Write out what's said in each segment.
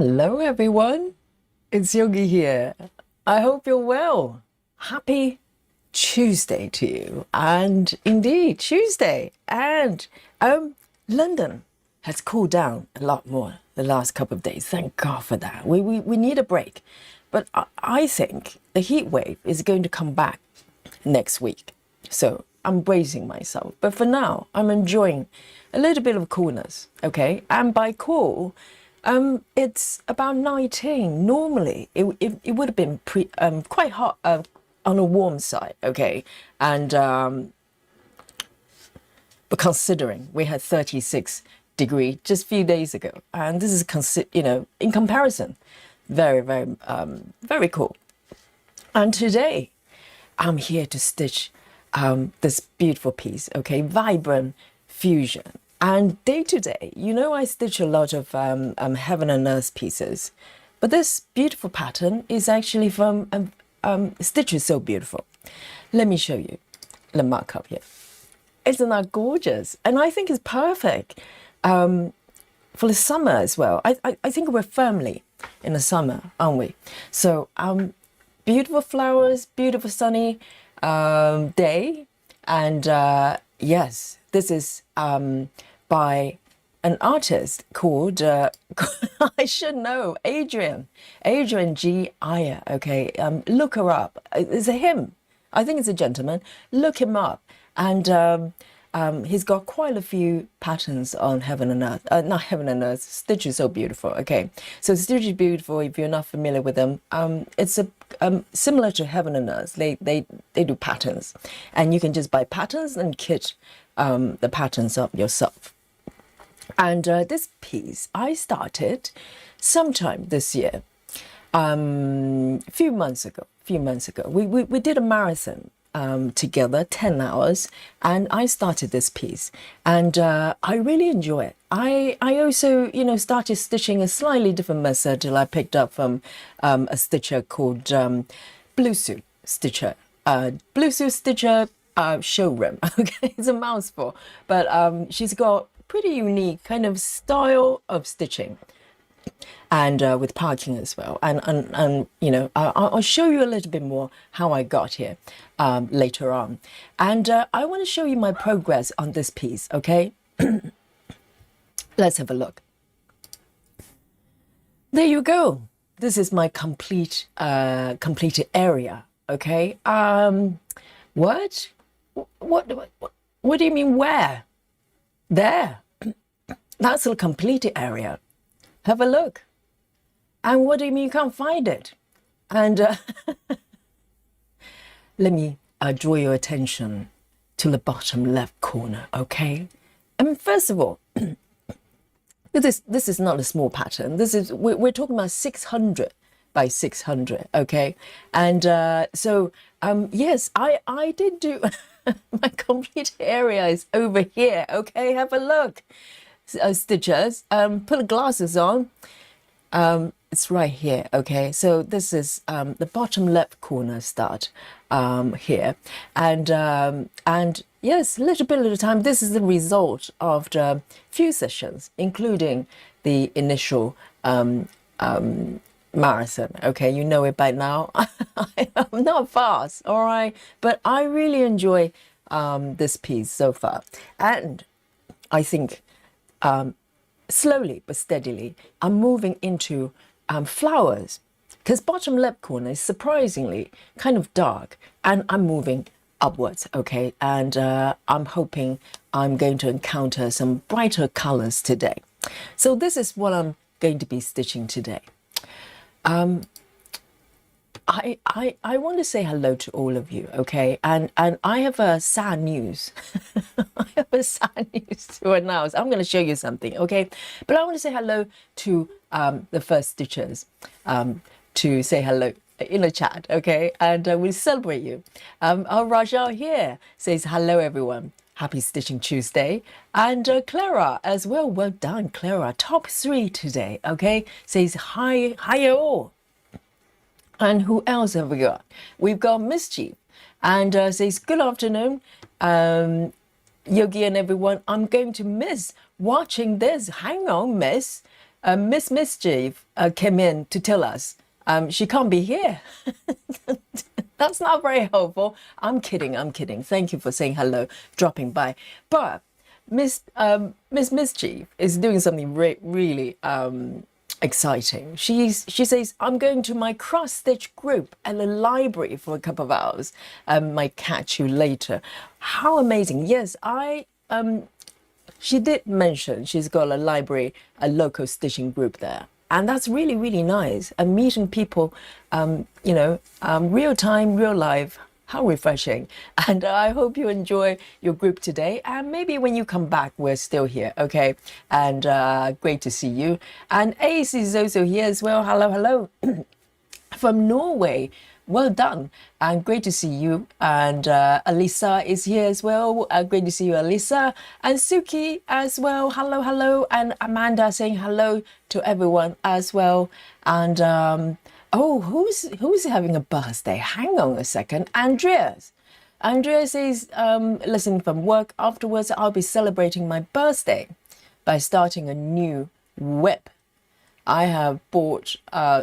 Hello, everyone. It's Yogi here. I hope you're well. Happy Tuesday to you. And indeed, Tuesday. And London has cooled down a lot more the last couple of days. Thank God for that. We need a break. But I think the heat wave is going to come back next week. So I'm bracing myself. But for now, I'm enjoying a little bit of coolness. Okay. And by cool, it's about 19. Normally, it would have been quite hot on a warm side, okay? And but considering we had 36 degrees just a few days ago, and this is in comparison, very cool. And today, I'm here to stitch this beautiful piece, okay? Vibrant fusion. And day to day, I stitch a lot of heaven and earth pieces, but this beautiful pattern is actually from stitch is so beautiful. Let me show you the markup here. Isn't that gorgeous? And I think it's perfect for the summer as well. I think we're firmly in the summer, aren't we? So beautiful flowers, beautiful sunny day, and yes, this is by an artist called, I should know, Adrian G. Eyre, okay? Look her up. It's a him. I think it's a gentleman. Look him up. And he's got quite a few patterns on heaven and earth. Not heaven and earth. Stitch is so beautiful, okay? So Stitch is beautiful. If you're not familiar with them, it's similar to heaven and earth. They do patterns. And you can just buy patterns and kit the patterns up yourself. And this piece I started sometime this year, a few months ago. We did a marathon together, 10 hours, and I started this piece, and I really enjoy it. I also, started stitching a slightly different method that I picked up from a stitcher called Blue Suit Stitcher. Blue Suit Stitcher showroom. Okay, it's a mouthful, but she's got pretty unique kind of style of stitching, and with parking as well. And I'll show you a little bit more how I got here later on. And I want to show you my progress on this piece. Okay, let's have a look. There you go. This is my completed area. Okay. What do you mean where? There. That's the completed area. Have a look. And what do you mean you can't find it? And let me draw your attention to the bottom left corner, okay? I mean, first of all, this is not a small pattern. We're talking about 600 by 600, okay? And so yes, I did do my complete area is over here, okay? Have a look. Stitchers, put the glasses on. It's right here, okay? So this is the bottom left corner start here, and yes, a little bit at a time. This is the result of the few sessions, including the initial marathon. Okay, you know it by now. I'm not fast, all right, but I really enjoy this piece so far, and I think slowly but steadily I'm moving into flowers, because bottom left corner is surprisingly kind of dark, and I'm moving upwards, okay, and I'm hoping I'm going to encounter some brighter colors today. So this is what I'm going to be stitching today. I want to say hello to all of you, okay? And I have a sad news. I have a sad news to announce. I'm going to show you something, okay? But I want to say hello to the first stitchers, to say hello in the chat, okay? And we celebrate you. Our Rajal here says hello, everyone. Happy Stitching Tuesday. And Clara as well. Well done, Clara. Top 3 today, okay? Says hi all. And who else have we got? We've got Mischief, and says, good afternoon, Yogi and everyone. I'm going to miss watching this. Hang on, miss. Miss Mischief came in to tell us she can't be here. That's not very helpful. I'm kidding. I'm kidding. Thank you for saying hello, dropping by. But Miss Mischief is doing something really exciting. She says, I'm going to my cross stitch group at the library for a couple of hours. Might catch you later. How amazing. Yes, she did mention she's got a library, a local stitching group there. And that's really, really nice. And meeting people, real time, real life. How refreshing. And I hope you enjoy your group today. And maybe when you come back, we're still here, okay? And great to see you. And Ace is also here as well. Hello, hello. From Norway. Well done. And great to see you. And Alisa is here as well. Great to see you, Alisa. And Suki as well. Hello, hello. And Amanda saying hello to everyone as well. And oh, who's having a birthday? Hang on a second. Andreas. Andreas is listening from work. Afterwards, I'll be celebrating my birthday by starting a new whip. I have bought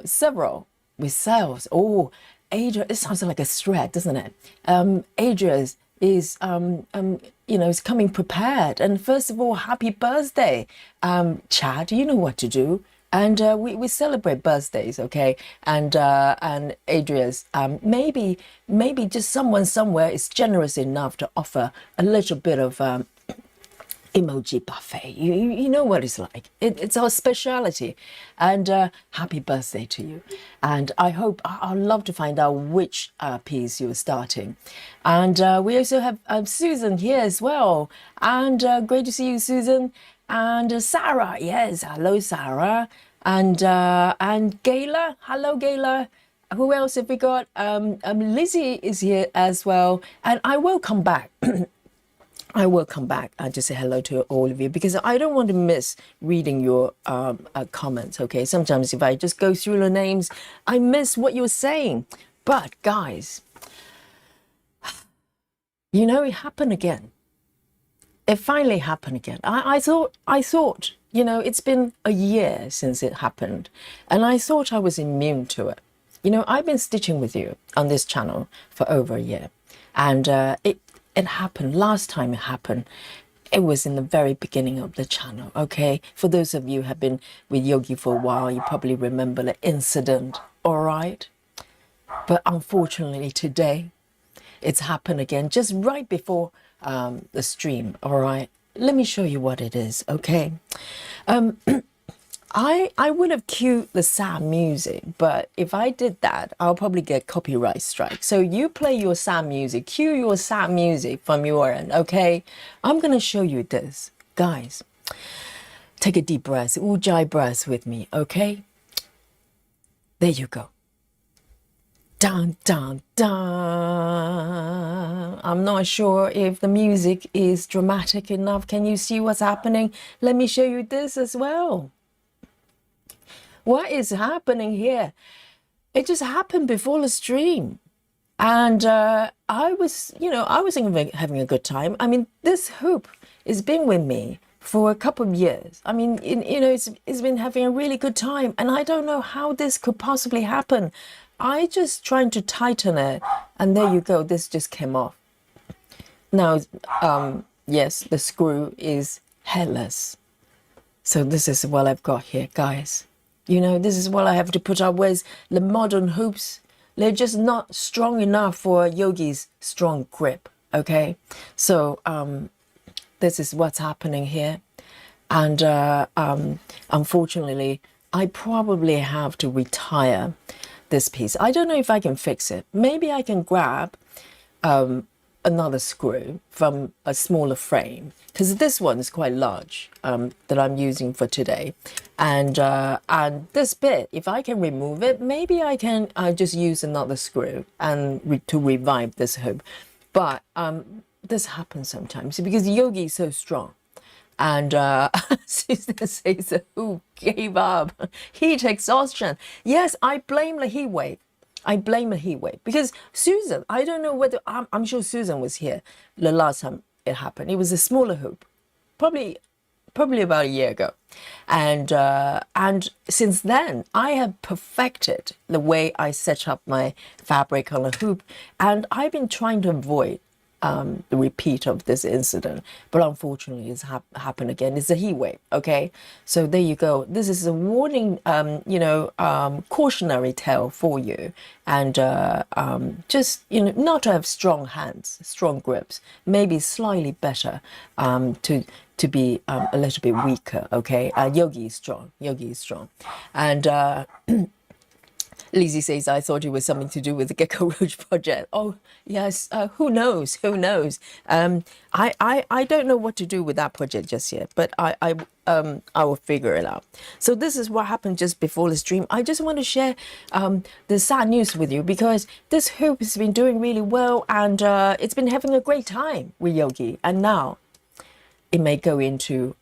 several with sales. Oh, Adrian, it sounds like a thread, doesn't it? Adrian is is coming prepared. And first of all, happy birthday. Chad, you know what to do. And we celebrate birthdays, okay? And Adrian, maybe just someone somewhere is generous enough to offer a little bit of emoji buffet. You know what it's like. It's our speciality. And happy birthday to you. And I'd love to find out which piece you're starting. And we also have Susan here as well. And great to see you, Susan. And Sarah, yes, hello, Sarah. And Gayla, hello, Gayla. Who else have we got? Lizzie is here as well. And I will come back. I will come back and just say hello to all of you because I don't want to miss reading your comments, okay? Sometimes if I just go through the names, I miss what you're saying. But guys, it happened again. It finally happened again. I thought, it's been a year since it happened. And I thought I was immune to it. I've been stitching with you on this channel for over a year. And it happened. Last time it happened, it was in the very beginning of the channel, okay? For those of you who have been with Yogi for a while, you probably remember the incident, all right? But unfortunately today, it's happened again, just right before the stream, all right? Let me show you what it is, okay? I would have cued the sad music, but if I did that, I'll probably get copyright strike. So you play your sad music, cue your sad music from your end, okay? I'm going to show you this. Guys, take a deep breath, ujjayi breath with me, okay? There you go. Dun, dun, dun. I'm not sure if the music is dramatic enough. Can you see what's happening? Let me show you this as well. What is happening here? It just happened before the stream. And I was having a good time. I mean, this hoop has been with me for a couple of years. I mean, it's been having a really good time. And I don't know how this could possibly happen. I just trying to tighten it. And there you go. This just came off. Now, yes, the screw is headless. So this is what I've got here, guys. This is what I have to put up with. The modern hoops, they're just not strong enough for Yogi's strong grip, okay? So this is what's happening here. And unfortunately, I probably have to retire this piece. I don't know if I can fix it. Maybe I can grab another screw from a smaller frame, because this one is quite large that I'm using for today. And this bit, if I can remove it, maybe I can just use another screw and to revive this hoop. But this happens sometimes because Yogi is so strong. And Susan says the hoop gave up. Heat exhaustion. Yes, I blame the heat wave. I blame the heat wave because Susan, I don't know whether, I'm sure Susan was here the last time it happened. It was a smaller hoop, probably probably about a year ago. And since then, I have perfected the way I set up my fabric on a hoop, and I've been trying to avoid the repeat of this incident, but unfortunately it's happened again. It's a heat wave. Okay, so there you go. This is a warning, cautionary tale for you, and just not to have strong hands, strong grips, maybe slightly better to be a little bit weaker. Okay, Yogi is strong. Yogi is strong, and Lizzie says, I thought it was something to do with the Gecko Rouge project. Oh, yes. Who knows? Who knows? I don't know what to do with that project just yet, but I will figure it out. So this is what happened just before the stream. I just want to share the sad news with you, because this hoop has been doing really well, and it's been having a great time with Yogi. And now it may go into,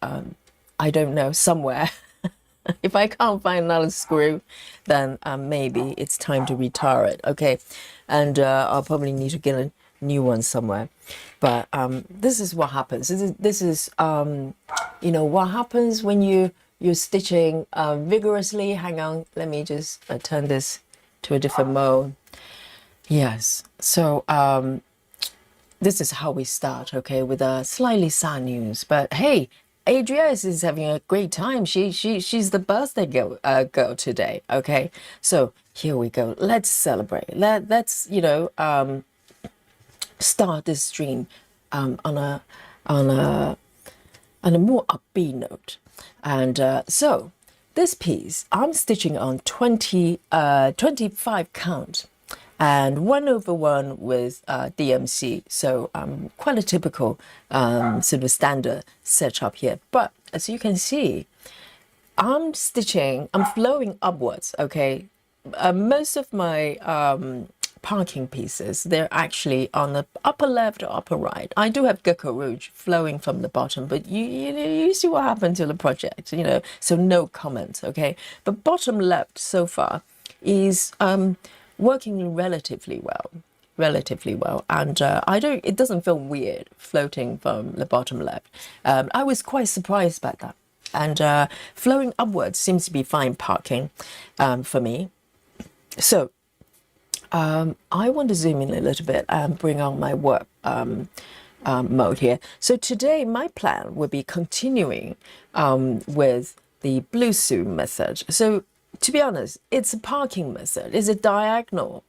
I don't know, somewhere. If I can't find another screw, then maybe it's time to retire it, okay? And I'll probably need to get a new one somewhere. But this is what happens. This is what happens when you're stitching vigorously. Hang on, let me just turn this to a different mode. Yes, so this is how we start, okay, with a slightly sad news. But hey, Adrian is having a great time. She's the birthday girl today. Okay, so here we go. Let's celebrate. Let's start this stream on a more upbeat note. And so this piece I'm stitching on 25 count. And 1/1 with DMC, so quite a typical sort of standard setup here. But as you can see, I'm flowing upwards, okay? Most of my parking pieces, they're actually on the upper left or upper right. I do have Gecko Rouge flowing from the bottom, but you see what happened to the project, so no comment, okay? But bottom left so far is working relatively well, and it doesn't feel weird floating from the bottom left. I was quite surprised by that, and flowing upwards seems to be fine parking for me. So I want to zoom in a little bit and bring on my work mode here. So today my plan will be continuing with the blue suit method. So to be honest, it's a parking method. It's a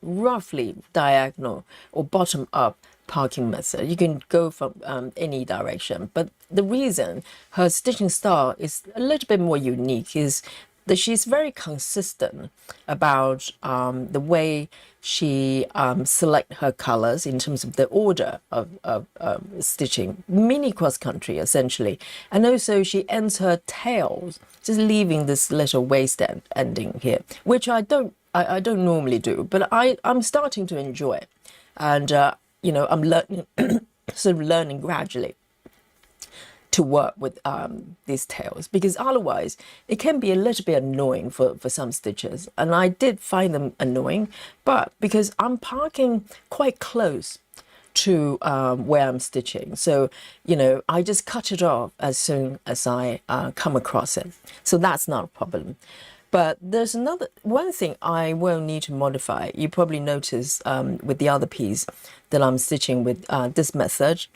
roughly diagonal or bottom up parking method. You can go from any direction. But the reason her stitching style is a little bit more unique is that she's very consistent about the way she select her colors in terms of the order of stitching, mini cross country essentially. And also she ends her tails, just leaving this little waist ending here, which I don't normally do, but I'm starting to enjoy it. And I'm learning, sort of learning gradually to work with these tails, because otherwise it can be a little bit annoying for some stitches, and I did find them annoying. But because I'm parking quite close to where I'm stitching, so I just cut it off as soon as I come across it, so that's not a problem. But there's one thing I will need to modify. You probably noticed with the other piece that I'm stitching with this method.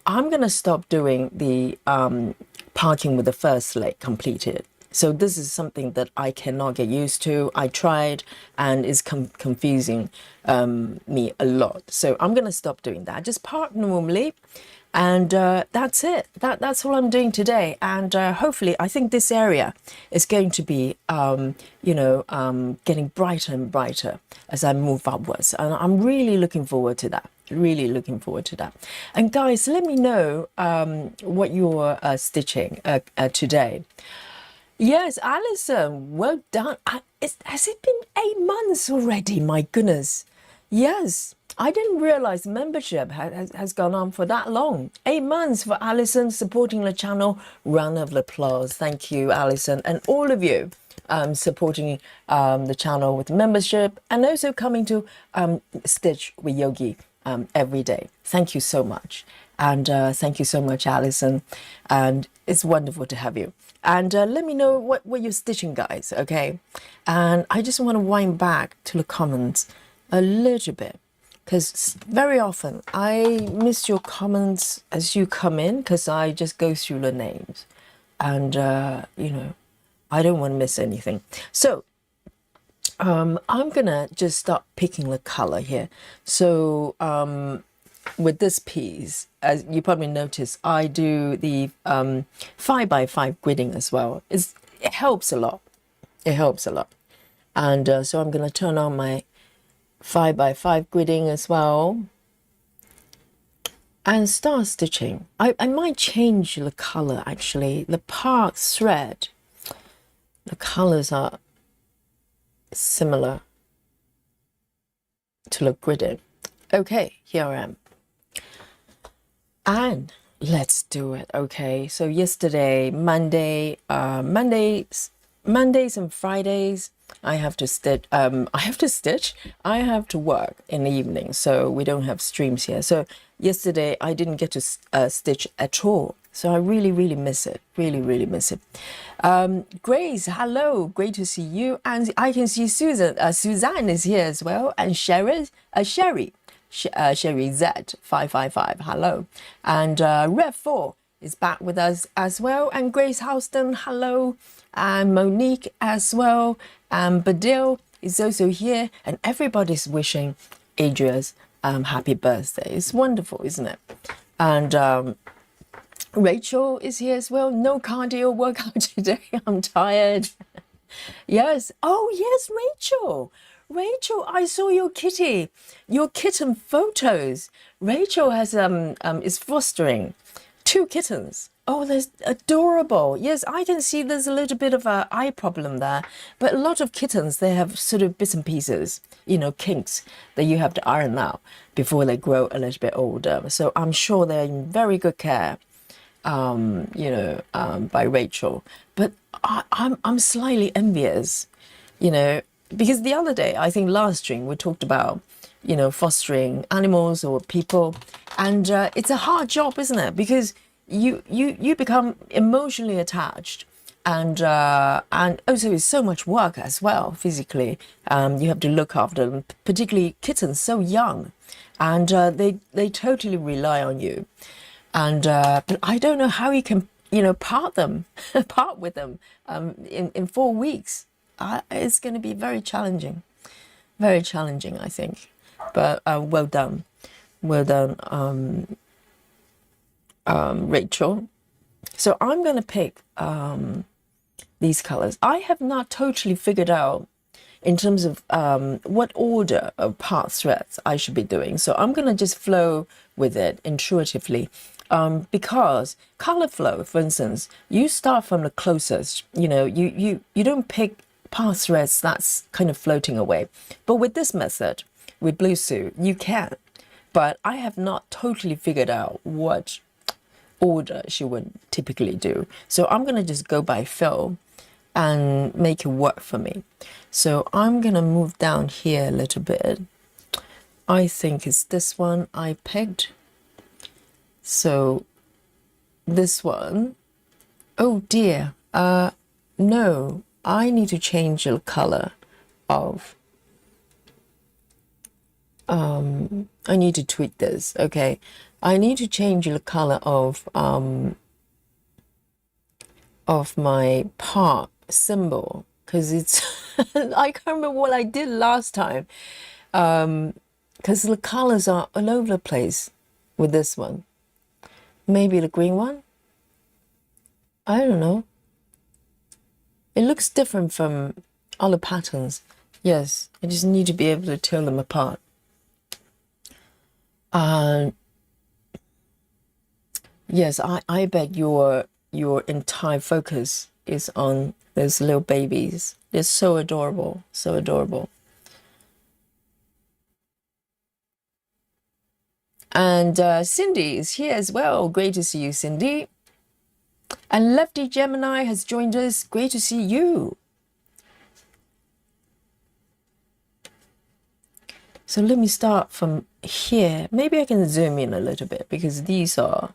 I'm going to stop doing the parking with the first leg completed. So this is something that I cannot get used to. I tried, and it's confusing me a lot. So I'm going to stop doing that. Just park normally, and that's it. That's all I'm doing today. And hopefully, I think this area is going to be, getting brighter and brighter as I move upwards. And I'm really looking forward to that. Really looking forward to that. And guys, let me know what you're stitching today. Yes, Alison, well done. Has it been 8 months already? My goodness. Yes, I didn't realize membership has gone on for that long. 8 months for Alison supporting the channel. Round of applause. Thank you, Alison, and all of you supporting the channel with membership, and also coming to stitch with Yogi every day. Thank you so much. And thank you so much, Alison. And It's wonderful to have you. And let me know what you're stitching, guys, okay? And I just want to wind back to the comments a little bit, because very often I miss your comments as you come in, because I just go through the names. And, you know, I don't want to miss anything. So I'm going to just start picking the color here. So with this piece, as you probably noticed, I do the 5x5 gridding as well. It helps a lot. It helps a lot. And so I'm going to turn on my 5x5 gridding as well and start stitching. I might change the color actually. The part thread, the colors are similar to the gridding. Okay, here I am. And let's do it. Okay, so yesterday, Mondays and Fridays, I have to stitch. I have to work in the evening, so we don't have streams here. So yesterday I didn't get to stitch at all. So I really miss it. Really miss it. Grace, hello, great to see you. And I can see Susan. Suzanne is here as well, and Sherry Z555, hello. And Rev4 is back with us as well. And Grace Houston, hello. And Monique as well. And Badil is also here. And everybody's wishing Adria's happy birthday. It's wonderful, isn't it? And Rachel is here as well. No cardio workout today. I'm tired. Yes. Oh, yes, Rachel. Rachel, I saw your kitten photos. Rachel has is fostering 2 kittens. Oh, that's adorable. Yes, I can see there's a little bit of an eye problem there, but a lot of kittens, they have sort of bits and pieces, you know, kinks that you have to iron out before they grow a little bit older. So I'm sure they're in very good care, by Rachel. But I'm slightly envious, you know, because the other day, I think last stream, we talked about, you know, fostering animals or people. And it's a hard job, isn't it? Because you become emotionally attached. And also it's so much work as well, physically. You have to look after them, particularly kittens, so young. And they totally rely on you. And but I don't know how you can, you know, part with them in 4 weeks. It's going to be very challenging, I think. But well done, Rachel. So I'm going to pick these colors. I have not totally figured out in terms of what order of part threads I should be doing. So I'm going to just flow with it intuitively. Because color flow, for instance, you start from the closest, you know, you don't pick part threads that's kind of floating away. But with this method, with Blue Suit, you can. But I have not totally figured out what order she would typically do. So I'm going to just go by feel and make it work for me. So I'm going to move down here a little bit. I think it's this one I picked. So this one, oh dear, no, I need to change the color of, I need to tweak this, okay. I need to change the color of my part symbol, because it's, I can't remember what I did last time, because the colors are all over the place with this one. Maybe the green one? I don't know. It looks different from other patterns. Yes, I just need to be able to tell them apart. Yes, I bet your entire focus is on those little babies. They're so adorable, so adorable. And Cindy is here as well. Great to see you, Cindy. And Lefty Gemini has joined us. Great to see you. So let me start from here. Maybe I can zoom in a little bit because these are,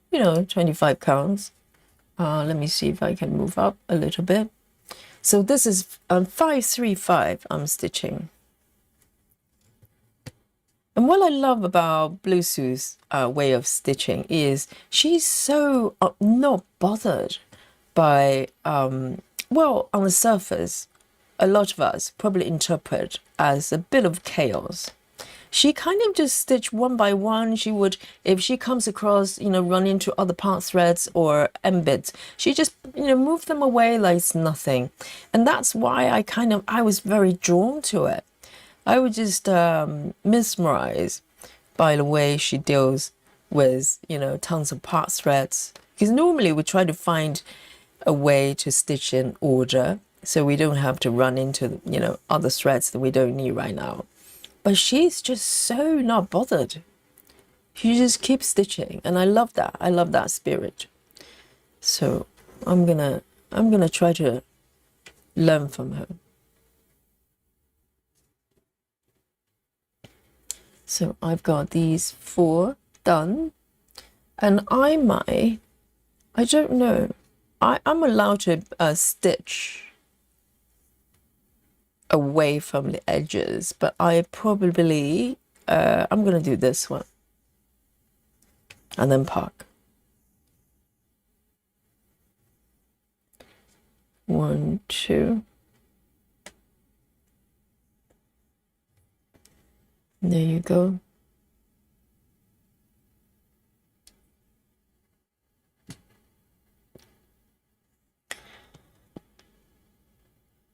you know, 25 counts. Let me see if I can move up a little bit. So this is 535 I'm stitching. And what I love about Blue Sue's way of stitching is she's so not bothered by, well, on the surface, a lot of us probably interpret as a bit of chaos. She kind of just stitch one by one. She would, if she comes across, run into other part threads or end bits, she just, move them away like it's nothing. And that's why I was very drawn to it. I was just mesmerized by the way she deals with, tons of part threads. Because normally we try to find a way to stitch in order so we don't have to run into, other threads that we don't need right now. But she's just so not bothered. She just keeps stitching, and I love that. I love that spirit. So I'm gonna try to learn from her. So I've got these 4 done, and I don't know, I'm allowed to stitch away from the edges, but I probably I'm gonna do this one and then park. 1, 2. There you go.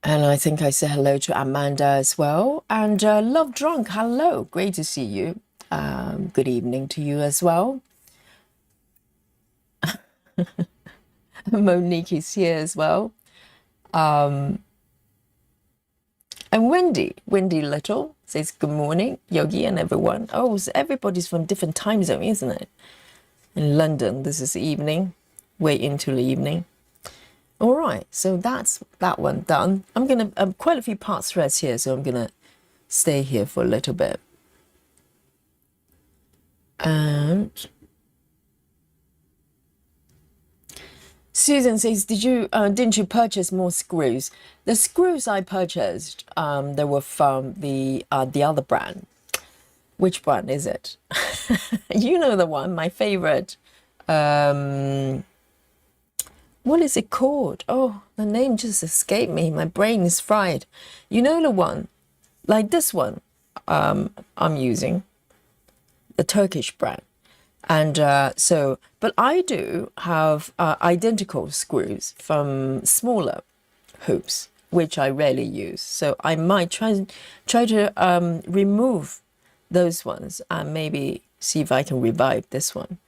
And I think I said hello to Amanda as well. And Love Drunk, hello. Great to see you. Good evening to you as well. Monique is here as well. And Wendy Little says good morning, Yogi and everyone. Oh, so everybody's from different time zone, isn't it? In London, this is evening, way into the evening. All right, so that's that one done. I'm gonna quite a few part threads here, so I'm gonna stay here for a little bit. And Susan says, didn't you purchase more screws? The screws I purchased, they were from the other brand. Which brand is it? You know the one, my favorite. What is it called? Oh, the name just escaped me. My brain is fried. You know the one, like this one I'm using, the Turkish brand. And but I do have identical screws from smaller hoops, which I rarely use. So I might try to remove those ones and maybe see if I can revive this one.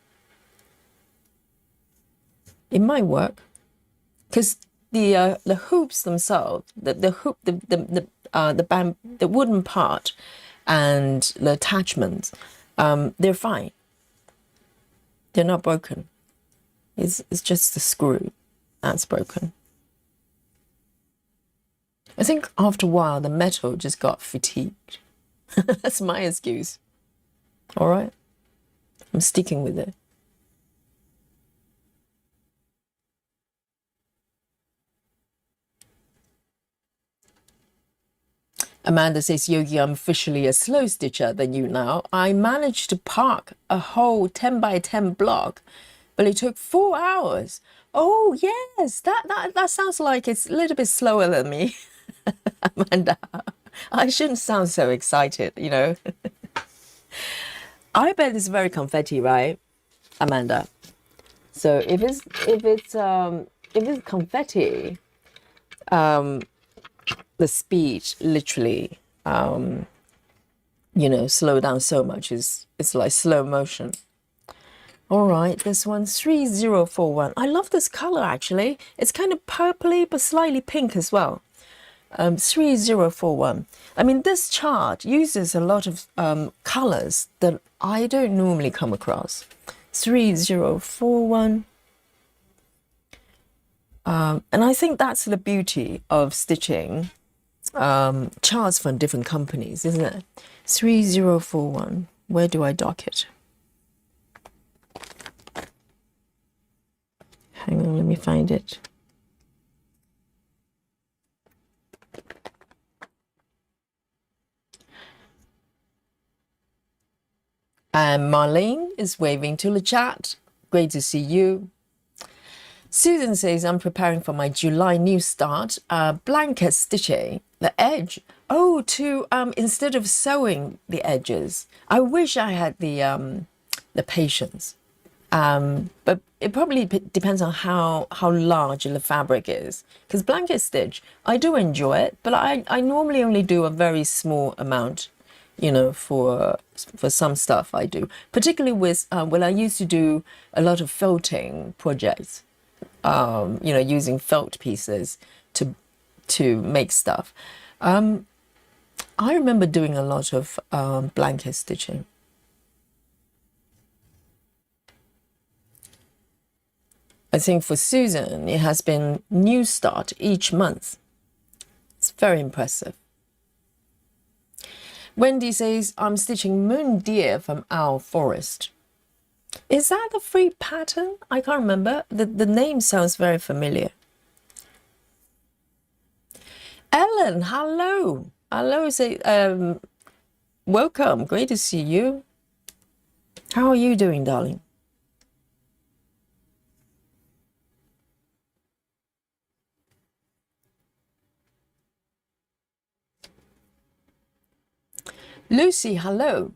It might work, because the hoops themselves, the hoop, the wooden part, and the attachments, they're fine. They're not broken. It's just the screw that's broken. I think after a while the metal just got fatigued. That's my excuse. All right, I'm sticking with it. Amanda says, Yogi, I'm officially a slow stitcher than you now. I managed to park a whole 10 by 10 block, but it took 4 hours. Oh, yes, that sounds like it's a little bit slower than me. Amanda, I shouldn't sound so excited, I bet it's very confetti, right, Amanda? So if it's confetti, the speed literally, slow down so much. It's like slow motion. All right, this one, 3041. I love this color, actually. It's kind of purpley, but slightly pink as well. 3041. I mean, this chart uses a lot of colors that I don't normally come across. 3041. And I think that's the beauty of stitching charts from different companies, isn't it? 3041. Where do I dock it? Hang on, let me find it. And Marlene is waving to the chat. Great to see you. Susan says, I'm preparing for my July new start. Blanket stitching the edge. Oh, to instead of sewing the edges. I wish I had the patience. But it probably depends on how large the fabric is. Because blanket stitch, I do enjoy it, but I normally only do a very small amount, you know, for some stuff I do. Particularly with, when I used to do a lot of felting projects, you know, using felt pieces to make stuff. I remember doing a lot of blanket stitching. I think for Susan, it has been new start each month. It's very impressive. Wendy says, I'm stitching Moon Deer from Owl Forest. Is that the free pattern? I can't remember. The name sounds very familiar. Ellen, hello. Hello, say, welcome. Great to see you. How are you doing, darling? Lucy, hello.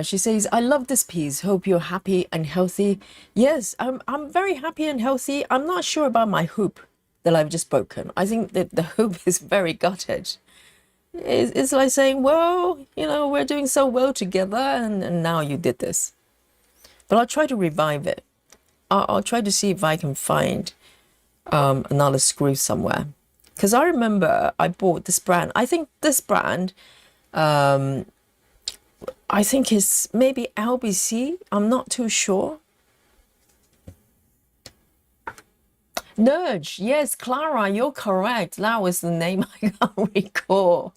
She says, I love this piece. Hope you're happy and healthy. Yes, I'm very happy and healthy. I'm not sure about my hoop that I've just broken. I think that the hoop is very gutted. It's like saying, well, you know, we're doing so well together and now you did this. But I'll try to revive it. I'll try to see if I can find another screw somewhere. Because I remember I bought this brand. I think this brand... I think it's maybe LBC. I'm not too sure. Nudge. Yes, Clara, you're correct. That was the name I can't recall.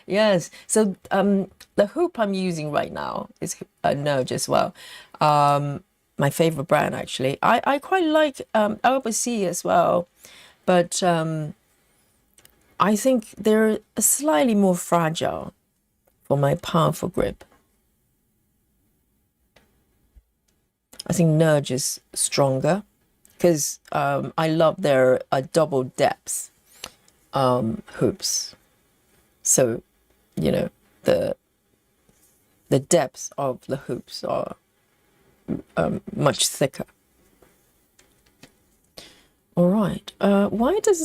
Yes. So the hoop I'm using right now is a Nudge as well. My favorite brand, actually. I quite like LBC as well. But I think they're slightly more fragile for my powerful grip. I think Nudge is stronger because I love their double depth hoops. So, you know, the depths of the hoops are much thicker. All right. Why does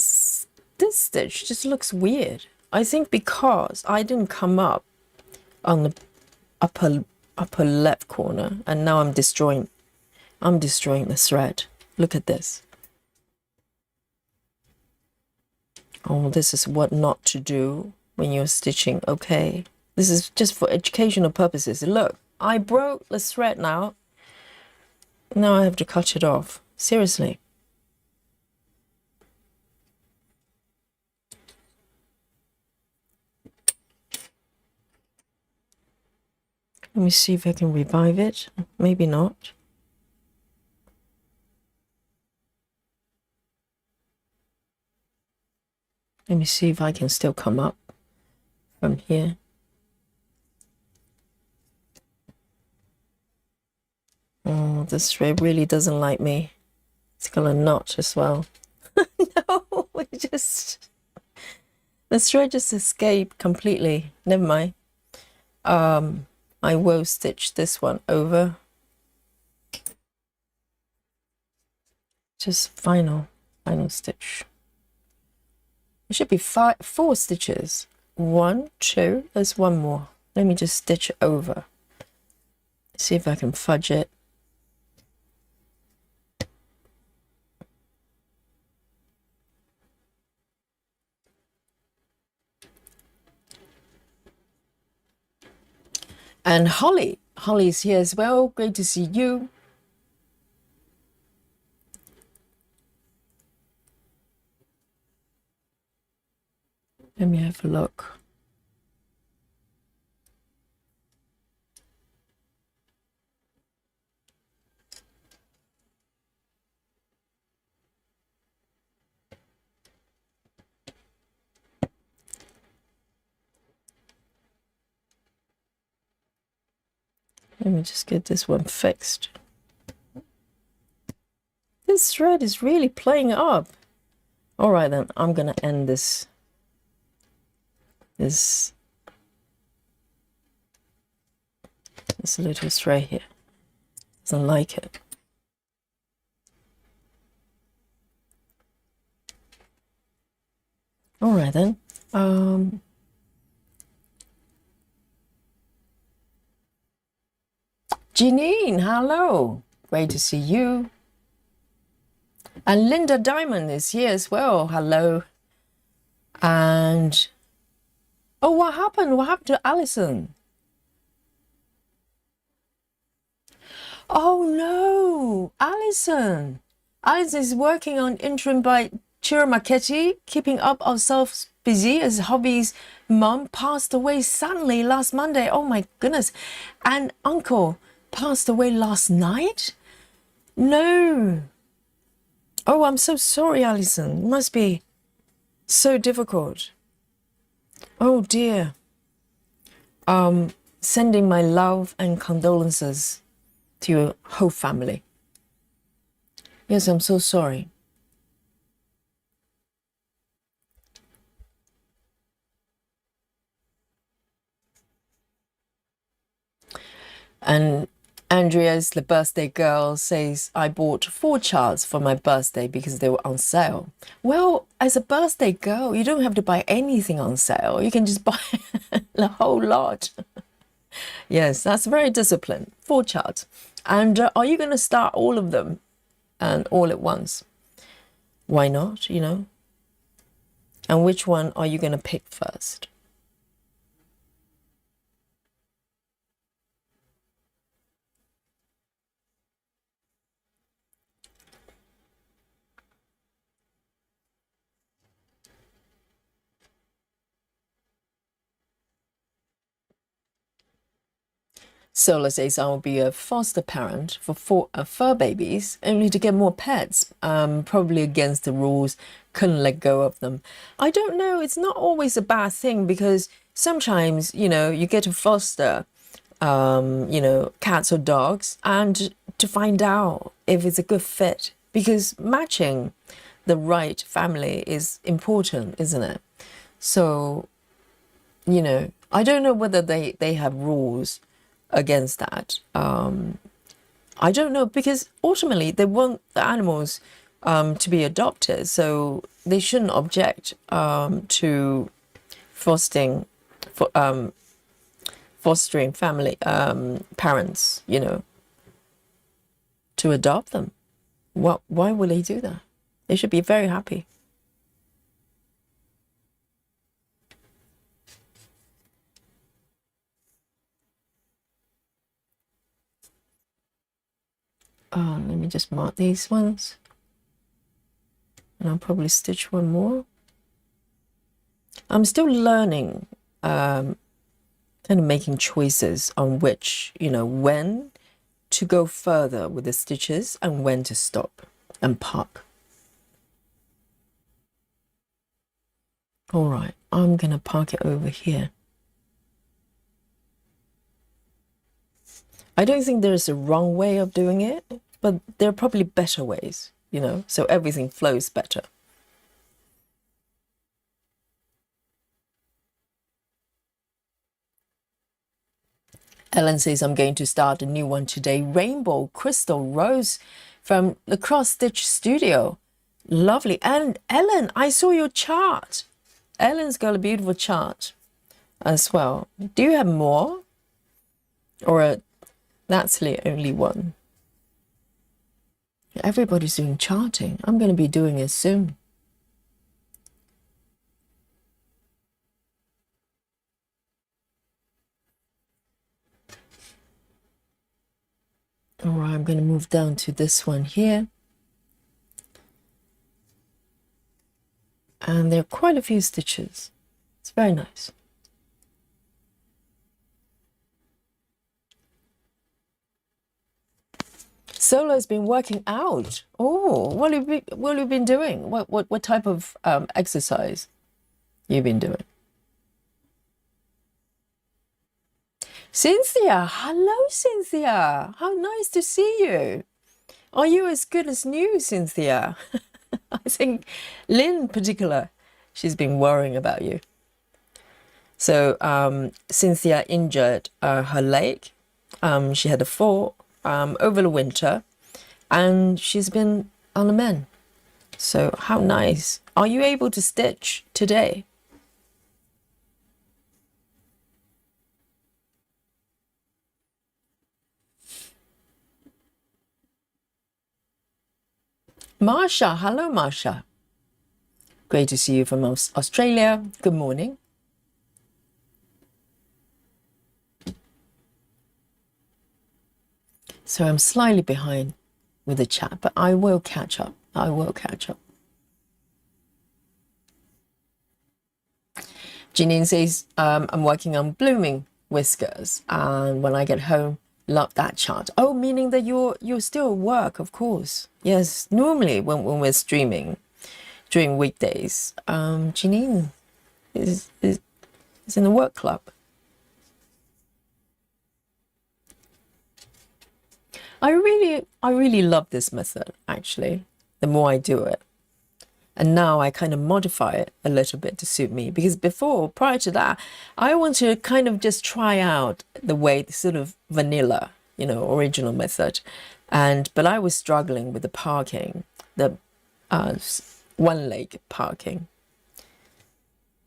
this stitch just looks weird? I think because I didn't come up on the upper left corner, and now I'm destroying the thread. Look at this. Oh, this is what not to do when you're stitching. Okay, this is just for educational purposes. Look, I broke the thread now. Now I have to cut it off. Seriously. Let me see if I can revive it. Maybe not. Let me see if I can still come up from here. Oh, this thread really doesn't like me. It's got a knot as well. No, it just... The thread just escaped completely. Never mind. I will stitch this one over. Just final stitch. It should be 4 stitches. 1, 2, there's one more. Let me just stitch it over. See if I can fudge it. And Holly's here as well. Great to see you. Let me have a look. Let me just get this one fixed. This thread is really playing up. All right, then I'm gonna end this little thread here. Doesn't like it. All right then. Janine, hello. Great to see you. And Linda Diamond is here as well. Hello. And oh, what happened? What happened to Alison? Oh no, Alison. Alison is working on interim by Chiramaketi, keeping up ourselves busy as Hobby's mum passed away suddenly last Monday. Oh my goodness. And uncle passed away last night? No. Oh, I'm so sorry, Alison. It must be so difficult. Oh dear. Sending my love and condolences to your whole family. Yes, I'm so sorry. And Andrea's the birthday girl says, I bought 4 charts for my birthday because they were on sale. Well, as a birthday girl, you don't have to buy anything on sale. You can just buy the whole lot. Yes, that's very disciplined. 4 charts. And are you going to start all of them and all at once? Why not, you know? And which one are you going to pick first? Sola says, I will be a foster parent for 4 fur babies, only to get more pets, probably against the rules, couldn't let go of them. I don't know, it's not always a bad thing, because sometimes, you know, you get to foster, you know, cats or dogs, and to find out if it's a good fit, because matching the right family is important, isn't it? So, you know, I don't know whether they have rules against that. I don't know, because ultimately they want the animals to be adopted, so they shouldn't object to fostering family parents, you know, to adopt them. Why would they do that? They should be very happy. Let me just mark these ones, and I'll probably stitch one more. I'm still learning, kind of making choices on which, you know, when to go further with the stitches and when to stop and park. All right, I'm gonna park it over here. I don't think there's a wrong way of doing it, but there are probably better ways, you know, so everything flows better. Ellen says, I'm going to start a new one today. Rainbow Crystal Rose from the Cross Stitch Studio. Lovely. And Ellen, I saw your chart. Ellen's got a beautiful chart as well. Do you have more? Or that's the only one? Everybody's doing charting. I'm going to be doing it soon. All right, I'm going to move down to this one here. And there are quite a few stitches. It's very nice. Solo's been working out. Oh, what have you been doing? What type of exercise you've been doing? Cynthia, hello, Cynthia. How nice to see you. Are you as good as new, Cynthia? I think Lynn in particular, she's been worrying about you. So Cynthia injured her leg. She had a fall over the winter, and she's been on the mend. So how nice. Are you able to stitch today? Marsha, hello, Marsha. Great to see you from Australia. Good morning. So I'm slightly behind with the chat, but I will catch up. I will catch up. Janine says, I'm working on blooming whiskers, and when I get home, love that chart. Oh, meaning that you're still at work, of course. Yes, normally when we're streaming during weekdays, Janine is in the work club. I really love this method, actually, the more I do it. And now I kind of modify it a little bit to suit me, because before, prior to that, I want to kind of just try out the way, the sort of vanilla, original method. But I was struggling with the parking, the one leg parking.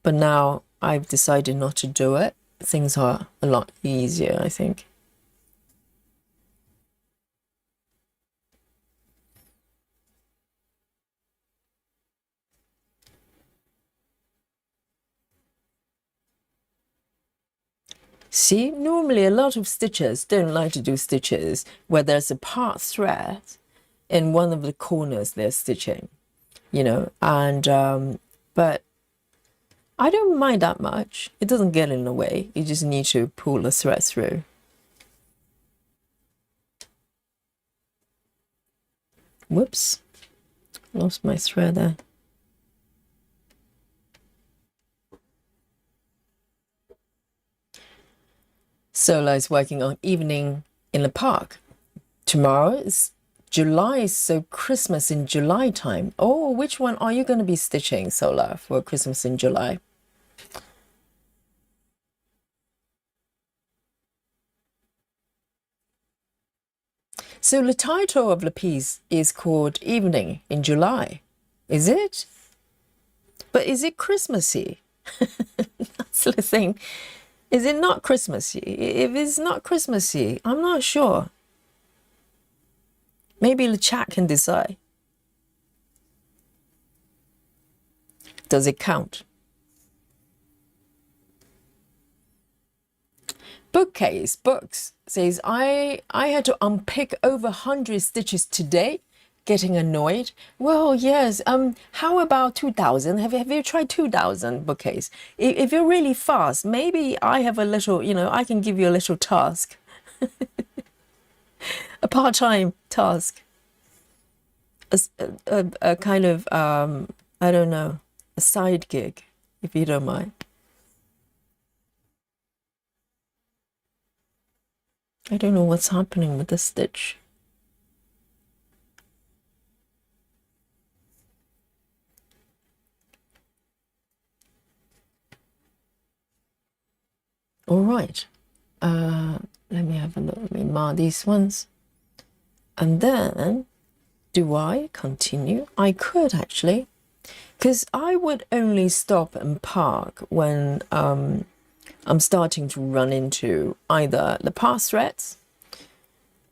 But now I've decided not to do it. Things are a lot easier, I think. See, normally a lot of stitchers don't like to do stitches where there's a part thread in one of the corners they're stitching, but I don't mind that much. It doesn't get in the way. You just need to pull the thread through. Whoops, lost my thread there. Sola is working on Evening in the Park. Tomorrow is July, so Christmas in July time. Oh, which one are you going to be stitching, Sola, for Christmas in July? So the title of the piece is called Evening in July. Is it? But is it Christmassy? That's the thing. Is it not Christmassy? If it's not Christmassy, I'm not sure. Maybe the chat can decide. Does it count? Books says, I had to unpick over 100 stitches today. Getting annoyed? Well, yes. How about 2,000? Have you tried 2,000 bookcase? If you're really fast, maybe I have a little, I can give you a little task, a part-time task, a kind of, I don't know, a side gig, if you don't mind. I don't know what's happening with the stitch. All right, let me have a look. Let me mark these ones. And then, do I continue? I could actually, because I would only stop and park when I'm starting to run into either the pass threads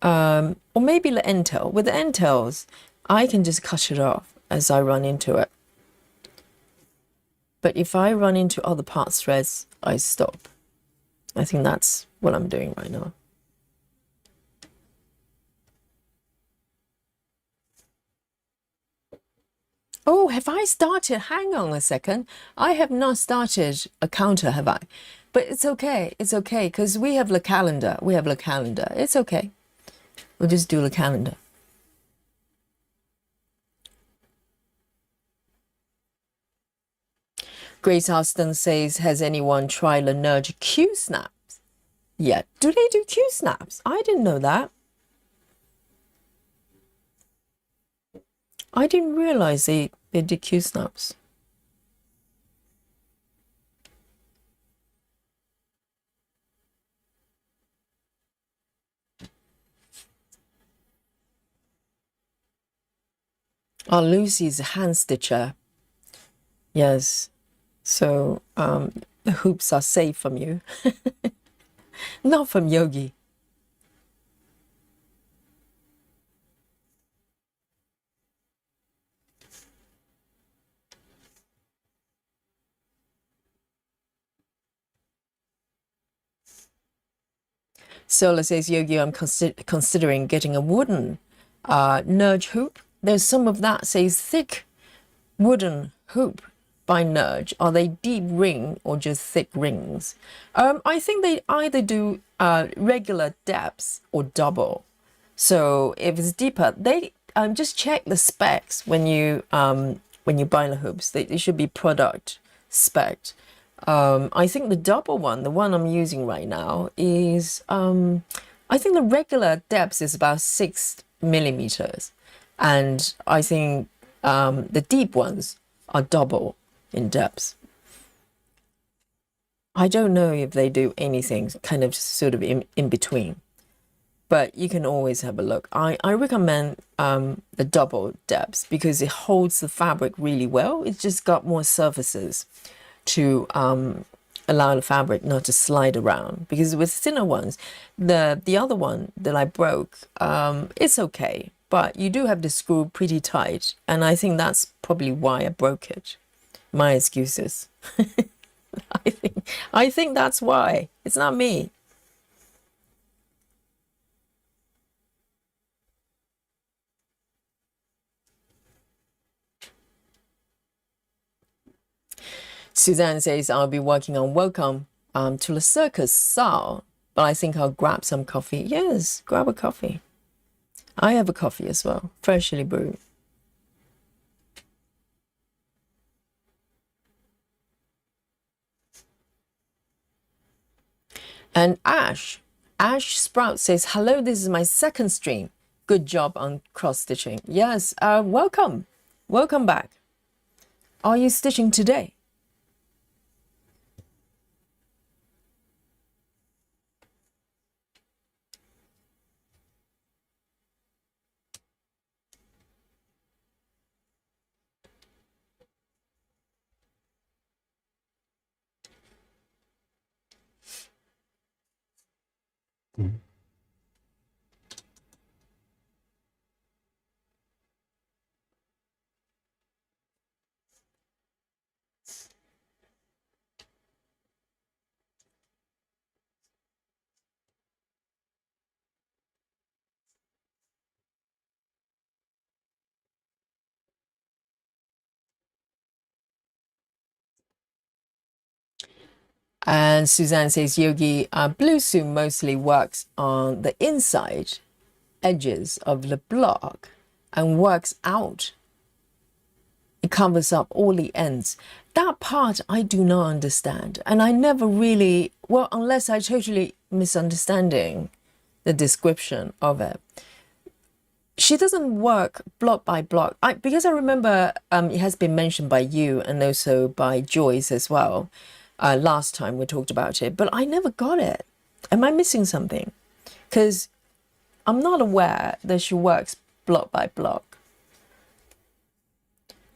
or maybe the end tail. With the end tails, I can just cut it off as I run into it. But if I run into other part threads, I stop. I think that's what I'm doing right now. Oh, have I started? Hang on a second. I have not started a counter, have I? But it's okay. It's okay, because we have the calendar. We have the calendar. It's okay. We'll just do the calendar. Grace Austin says, has anyone tried the Nudge Q snaps? yet. Do they do Q snaps? I didn't know that. I didn't realize they did Q snaps. Oh, Lucy's a hand stitcher. Yes. So the hoops are safe from you. Not from Yogi. Sola says, Yogi, I'm considering getting a wooden nudge hoop. There's some of that says thick wooden hoop by Nudge. Are they deep ring or just thick rings? I think they either do regular depths or double. So if it's deeper, they just check the specs when you buy the hoops. They should be product spec. I think the double one, the one I'm using right now, is I think the regular depth is about 6 millimeters, and I think the deep ones are double in depth. I don't know if they do anything kind of sort of in between, but you can always have a look. I recommend the double depths because it holds the fabric really well. It's just got more surfaces to allow the fabric not to slide around, because with thinner ones, the other one that I broke, it's okay, but you do have to screw pretty tight, and I think that's probably why I broke it. My excuses. I think that's why. It's not me. Suzanne says, I'll be working on Welcome to the Circus Sal, but I think I'll grab some coffee. Yes, grab a coffee. I have a coffee as well, freshly brewed. And Ash Sprout says, hello, this is my second stream. Good job on cross-stitching. Yes, welcome. Welcome back. Are you stitching today? And Suzanne says, Yogi, Blue Suit mostly works on the inside edges of the block and works out. It covers up all the ends. That part I do not understand. And I never really, well, unless I totally misunderstanding the description of it. She doesn't work block by block. Because I remember it has been mentioned by you and also by Joyce as well. Last time we talked about it, but I never got it. Am I missing something? Because I'm not aware that she works block by block.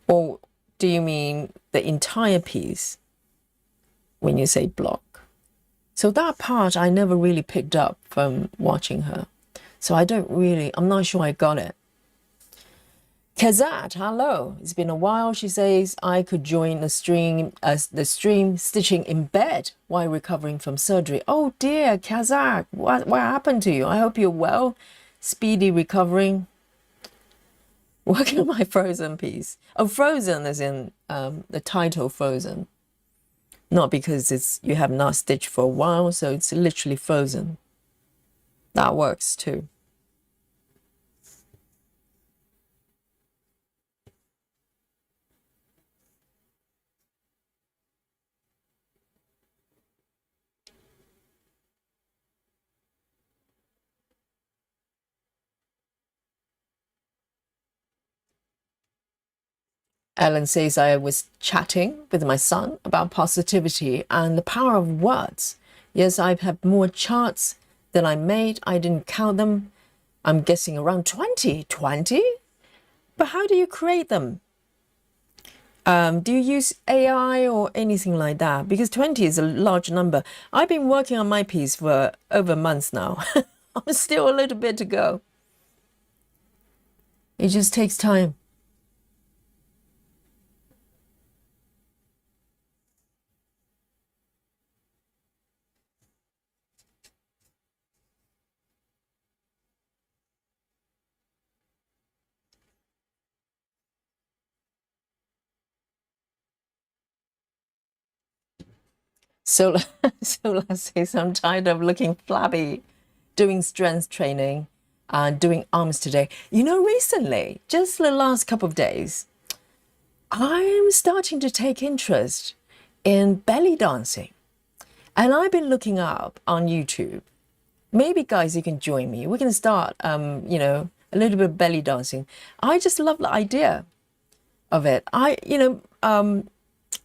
Or do you mean the entire piece when you say block? So that part I never really picked up from watching her. So I'm not sure I got it. Kazat, hello. It's been a while. She says I could join the stream stitching in bed while recovering from surgery. Oh dear, Kazat, what happened to you? I hope you're well. Speedy recovering. Working on my Frozen piece. Oh, Frozen as in the title Frozen. Not because you have not stitched for a while, so it's literally frozen. That works too. Ellen says, I was chatting with my son about positivity and the power of words. Yes, I've had more charts than I made. I didn't count them. I'm guessing around 20. 20? But how do you create them? Do you use AI or anything like that? Because 20 is a large number. I've been working on my piece for over months now. I'm still a little bit to go. It just takes time. So, so let's say I'm tired of looking flabby, doing strength training, and doing arms today. You know, recently, just the last couple of days, I'm starting to take interest in belly dancing. And I've been looking up on YouTube. Maybe guys, you can join me. We can start, a little bit of belly dancing. I just love the idea of it. I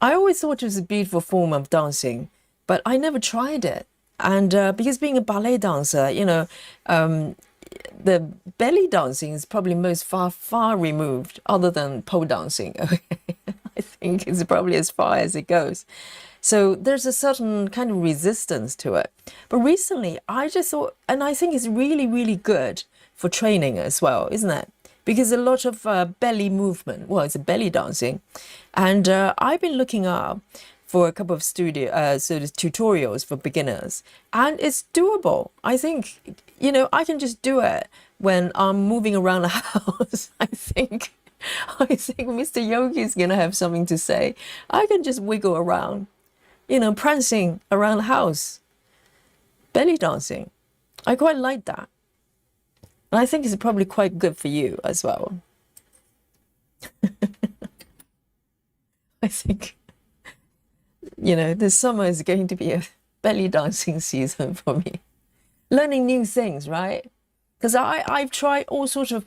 always thought it was a beautiful form of dancing, but I never tried it. And because being a ballet dancer, the belly dancing is probably most far removed, other than pole dancing. I think it's probably as far as it goes. So there's a certain kind of resistance to it. But recently, I just thought, and I think it's really, really good for training as well, isn't it? Because a lot of belly movement, well, it's a belly dancing. And I've been looking up for a couple of tutorials for beginners, and it's doable. I think, I can just do it when I'm moving around the house. I think Mr. Yogi is going to have something to say. I can just wiggle around, prancing around the house, belly dancing. I quite like that. And I think it's probably quite good for you as well. I think, this summer is going to be a belly dancing season for me. Learning new things, right? Because I've tried all sorts of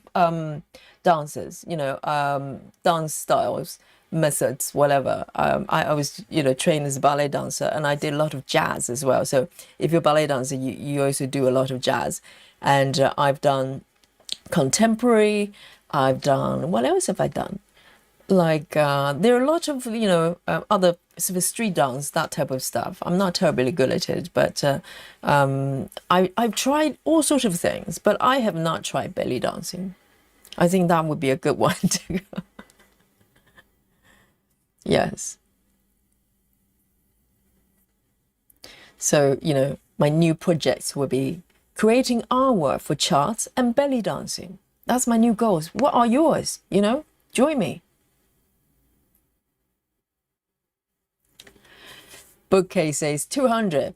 dances, dance styles, methods, whatever. I was, trained as a ballet dancer, and I did a lot of jazz as well. So if you're a ballet dancer, you also do a lot of jazz. And I've done contemporary. I've done, what else have I done? Like there are a lot of other sort of street dance, that type of stuff. I'm not terribly good at it, but I've tried all sorts of things, but I have not tried belly dancing. I think that would be a good one to go. Yes. So my new projects will be creating artwork for charts and belly dancing. That's my new goals. What are yours? Join me. Bookcase says 200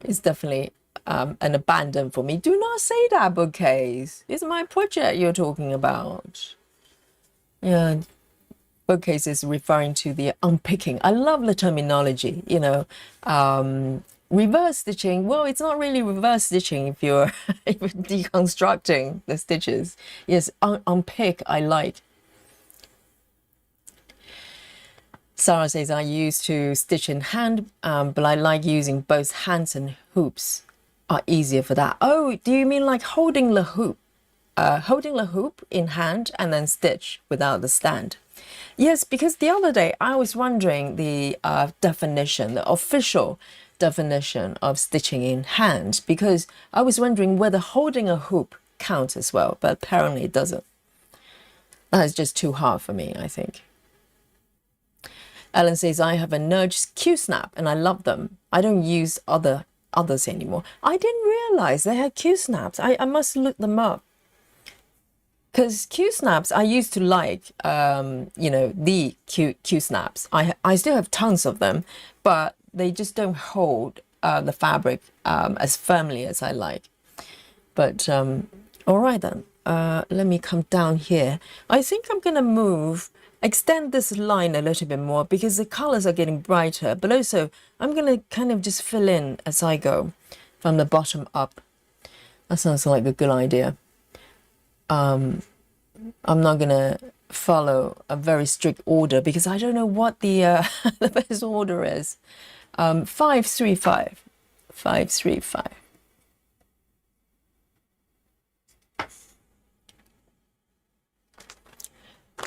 is definitely an abandon for me. Do not say that, Bookcase. It's my project you're talking about. Yeah, Bookcase is referring to the unpicking. I love the terminology, reverse stitching. Well, it's not really reverse stitching if you're deconstructing the stitches. Yes, unpick, I like. Sarah says, I used to stitch in hand, but I like using both hands, and hoops are easier for that. Oh, do you mean like holding the hoop? Holding the hoop in hand and then stitch without the stand? Yes, because the other day I was wondering the definition, the official definition of stitching in hand, because I was wondering whether holding a hoop counts as well, but apparently it doesn't. That is just too hard for me, I think. Ellen says, I have a nudge Q-snap and I love them. I don't use others anymore. I didn't realize they had Q-snaps. I must look them up. Because Q-snaps, I used to like, the Q-snaps. I still have tons of them, but they just don't hold the fabric as firmly as I like. But all right then, let me come down here. I think I'm going to extend this line a little bit more because the colors are getting brighter, but also I'm going to kind of just fill in as I go from the bottom up. That sounds like a good idea. I'm not going to follow a very strict order because I don't know what the the best order is. 535. 535.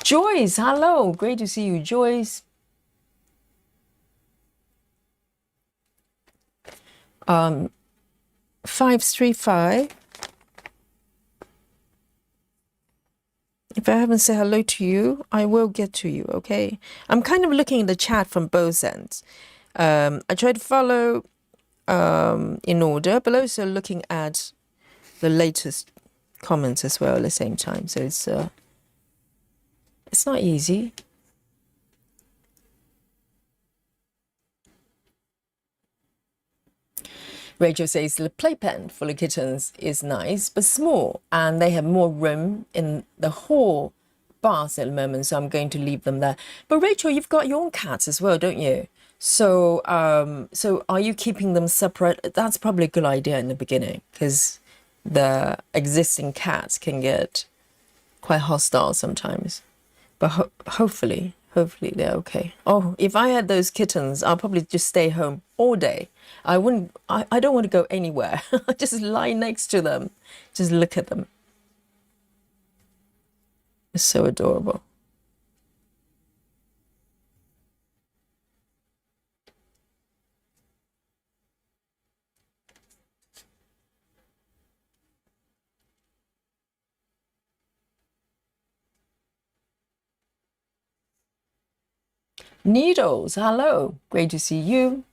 Joyce, hello. Great to see you, Joyce. 535. If I haven't said hello to you, I will get to you, okay? I'm kind of looking at the chat from both ends. I try to follow in order, but also looking at the latest comments as well at the same time. So it's not easy. Rachel says the playpen for the kittens is nice, but small, and they have more room in the hall bath at the moment, so I'm going to leave them there. But Rachel, you've got your own cats as well, don't you? So, so are you keeping them separate? That's probably a good idea in the beginning, because the existing cats can get quite hostile sometimes. But hopefully they're okay. Oh, if I had those kittens, I'll probably just stay home all day. I don't want to go anywhere. Just lie next to them. Just look at them. It's so adorable. Needles, hello. Great to see you.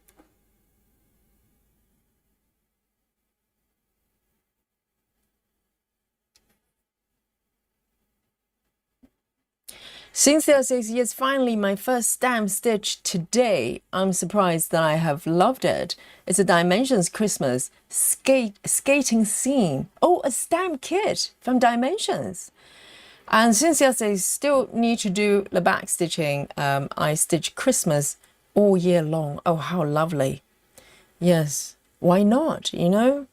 Cynthia says, yes, finally my first stamp stitch today. I'm surprised that I have loved it. It's a Dimensions Christmas skating scene. Oh, a stamp kit from Dimensions. And Cynthia says, still need to do the back stitching. I stitch Christmas all year long. Oh, how lovely. Yes, why not, you know?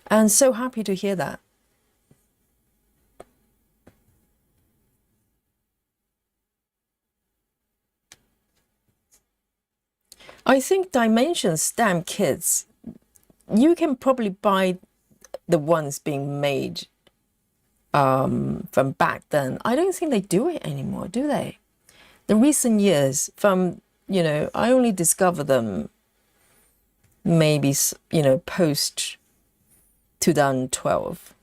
And so happy to hear that. I think Dimensions stamp kits, you can probably buy the ones being made from back then. I don't think they do it anymore, do they? The recent years from, you know, I only discovered them maybe, you know, post 2012.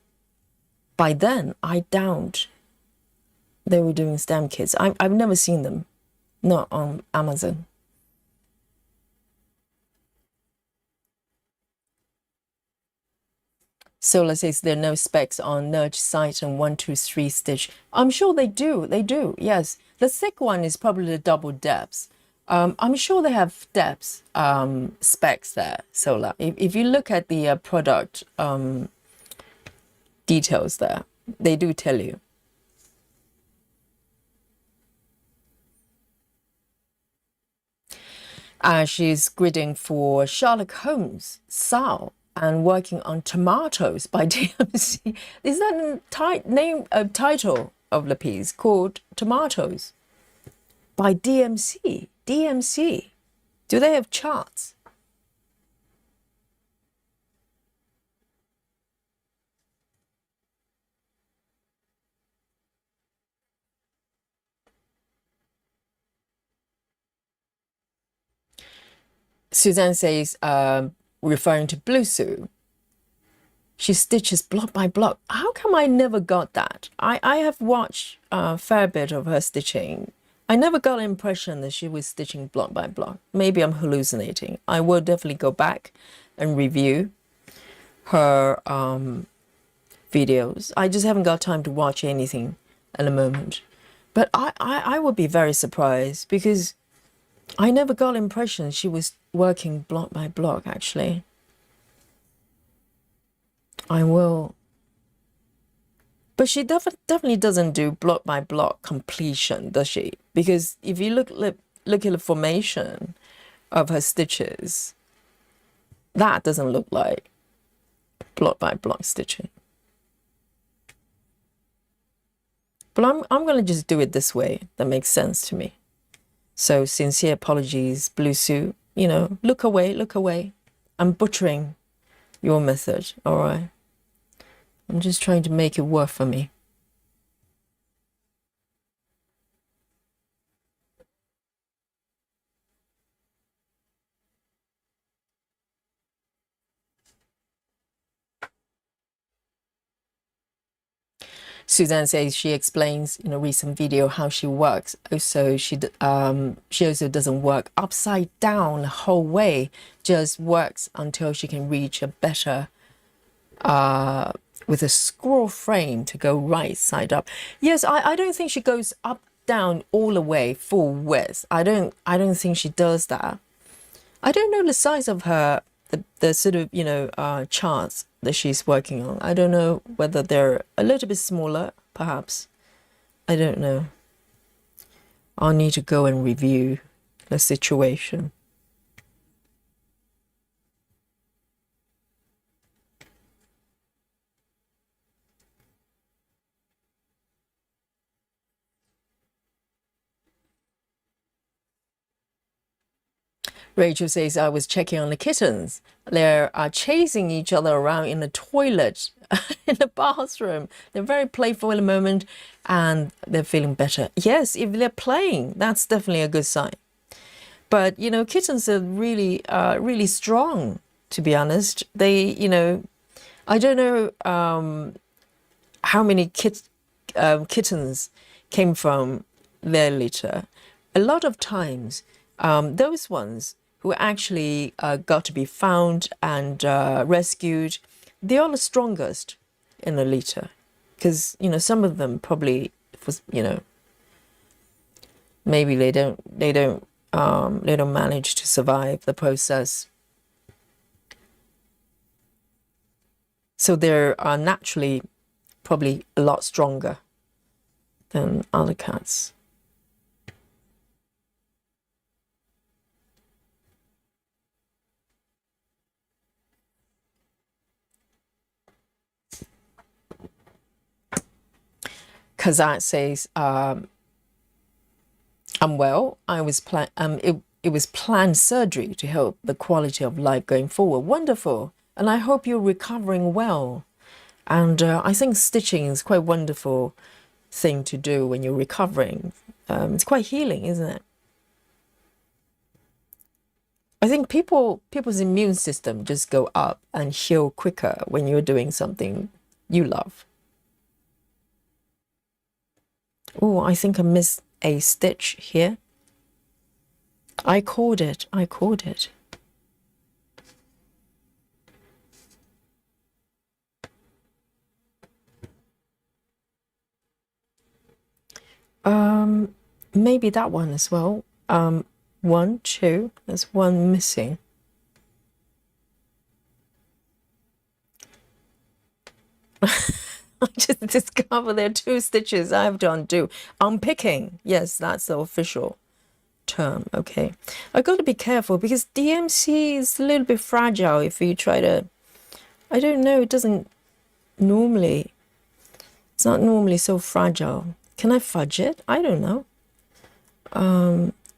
By then, I doubt they were doing stamp kits. I've never seen them, not on Amazon. Sola says there are no specs on Nudge site and 123 stitch. I'm sure they do. They do. Yes. The thick one is probably the double depths. I'm sure they have depths specs there, Sola. If you look at the product details there, they do tell you. She's gridding for Sherlock Holmes, Sal, and working on Tomatoes by DMC. Is that a title of the piece called Tomatoes by DMC? DMC. Do they have charts? Suzanne says, referring to Blue Sue, she stitches block by block. How come I never got that? I have watched a fair bit of her stitching. I never got the impression that she was stitching block by block. Maybe I'm hallucinating. I will definitely go back and review her videos. I just haven't got time to watch anything at the moment. But I would be very surprised because I never got the impression she was working block by block, actually. I will. But she definitely doesn't do block by block completion, does she? Because if you look at the formation of her stitches, that doesn't look like block by block stitching. But I'm going to just do it this way. That makes sense to me. So sincere apologies, Blue Sue. You know, look away, look away. I'm butchering your method, all right? I'm just trying to make it work for me. Suzanne says she explains in a recent video how she works. Also, she also doesn't work upside down the whole way, just works until she can reach a better with a scroll frame to go right side up. Yes, I don't think she goes up down all the way full width. I don't think she does that. I don't know the size of her the sort of charts that she's working on. I don't know whether they're a little bit smaller, perhaps. I don't know. I'll need to go and review the situation. Rachel says, I was checking on the kittens. They're chasing each other around in the toilet, in the bathroom. They're very playful in the moment and they're feeling better. Yes, if they're playing, that's definitely a good sign. But, you know, kittens are really, really strong, to be honest. They, you know, I don't know how many kittens came from their litter. A lot of times, those ones who actually got to be found and rescued, they are the strongest in the litter, because you know some of them probably, maybe they don't manage to survive the process, so they're naturally probably a lot stronger than other cats. Kazat says, I'm well. It was planned surgery to help the quality of life going forward. Wonderful. And I hope you're recovering well. And I think stitching is quite a wonderful thing to do when you're recovering. It's quite healing, isn't it? I think people's immune system just go up and heal quicker when you're doing something you love. Oh, I think I missed a stitch here. I caught it. Maybe that one as well. 1, 2, there's one missing. I just discovered there are 2 stitches I have to undo. Unpicking. Yes, that's the official term. Okay. I got to be careful because DMC is a little bit fragile if you try to, I don't know, it's not normally so fragile. Can I fudge it? I don't know.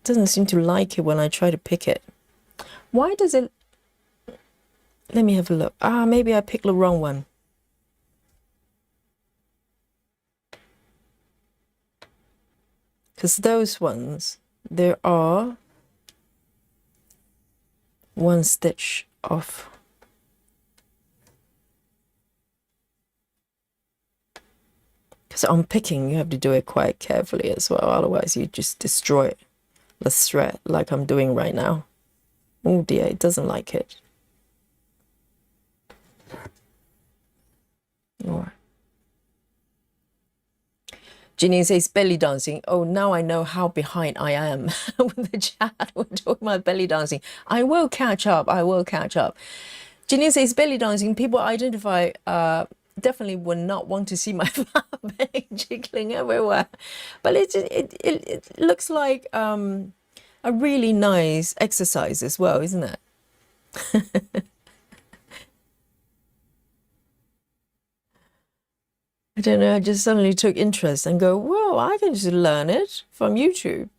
Doesn't seem to like it when I try to pick it. Why does it? Let me have a look. Maybe I picked the wrong one. Because those ones, there are 1 stitch off. Because unpicking, you have to do it quite carefully as well. Otherwise, you just destroy the thread like I'm doing right now. Oh dear, it doesn't like it. All right. Ginny says belly dancing. Oh, now I know how behind I am with the chat. We're talking about belly dancing. I will catch up. Ginny says belly dancing. People identify definitely would not want to see my belly jiggling everywhere. But it looks like a really nice exercise as well, isn't it? I don't know, I just suddenly took interest and go, well, I can just learn it from YouTube.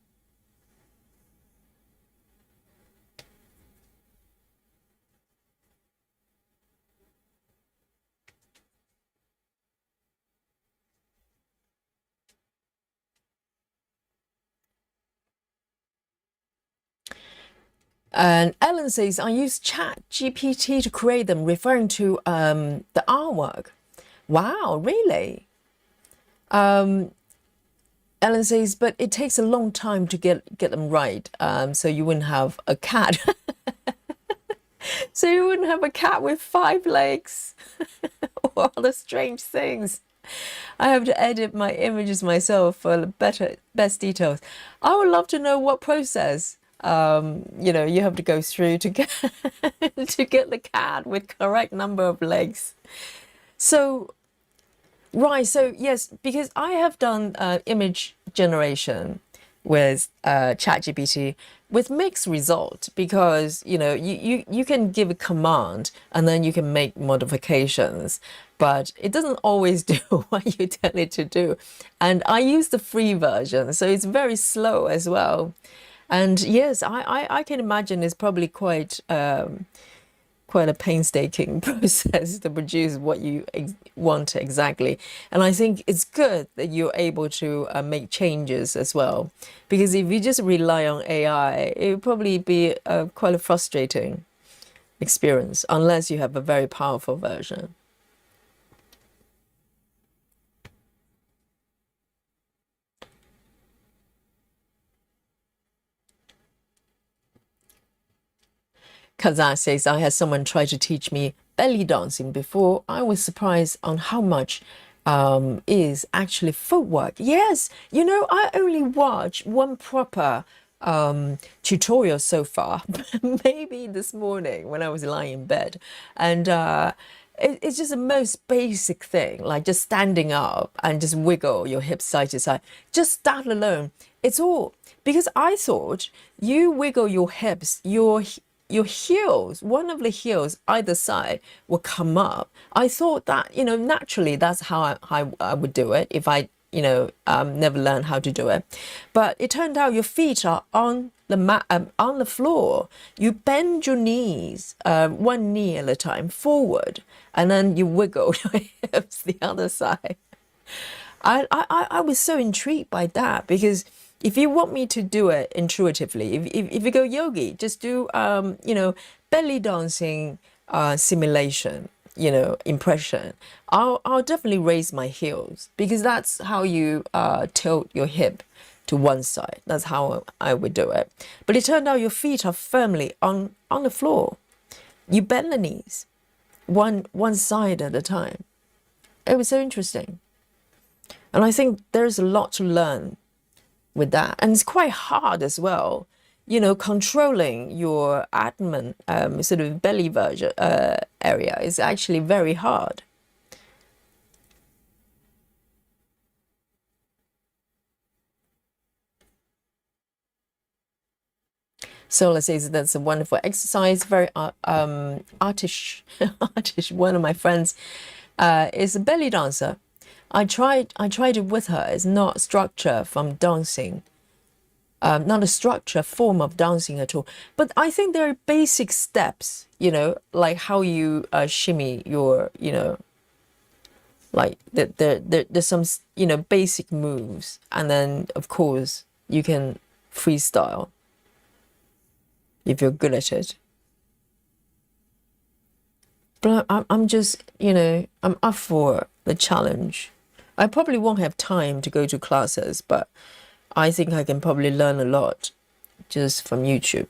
And Ellen says, I use Chat GPT to create them, referring to the artwork. Wow, really? Ellen says, but it takes a long time to get them right. So you wouldn't have a cat. So you wouldn't have a cat with 5 legs or other strange things. I have to edit my images myself for the best details. I would love to know what process you have to go through to get to get the cat with correct number of legs. So right, so yes, because I have done image generation with ChatGPT with mixed result, because you can give a command and then you can make modifications, but it doesn't always do what you tell it to do. And I use the free version, so it's very slow as well. And yes, I can imagine it's probably quite a painstaking process to produce what you want exactly. And I think it's good that you're able to make changes as well, because if you just rely on AI, it would probably be quite a frustrating experience unless you have a very powerful version. Kazan says, I had someone try to teach me belly dancing before. I was surprised on how much is actually footwork. Yes, I only watched one proper tutorial so far, maybe this morning when I was lying in bed. And it's just the most basic thing, like just standing up and just wiggle your hips side to side. Just that alone, it's all because I thought you wiggle your hips, your heels, one of the heels either side will come up. I thought that, naturally that's how I would do it if I, never learned how to do it. But it turned out your feet are on the mat, on the floor. You bend your knees, one knee at a time forward, and then you wiggle your hips the other side. I was so intrigued by that, because if you want me to do it intuitively, if you go Yogi, just do belly dancing simulation, impression. I'll definitely raise my heels, because that's how you tilt your hip to one side. That's how I would do it. But it turned out your feet are firmly on the floor. You bend the knees, one side at a time. It was so interesting. And I think there's a lot to learn with that. And it's quite hard as well, controlling your abdomen, sort of belly version area is actually very hard. Sola says that's a wonderful exercise, very artish. Artish. One of my friends is a belly dancer. I tried it with her. It's not structure from dancing, not a structure form of dancing at all. But I think there are basic steps, like how you shimmy your, like there's some, basic moves. And then, of course, you can freestyle if you're good at it. But I'm just, I'm up for the challenge. I probably won't have time to go to classes, but I think I can probably learn a lot just from YouTube.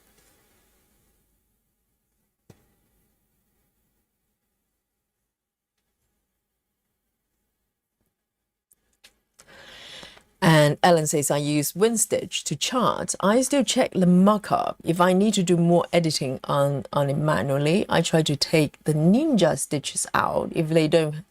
And Ellen says, I use WinStitch to chart. I still check the markup. If I need to do more editing on it manually, I try to take the ninja stitches out if they don't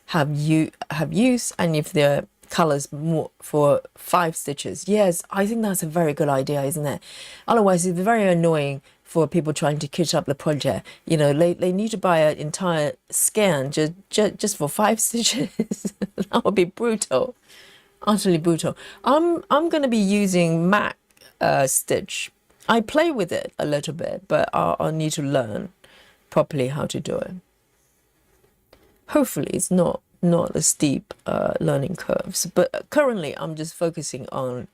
have use, and if the colors more for 5 stitches. Yes, I think that's a very good idea, isn't it? Otherwise it's very annoying for people trying to catch up the project. You know, they need to buy an entire scan just for 5 stitches. That would be brutal, utterly brutal. I'm going to be using MAC stitch. I play with it a little bit, but I'll need to learn properly how to do it. Hopefully it's not a steep learning curves, but currently I'm just focusing on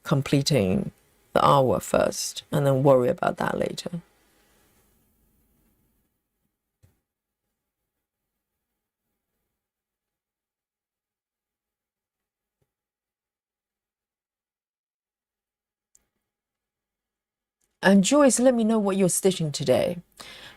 completing the hour first and then worry about that later. And Joyce, let me know what you're stitching today.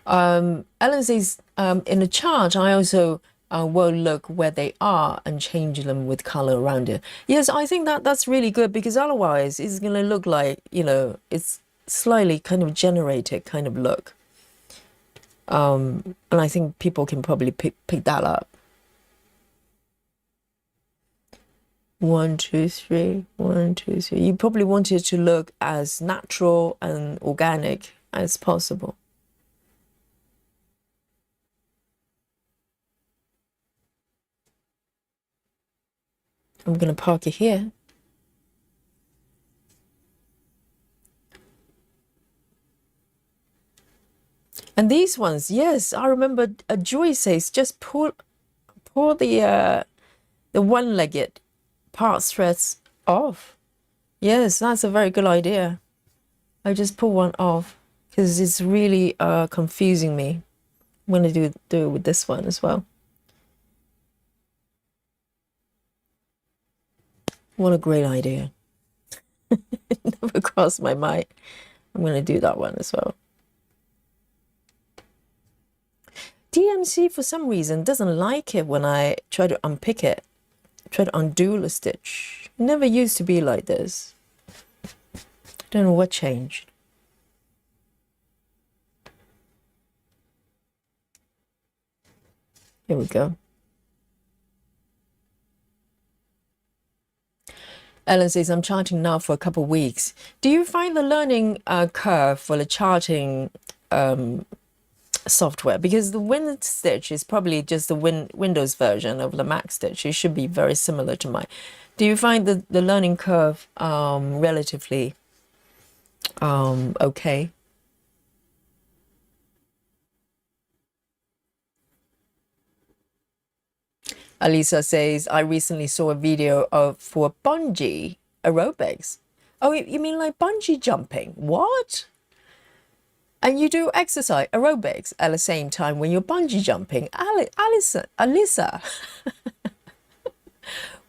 Ellen says, in the chart, I also will look where they are and change them with color around it. Yes, I think that's really good, because otherwise it's going to look like, you know, it's slightly kind of generated kind of look. And I think people can probably pick that up. 1, 2, 3, 1, 2, 3. You probably want it to look as natural and organic as possible. I'm going to park it here. And these ones, yes, I remember Joy says just pull the one-legged part threads off. Yes, that's a very good idea. I just pull one off because it's really confusing me. I'm going to do it with this one as well. What a great idea. It never crossed my mind. I'm going to do that one as well. DMC, for some reason, doesn't like it when I try to unpick it, try to undo the stitch. It never used to be like this. I don't know what changed. Here we go. Ellen says, I'm charting now for a couple of weeks. Do you find the learning curve for the charting software? Because the WinStitch is probably just the Windows version of the Mac Stitch. It should be very similar to mine. Do you find the learning curve relatively okay? Alisa says, I recently saw a video for bungee aerobics. Oh, you mean like bungee jumping? What? And you do exercise aerobics at the same time when you're bungee jumping? Alisa,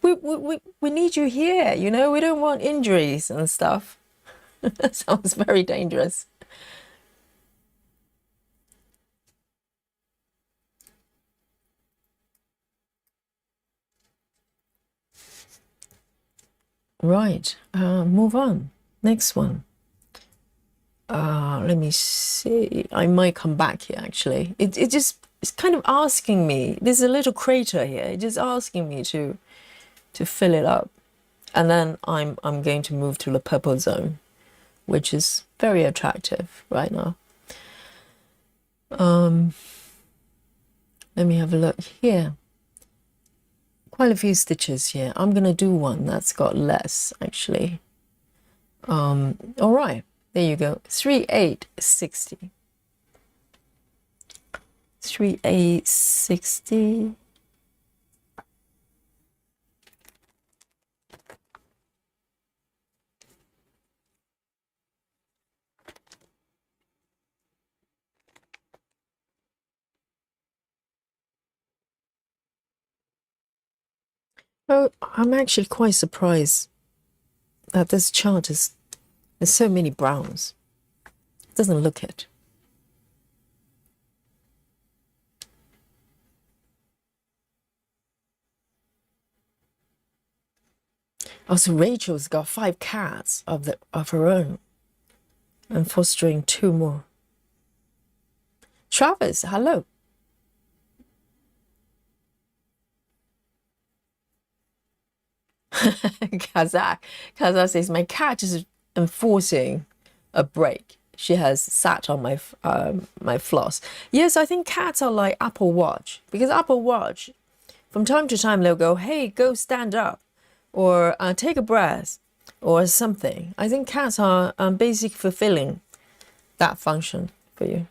we need you here, you know? We don't want injuries and stuff. That sounds very dangerous. Right, move on. Next one. Let me see. I might come back here actually. It's kind of asking me. There's a little crater here. It's just asking me to fill it up. And then I'm going to move to the purple zone, which is very attractive right now. Let me have a look here. Quite a few stitches here. I'm gonna do one that's got less actually. All right, there you go. 3, 8, 60. 3, 8, 60. Oh, I'm actually quite surprised that this chart there's so many browns. It doesn't look it. Also, Rachel's got 5 cats of her own and fostering 2 more. Travis, hello. Kazakh says, my cat is enforcing a break. she has sat on my my floss. Yes, I think cats are like Apple Watch, because Apple Watch, from time to time, they'll go, "Hey, go stand up," or "Take a breath," or something. I think cats are basically fulfilling that function for you.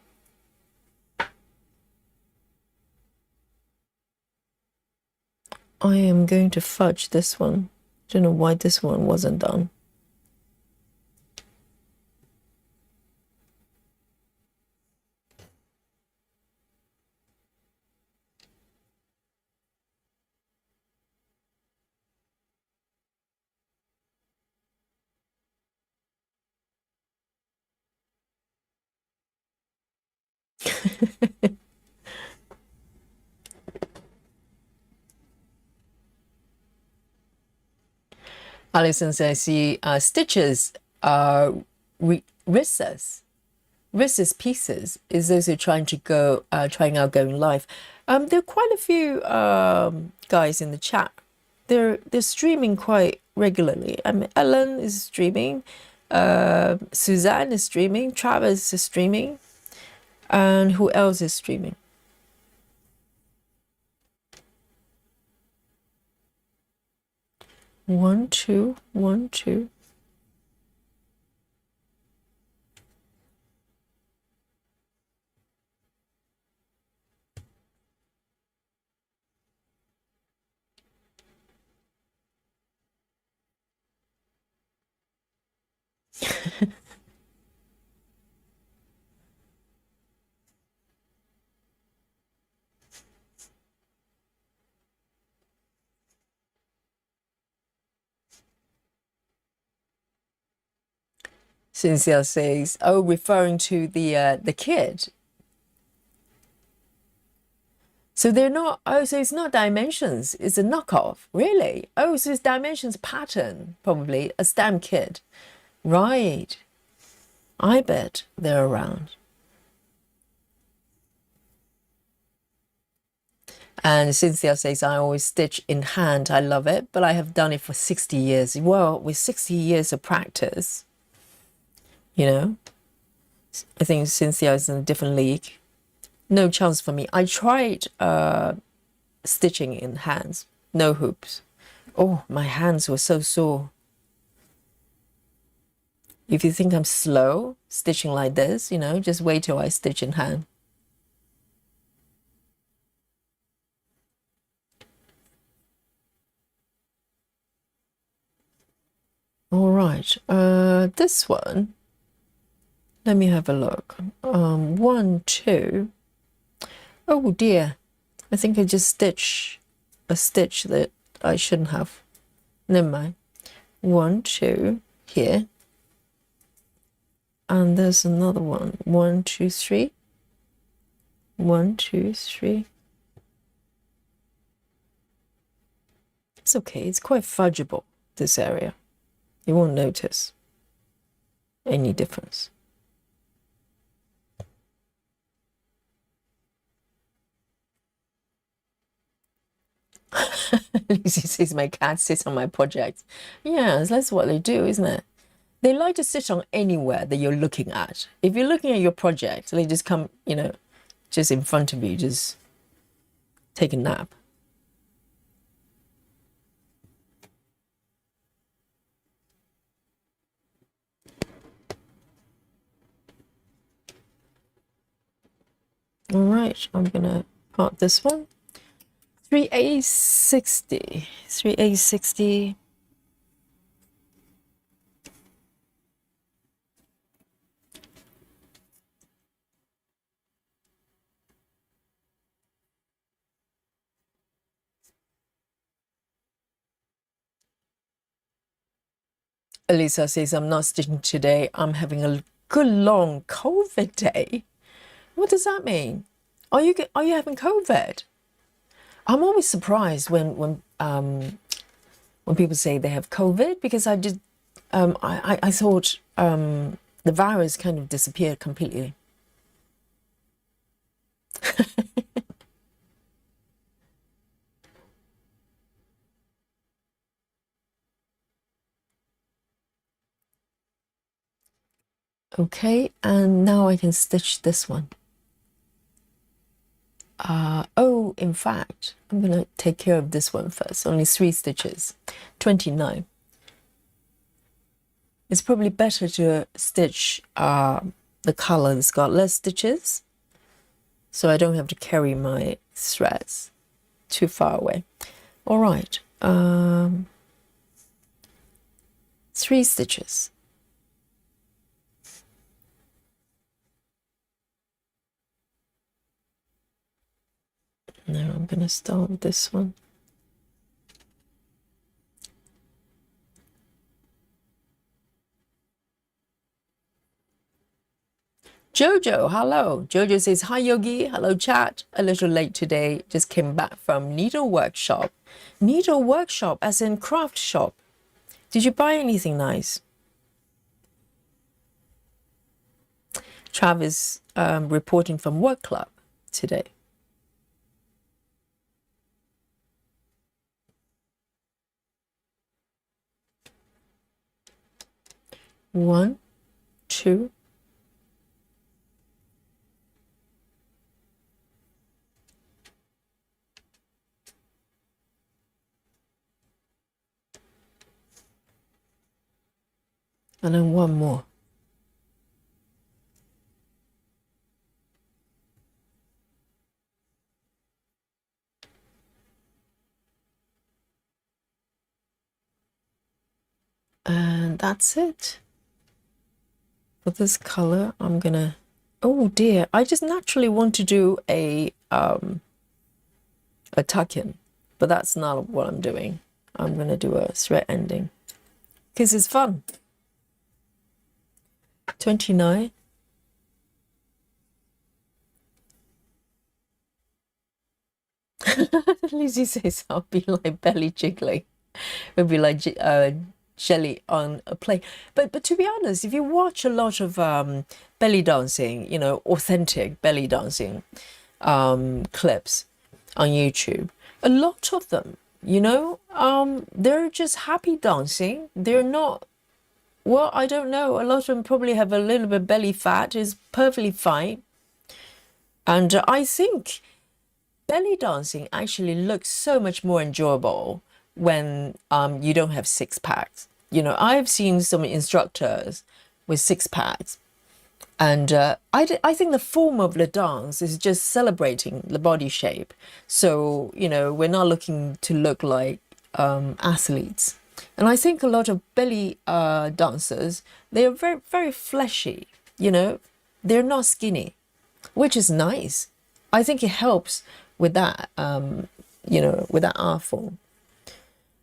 I am going to fudge this one. Don't know why this one wasn't done. Alison says she stitches wrists. Wrists pieces is also trying out going live. There are quite a few guys in the chat. They're streaming quite regularly. Ellen is streaming, Suzanne is streaming, Travis is streaming, and who else is streaming? One, two, one, two. Cynthia says, "Oh, referring to the kid." So they're not. Oh, so it's not dimensions. It's a knockoff, really. Oh, so it's dimensions pattern, probably a stamp kit, right? I bet they're around. And Cynthia says, "I always stitch in hand. I love it, but I have done it for 60 years." Well, with 60 years of practice, you know, I think Cynthia is in a different league. No chance for me. I tried stitching in hands, no hoops. Oh, my hands were so sore. If you think I'm slow stitching like this, just wait till I stitch in hand. All right, this one, let me have a look. 1, 2. Oh dear, I think I just stitched a stitch that I shouldn't have. Never mind. 1, 2 here. And there's another one. 1, 2, 3. 1, 2, 3. It's okay. It's quite fudgeable, this area. You won't notice any difference. Lucy says my cat sits on my project. Yeah, that's what they do, isn't it? They like to sit on anywhere that you're looking at. If you're looking at your project, they just come, just in front of you, just take a nap. All right, I'm gonna part this one. 3A60. 3A60. Elisa says, "I'm not stitching today. I'm having a good long COVID day." What does that mean? Are you having COVID? I'm always surprised when people say they have COVID, because I thought the virus kind of disappeared completely. Okay, and now I can stitch this one. Oh, in fact, I'm gonna take care of this one first. Only 3 stitches, 29. It's probably better to stitch the color that's got less stitches, so I don't have to carry my threads too far away. All right, 3 stitches. Now I'm gonna start with this one. Jojo, hello. Jojo says, hi Yogi, hello chat. A little late today, just came back from needle workshop. Needle workshop as in craft shop. Did you buy anything nice? Travis reporting from work club today. One, two. And then one more. And that's it. For this color, I'm gonna, oh dear, I just naturally want to do a tuck-in, but that's not what I'm doing. I'm gonna do a thread ending because it's fun. 29. Lizzie says I'll be like belly jiggling. It'll be like jelly on a plate. But to be honest, if you watch a lot of belly dancing, you know, authentic belly dancing clips on YouTube, a lot of them, you know, they're just happy dancing. They're not, well, I don't know. A lot of them probably have a little bit belly fat, is perfectly fine. And I think belly dancing actually looks so much more enjoyable when you don't have 6 packs. You know, I've seen some instructors with 6 packs, and I think the form of the dance is just celebrating the body shape. So, you know, we're not looking to look like athletes. And I think a lot of belly dancers, they are very, very fleshy, you know, they're not skinny, which is nice. I think it helps with that, you know, with that art form.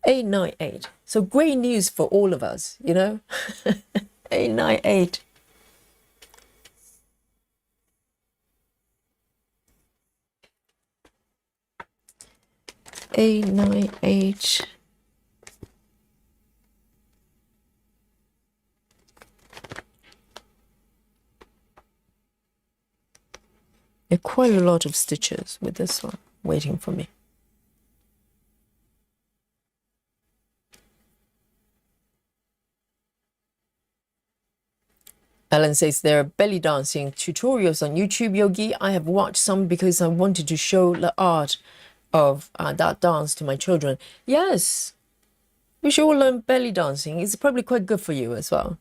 898. So great news for all of us, you know. 898. There are quite a lot of stitches with this one waiting for me. Ellen says there are belly dancing tutorials on YouTube, Yogi. I have watched some because I wanted to show the art of that dance to my children. Yes, we should all learn belly dancing. It's probably quite good for you as well.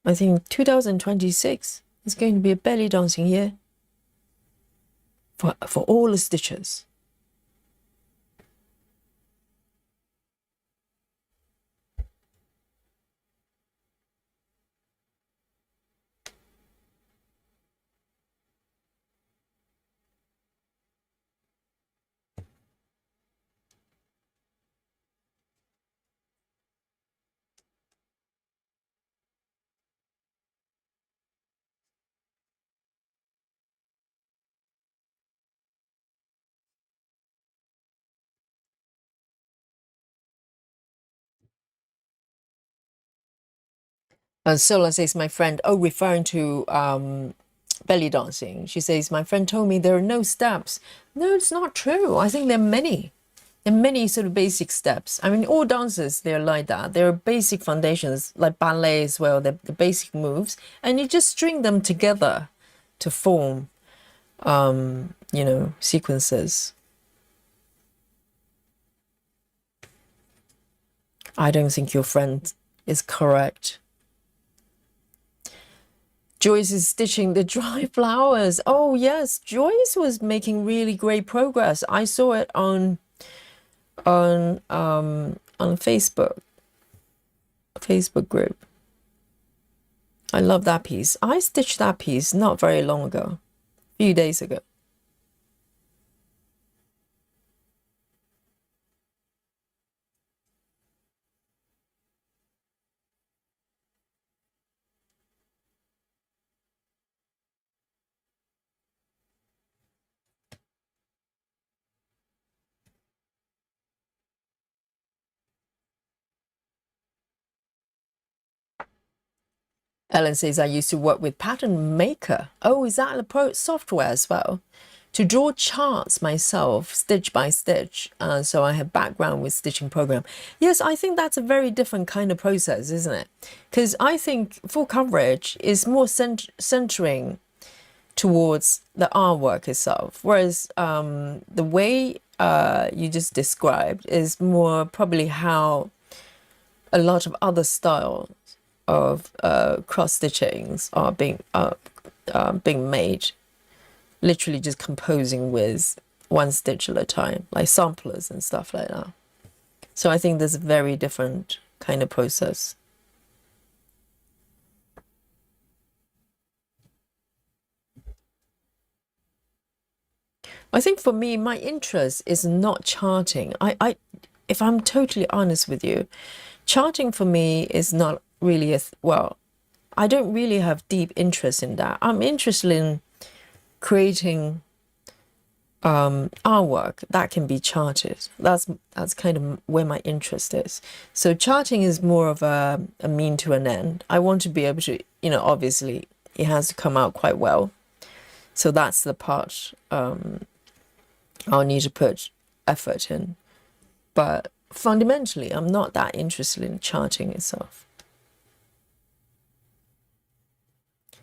I think 2026 is going to be a belly dancing year for all the stitches. And Sola says, my friend, oh, referring to belly dancing. She says, my friend told me there are no steps. No, it's not true. I think there are many. There are many sort of basic steps. I mean, all dancers, they're like that. There are basic foundations, like ballet as well, the basic moves, and you just string them together to form, sequences. I don't think your friend is correct. Joyce is stitching the dry flowers. Oh yes, Joyce was making really great progress. I saw it on Facebook group. I love that piece. I stitched that piece not very long ago, a few days ago. Ellen says, I used to work with Pattern Maker. Oh, is that a pro software as well? To draw charts myself, stitch by stitch. So I have background with stitching program. Yes, I think that's a very different kind of process, isn't it? Because I think full coverage is more centering towards the artwork itself. Whereas the way you just described is more probably how a lot of other styles of cross stitchings are being made, literally just composing with one stitch at a time, like samplers and stuff like that. So I think there's a very different kind of process. I think for me, my interest is not charting. If I'm totally honest with you, charting for me is not really I don't really have deep interest in that. I'm interested in creating artwork that can be charted. That's kind of where my interest is. So charting is more of a mean to an end. I want to be able to, obviously it has to come out quite well. So that's the part I'll need to put effort in. But fundamentally, I'm not that interested in charting itself.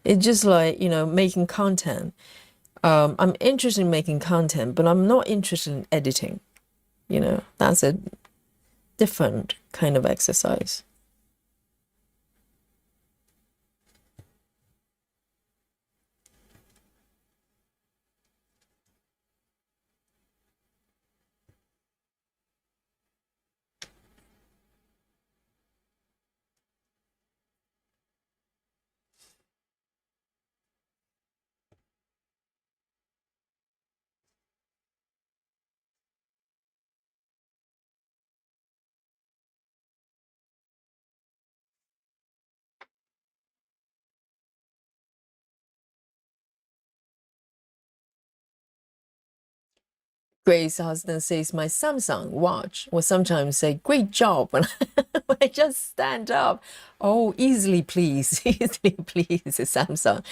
It's just like, making content. I'm interested in making content, but I'm not interested in editing. That's a different kind of exercise. Grace Husband says my Samsung watch will sometimes say great job when when I just stand up. Oh, easily please, easily please, Samsung.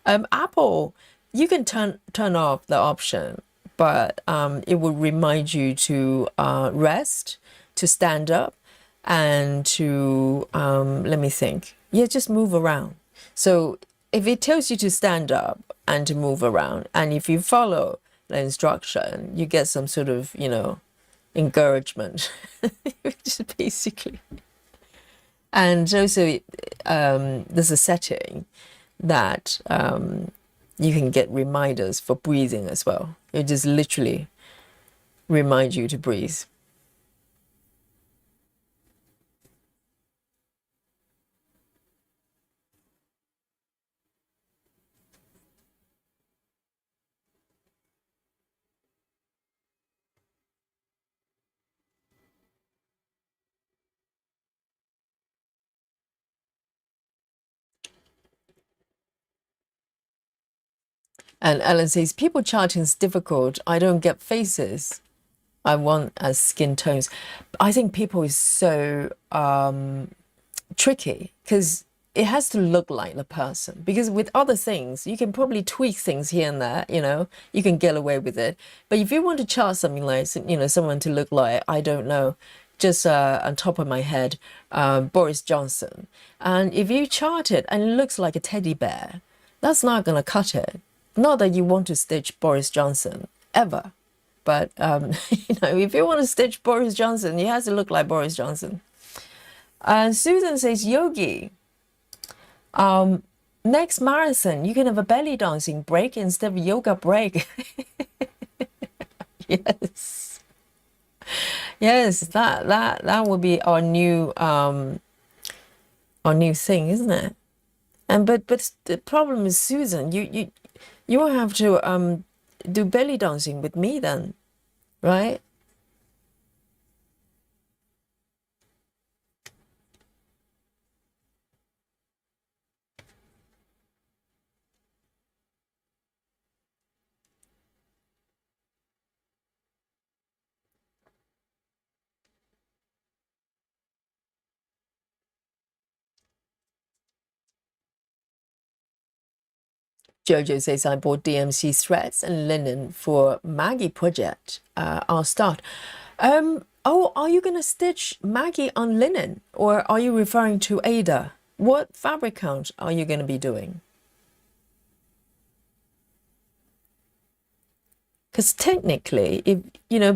Apple, you can turn off the option, but it will remind you to rest, to stand up, and to let me think. Yeah, just move around. So if it tells you to stand up and to move around, and if you follow the instruction, you get some sort of, encouragement, just basically. And also, there's a setting that you can get reminders for breathing as well. It just literally remind you to breathe. And Ellen says, people charting is difficult. I don't get faces. I want as skin tones. I think people is so tricky because it has to look like the person, because with other things you can probably tweak things here and there, you can get away with it. But if you want to chart something like, someone to look like, I don't know, just on top of my head, Boris Johnson, and if you chart it and it looks like a teddy bear, that's not going to cut it. Not that you want to stitch Boris Johnson ever, but if you want to stitch Boris Johnson, it has to look like Boris Johnson. And Susan says, Yogi, next marathon, you can have a belly dancing break instead of yoga break. Yes. Yes, that would be our new thing, isn't it? And but the problem is, Susan, you will have to do belly dancing with me then, right? Jojo says, I bought DMC threads and linen for Maggie project. I'll start. Oh, are you going to stitch Maggie on linen, or are you referring to Ada? What fabric count are you going to be doing? Because technically, if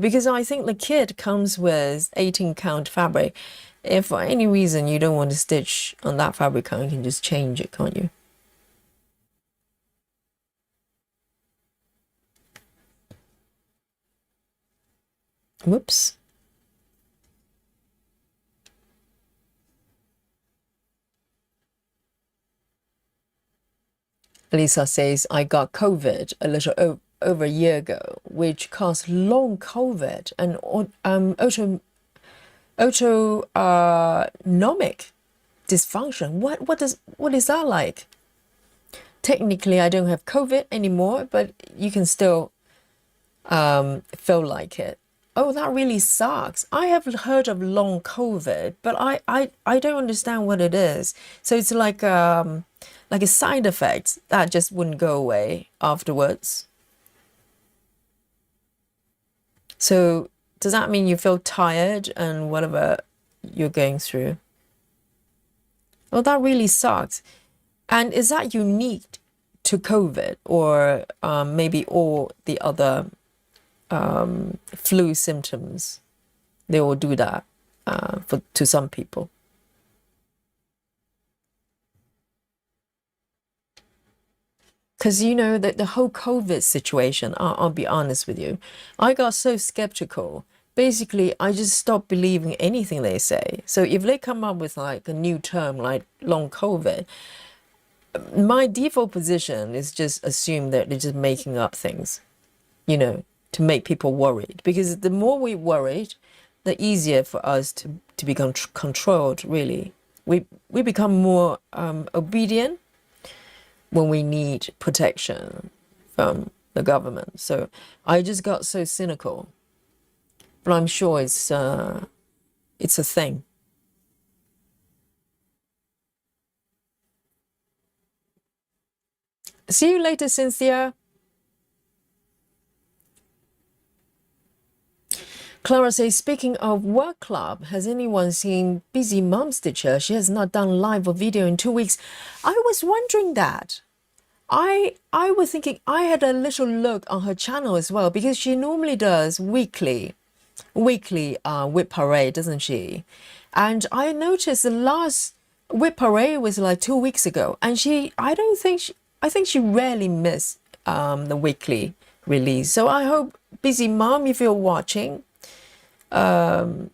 because I think the kit comes with 18 count fabric. If for any reason you don't want to stitch on that fabric count, you can just change it, can't you? Whoops. Lisa says, I got COVID a little over a year ago, which caused long COVID and autonomic dysfunction. What is that like? Technically, I don't have COVID anymore, but you can still feel like it. Oh, that really sucks. I have heard of long COVID, but I don't understand what it is. So it's like a side effect that just wouldn't go away afterwards. So does that mean you feel tired and whatever you're going through? Well, that really sucks. And is that unique to COVID, or maybe all the other flu symptoms? They all do that to some people. Because that the whole COVID situation, I'll be honest with you, I got so skeptical. Basically, I just stopped believing anything they say. So if they come up with like a new term like long COVID, my default position is just assume that they're just making up things, to make people worried. Because the more we worried, the easier for us to become controlled, really. We become more obedient when we need protection from the government. So I just got so cynical. But I'm sure it's a thing. See you later, Cynthia. Clara says, speaking of work club, has anyone seen Busy Mom Stitcher? She has not done live or video in 2 weeks. I was wondering that. I was thinking, I had a little look on her channel as well, because she normally does weekly whip parade, doesn't she? And I noticed the last whip parade was like 2 weeks ago, and I think she rarely missed the weekly release. So I hope, Busy Mom, if you're watching, we're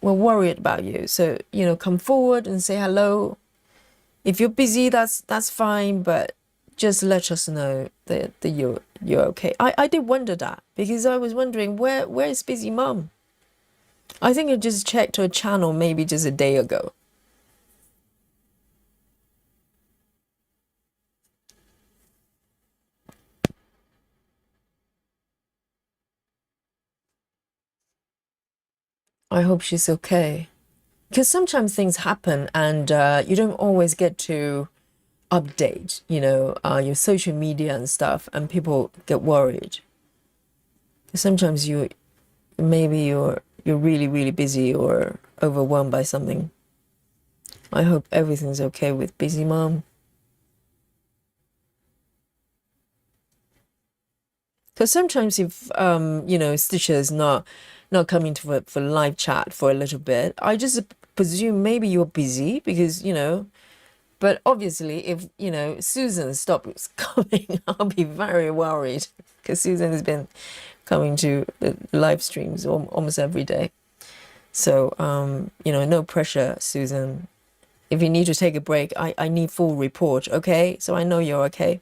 worried about you. So come forward and say hello. If you're busy, that's fine, but just let us know that you're okay. I did wonder that, because I was wondering where is Busy Mom. I think I just checked her channel maybe just a day ago. I hope she's okay. because sometimes things happen and you don't always get to update, your social media and stuff, and people get worried. Sometimes you're really, really busy or overwhelmed by something. I hope everything's okay with busy mom. Because sometimes if Stitcher's not coming for live chat for a little bit, I just presume maybe you're busy because But obviously, if Susan stops coming, I'll be very worried because Susan has been coming to the live streams almost every day. So no pressure, Susan. If you need to take a break, I need full report, okay? So I know you're okay.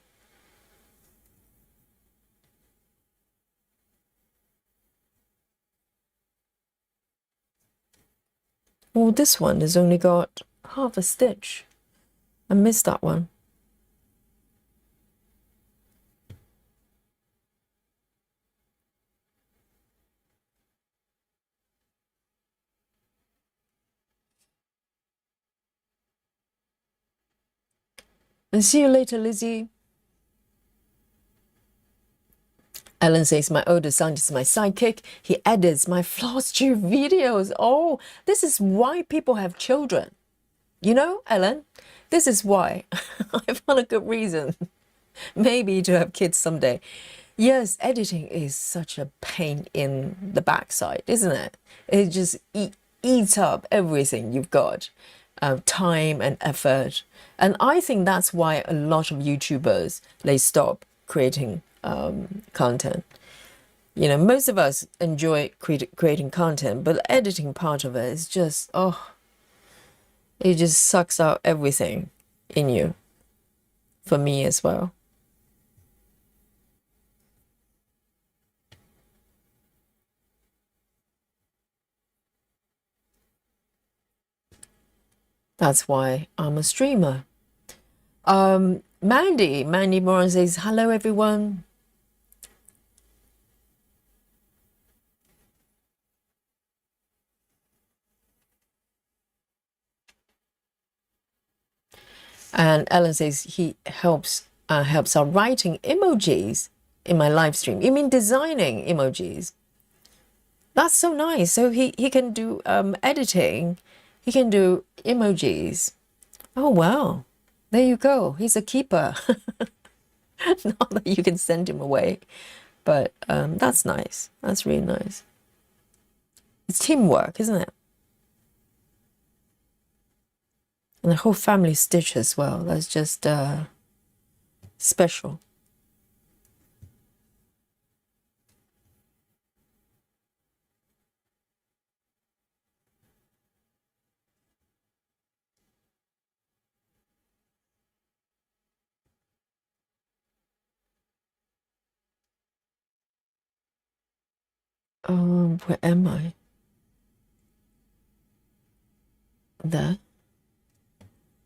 Well, this one has only got half a stitch. I missed that one. And see you later, Lizzie. Ellen says, my older son is my sidekick. He edits my floss tube videos. Oh, this is why people have children. Ellen, this is why. I found a good reason. Maybe to have kids someday. Yes, editing is such a pain in the backside, isn't it? It just eats up everything you've got, time and effort. And I think that's why a lot of YouTubers, they stop creating content. Most of us enjoy creating content, but the editing part of it is just, it just sucks out everything in you. For me as well. That's why I'm a streamer. Mandy Moran says, hello everyone. And Ellen says he helps out writing emojis in my live stream. You mean designing emojis? That's so nice. So he can do editing. He can do emojis. Oh wow. There you go. He's a keeper. Not that you can send him away, but that's nice. That's really nice. It's teamwork, isn't it? And the whole family stitch as well. That's just special. Where am I? There.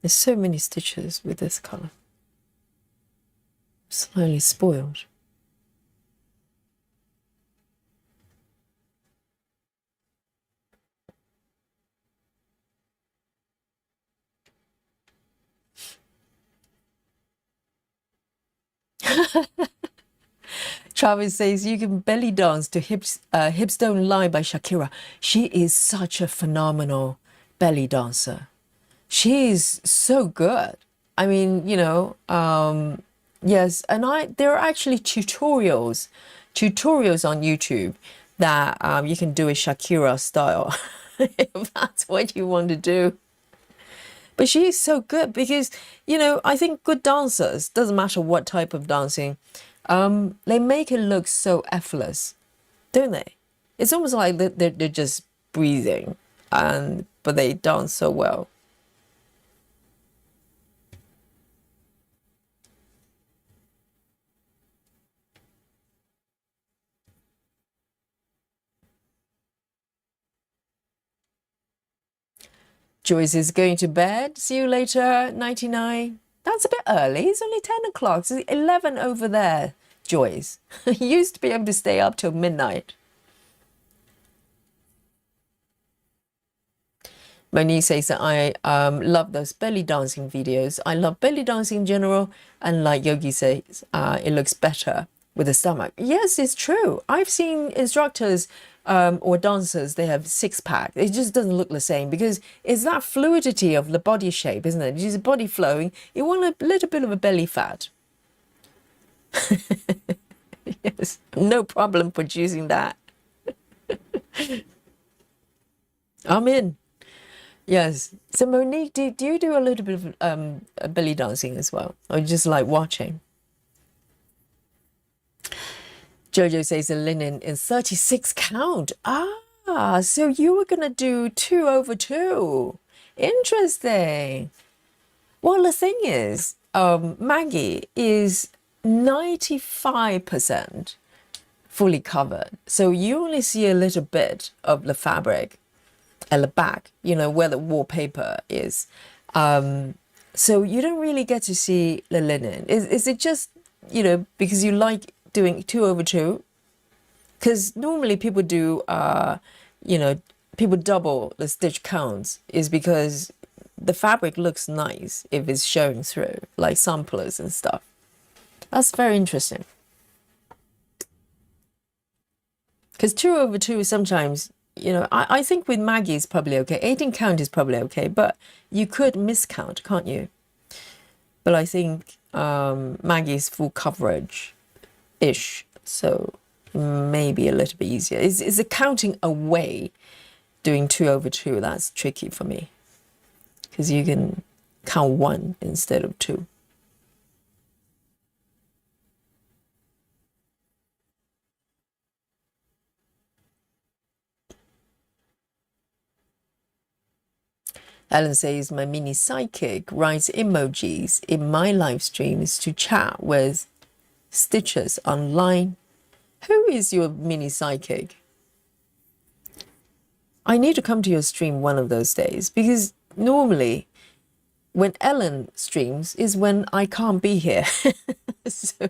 There's so many stitches with this color. Slightly spoiled. Travis says you can belly dance to Hips Don't Lie by Shakira. She is such a phenomenal belly dancer. She is so good. I mean, yes, and there are actually tutorials on YouTube that you can do it Shakira style if that's what you want to do. But she is so good because, I think good dancers, doesn't matter what type of dancing, they make it look so effortless, don't they? It's almost like they're just breathing, but they dance so well. Joyce is going to bed. See you later, 99. That's a bit early. It's only 10 o'clock. It's 11 over there, Joyce. You used to be able to stay up till midnight. Monique says that I love those belly dancing videos. I love belly dancing in general. And like Yogi says, it looks better with the stomach. Yes, it's true. I've seen instructors or dancers, they have six pack. It just doesn't look the same because it's that fluidity of the body shape, isn't it? It's body flowing. You want a little bit of a belly fat. Yes, no problem producing that. I'm in. Yes. So Monique, do you do a little bit of belly dancing as well? Or just like watching? Jojo says the linen is 36 count. Ah, so you were going to do 2/2. Interesting. Well, the thing is, Maggie is 95% fully covered. So you only see a little bit of the fabric at the back, you know, where the wallpaper is. So you don't really get to see the linen. Is it just, you know, because you like doing 2/2? Because normally people do, you know, people double the stitch counts is because the fabric looks nice if it's showing through, like samplers and stuff. That's very interesting. Because 2/2 sometimes, you know, I think with Maggie is probably okay. 18 count is probably okay, but you could miscount, can't you? But I think Maggie's full coverage-ish, so maybe a little bit easier. Is the counting away doing 2/2? That's tricky for me because you can count one instead of two. Ellen says, my mini psychic writes emojis in my live streams to chat with stitchers online. Who is your mini psychic? I need to come to your stream one of those days because normally when Ellen streams is when I can't be here. So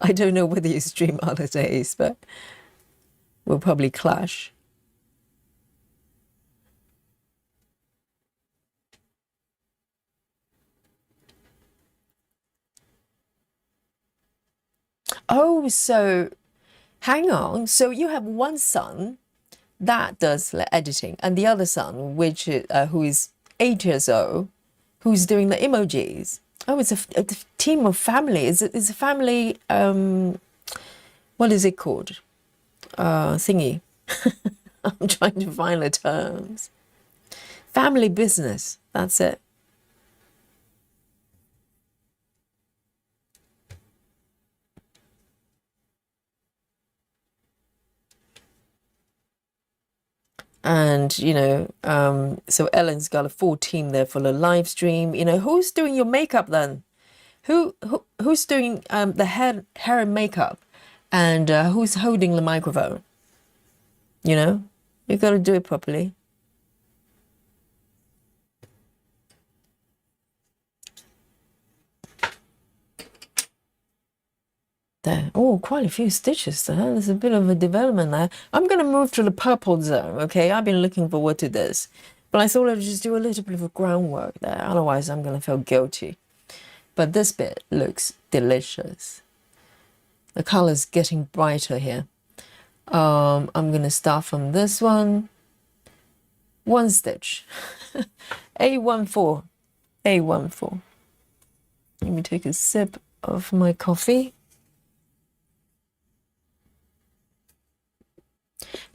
I don't know whether you stream other days, but we'll probably clash. Oh, so hang on. So you have one son that does the editing, and the other son, which who is 8 years old, who's doing the emojis. Oh, it's a team of family. It's a family. What is it called? Thingy. I'm trying to find the terms. Family business. That's it. And, you know, so Ellen's got a full team there for the live stream. You know, who's doing your makeup then? Who's doing the hair and makeup? And who's holding the microphone? You know, you got to do it properly. There. Oh, quite a few stitches there. There's a bit of a development there. I'm going to move to the purple zone, okay? I've been looking forward to this. But I thought I'd just do a little bit of a groundwork there. Otherwise, I'm going to feel guilty. But this bit looks delicious. The color's getting brighter here. I'm going to start from this one. One stitch. A14. A14. Let me take a sip of my coffee.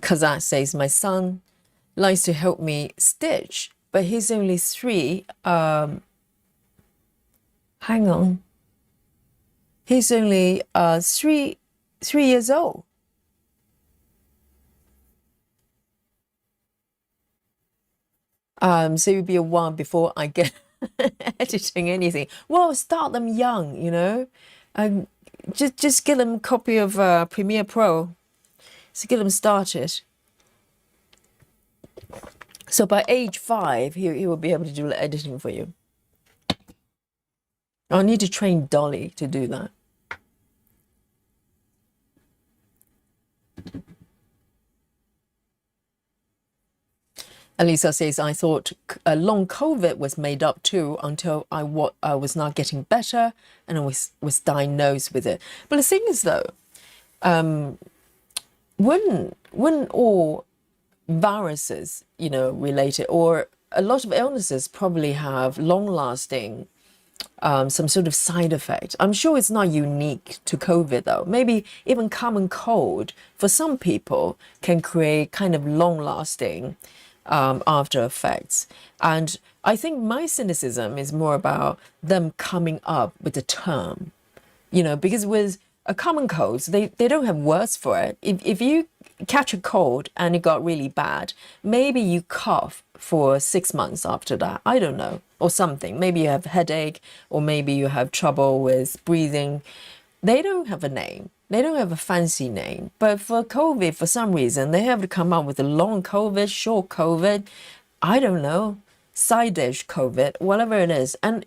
Kazakh says, my son likes to help me stitch, but he's only 3. Hang on. He's only 3 years old. So it'll be a while before I get editing anything. Well, start them young, you know. Just get them a copy of Premiere Pro. So get them started. So by age 5, he will be able to do the editing for you. I need to train Dolly to do that. Elisa says, I thought long COVID was made up too until I was not getting better and I was diagnosed with it. But the thing is though, wouldn't all viruses, related, or a lot of illnesses probably have long-lasting some sort of side effect. I'm sure it's not unique to COVID though. Maybe even common cold for some people can create kind of long-lasting after effects. And I think my cynicism is more about them coming up with a term, because with a common cold, they don't have words for it. If you catch a cold and it got really bad, maybe you cough for 6 months after that. I don't know, or something. Maybe you have headache, or maybe you have trouble with breathing. They don't have a name. They don't have a fancy name. But for COVID, for some reason, they have to come up with a long COVID, short COVID, I don't know, side dish COVID, whatever it is. And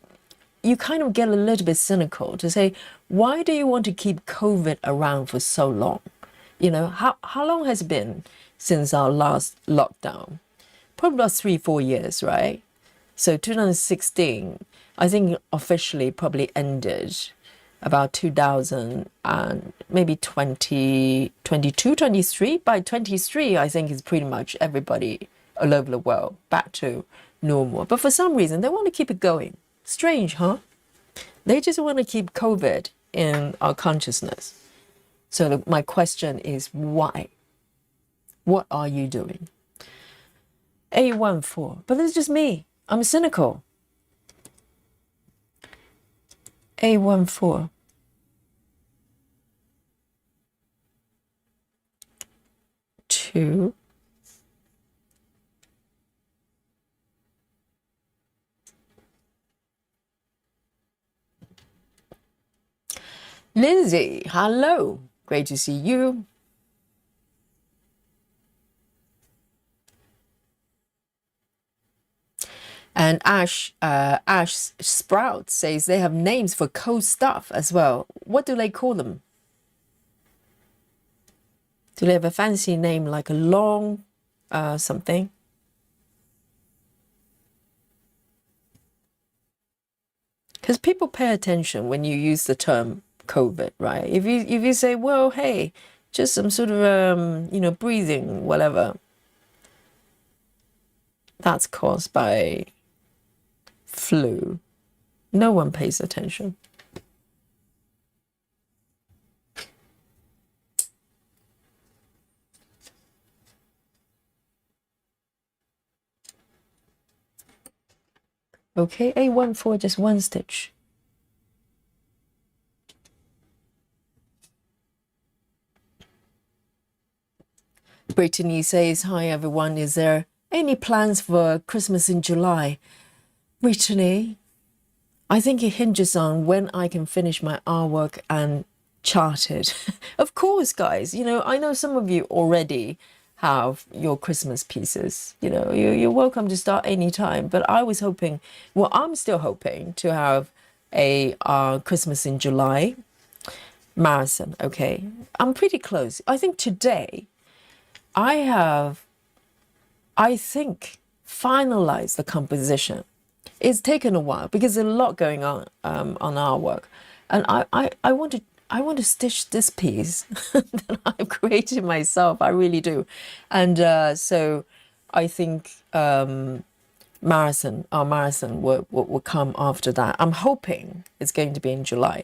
you kind of get a little bit cynical to say, why do you want to keep COVID around for so long? How long has it been since our last lockdown? Probably about 3-4 years, right? So 2016, I think officially probably ended about 2000 and maybe 2022, 23. By 23, I think it's pretty much everybody all over the world back to normal. But for some reason, they want to keep it going. Strange, huh? They just want to keep COVID in our consciousness. So my question is, why? What are you doing? A14, but it's just me. I'm cynical. A14. Two. Lindsay, hello. Great to see you. And Ash Sprout says they have names for cold stuff as well. What do they call them? Do they have a fancy name like a long something? Because people pay attention when you use the term COVID, right? If you say, well, hey, just some sort of breathing, whatever, that's caused by flu, no one pays attention. Okay, A14, just one stitch. Brittany says, hi everyone, is there any plans for Christmas in July? Brittany, I think it hinges on when I can finish my artwork and chart it. Of course, guys, I know some of you already have your Christmas pieces. You're welcome to start anytime. But I was hoping, well, I'm still hoping to have a Christmas in July marathon, okay? I'm pretty close. I think today I think, finalized the composition. It's taken a while because there's a lot going on our work, and I want to stitch this piece that I've created myself. I really do, and so I think our marathon will come after that. I'm hoping it's going to be in July,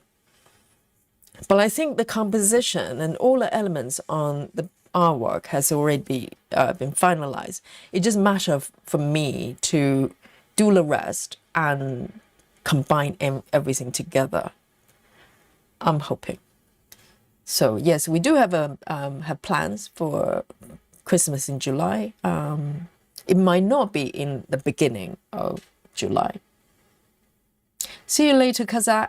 but I think the composition and all the elements on the artwork has already been finalized. It just matters for me to do the rest and combine everything together. I'm hoping. So yes, we do have plans for Christmas in July. It might not be in the beginning of July. See you later, Kazakh.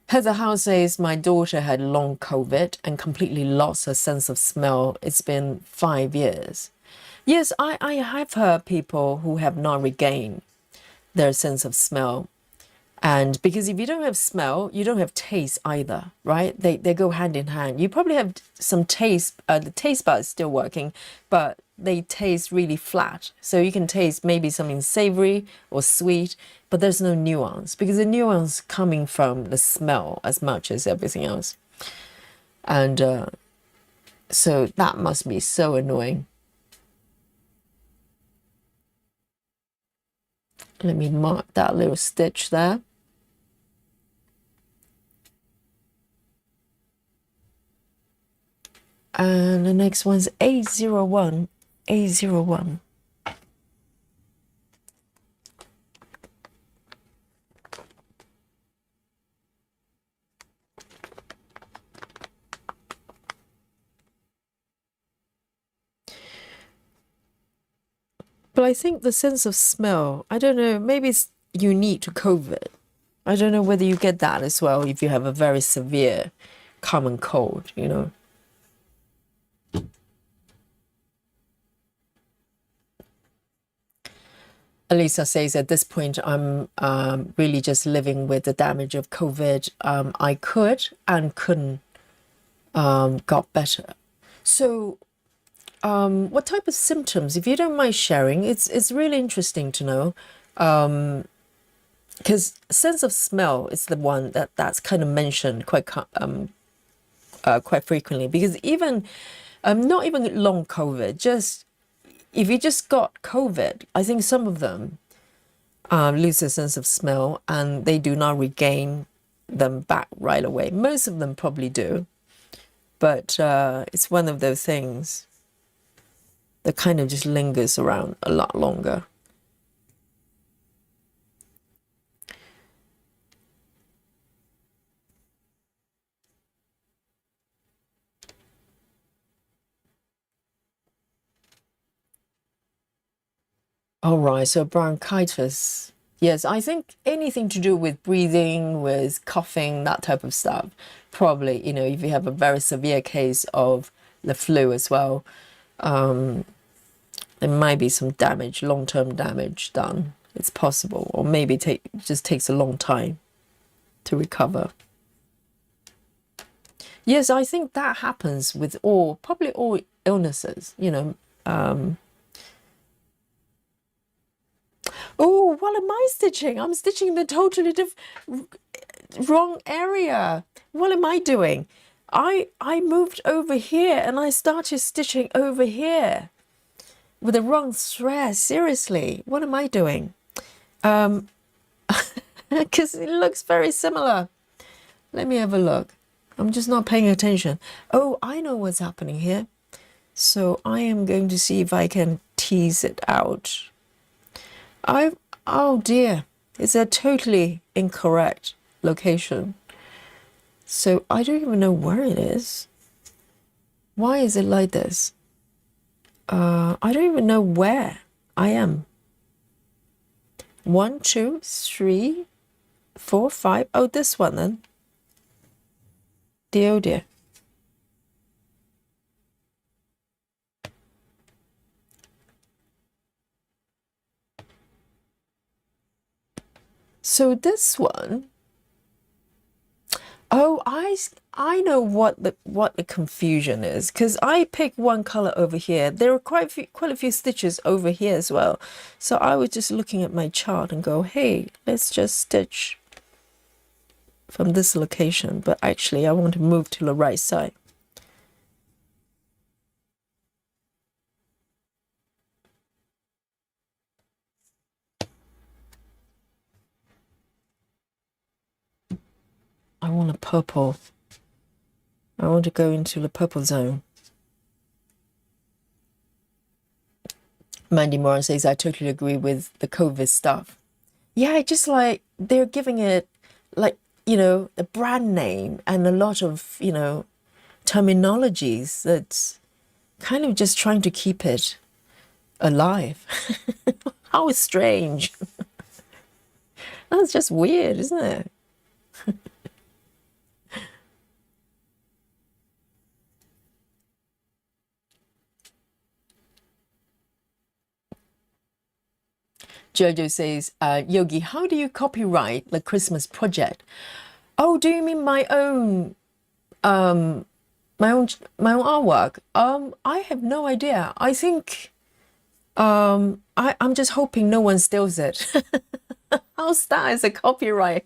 Heather House says, my daughter had long COVID and completely lost her sense of smell. It's been 5 years. Yes, I have heard people who have not regained their sense of smell. And because if you don't have smell, you don't have taste either, right? They go hand in hand. You probably have some taste, the taste bud is still working, but they taste really flat. So you can taste maybe something savory or sweet, but there's no nuance because the nuance coming from the smell as much as everything else. And so that must be so annoying. Let me mark that little stitch there. And the next one's A01, A01. But I think the sense of smell, I don't know, maybe it's unique to COVID. I don't know whether you get that as well if you have a very severe common cold, you know. Elisa says at this point, I'm really just living with the damage of COVID. I could and couldn't got better. So what type of symptoms, if you don't mind sharing, it's really interesting to know. Because sense of smell is the one that's kind of mentioned quite frequently. Because even not even long COVID, just if you just got COVID, I think some of them lose their sense of smell and they do not regain them back right away. Most of them probably do, but it's one of those things that kind of just lingers around a lot longer. All right, so bronchitis. Yes, I think anything to do with breathing, with coughing, that type of stuff. Probably, you know, if you have a very severe case of the flu as well, there might be some damage, long-term damage done. It's possible, or maybe it just takes a long time to recover. Yes, I think that happens with probably all illnesses, you know. Oh, what am I stitching? I'm stitching in the totally wrong area. What am I doing? I moved over here and I started stitching over here with the wrong thread. Seriously, what am I doing? Because it looks very similar. Let me have a look. I'm just not paying attention. Oh, I know what's happening here. So I am going to see if I can tease it out. Oh dear, it's a totally incorrect location. So I don't even know where it is. Why is it like this? I don't even know where I am. 1, 2, 3, 4, 5. Oh, this one then. Dear, oh dear. So this one, oh, I know what the confusion is, because I picked one color over here. There are quite a few stitches over here as well. So I was just looking at my chart and go, hey, let's just stitch from this location. But actually, I want to move to the right side. I want a purple. I want to go into the purple zone. Mandy Moran says, I totally agree with the COVID stuff. Yeah, just like they're giving it like, you know, a brand name and a lot of, you know, terminologies that's kind of just trying to keep it alive. How strange. That's just weird, isn't it? Jojo says, Yogi, how do you copyright the Christmas project? Oh, do you mean my own my own artwork? I have no idea. I think I'm just hoping no one steals it. How's that as a copyright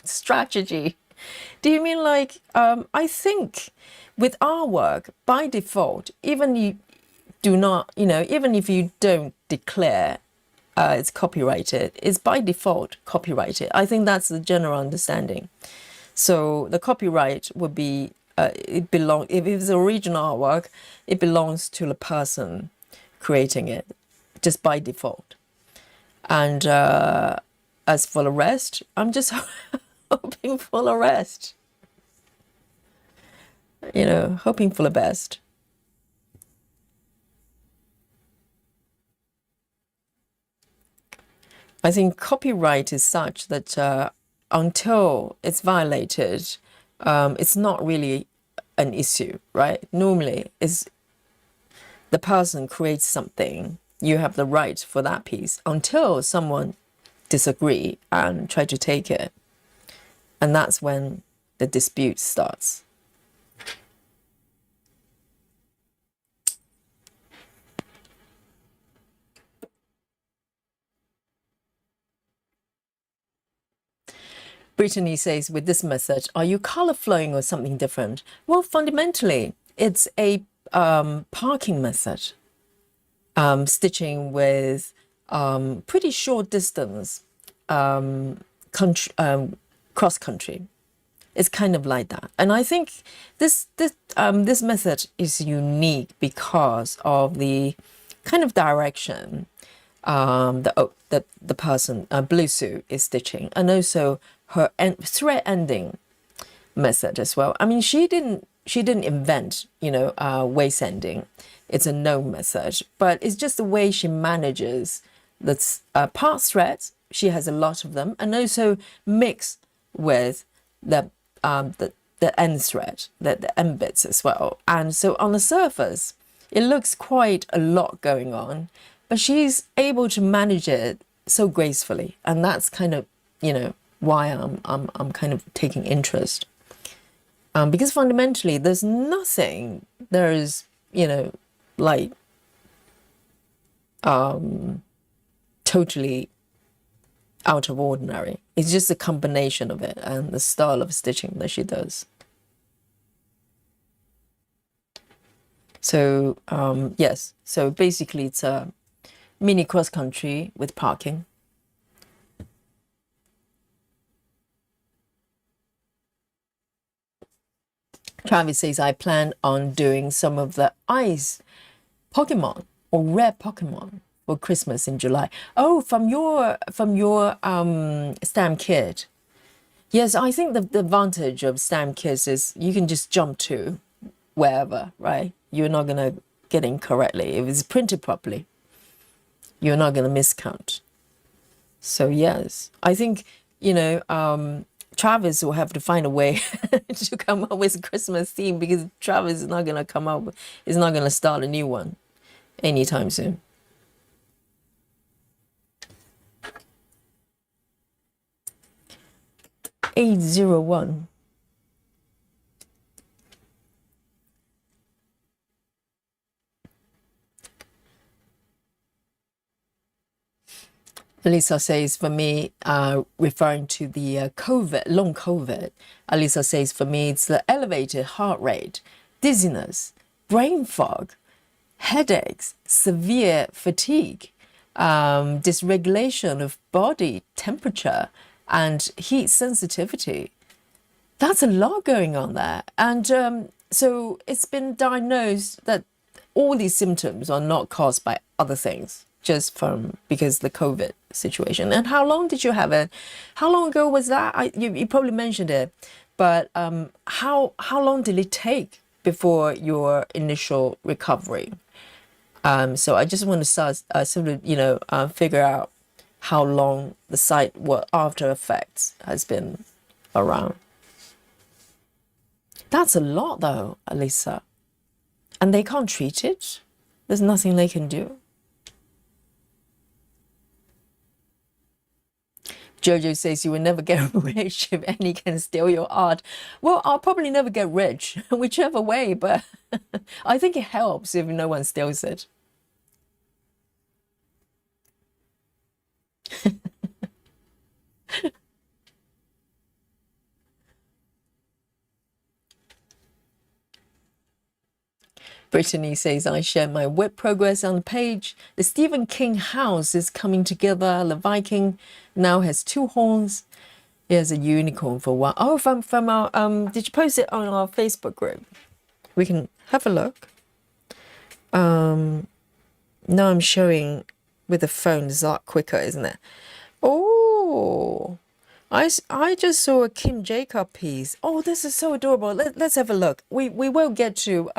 strategy? Do you mean like I think with artwork by default, even you do not, even if you don't declare it's copyrighted, it's by default copyrighted. I think that's the general understanding. So the copyright would be if it's original artwork, it belongs to the person creating it, just by default. And as for the rest, I'm just hoping for the rest. Hoping for the best. I think copyright is such that until it's violated, it's not really an issue, right? Normally, it's the person creates something, you have the right for that piece until someone disagree and try to take it. And that's when the dispute starts. Brittany says, with this method, are you color flowing or something different? Well, fundamentally, it's a parking method, stitching with pretty short distance, cross country. It's kind of like that. And I think this method is unique because of the kind of direction the person Blue Sue is stitching, and also her thread ending method as well. I mean, she didn't invent waist ending. It's a known method, but it's just the way she manages the part threads. She has a lot of them, and also mix with the end thread, the end bits as well. And so on the surface, it looks quite a lot going on, but she's able to manage it so gracefully, and that's kind of why I'm kind of taking interest, because fundamentally there's nothing like totally out of ordinary. It's just a combination of it and the style of stitching that she does. So yes, so basically it's a mini cross country with parking. Travis says, I plan on doing some of the ice Pokemon or rare Pokemon for Christmas in July. Oh, from your stamp kit. Yes, I think the advantage of stamp kits is you can just jump to wherever, right? You're not going to get incorrectly. If it's printed properly, you're not going to miscount. So yes, I think, Travis will have to find a way to come up with a Christmas theme, because Travis is not going to come up, is not going to start a new one anytime soon. $801. Elisa says, for me, referring to the COVID, long COVID, Elisa says, for me, it's the elevated heart rate, dizziness, brain fog, headaches, severe fatigue, dysregulation of body temperature, and heat sensitivity. That's a lot going on there. And so it's been diagnosed that all these symptoms are not caused by other things, just because the COVID situation. And how long did you have it? How long ago was that? You probably mentioned it, but how long did it take before your initial recovery? So I just want to start figure out how long the after effects has been around. That's a lot though, Alisa. And they can't treat it? There's nothing they can do? Jojo says you will never get rich if any can steal your art. Well, I'll probably never get rich, whichever way, but I think it helps if no one steals it. Brittany says, I share my whip progress on the page. The Stephen King house is coming together. The Viking now has 2 horns. He has a unicorn for one. Oh, from our, did you post it on our Facebook group? We can have a look. Now I'm showing with the phone. It's a lot quicker, isn't it? Oh, I just saw a Kim Jacob piece. Oh, this is so adorable. Let's have a look. We will get to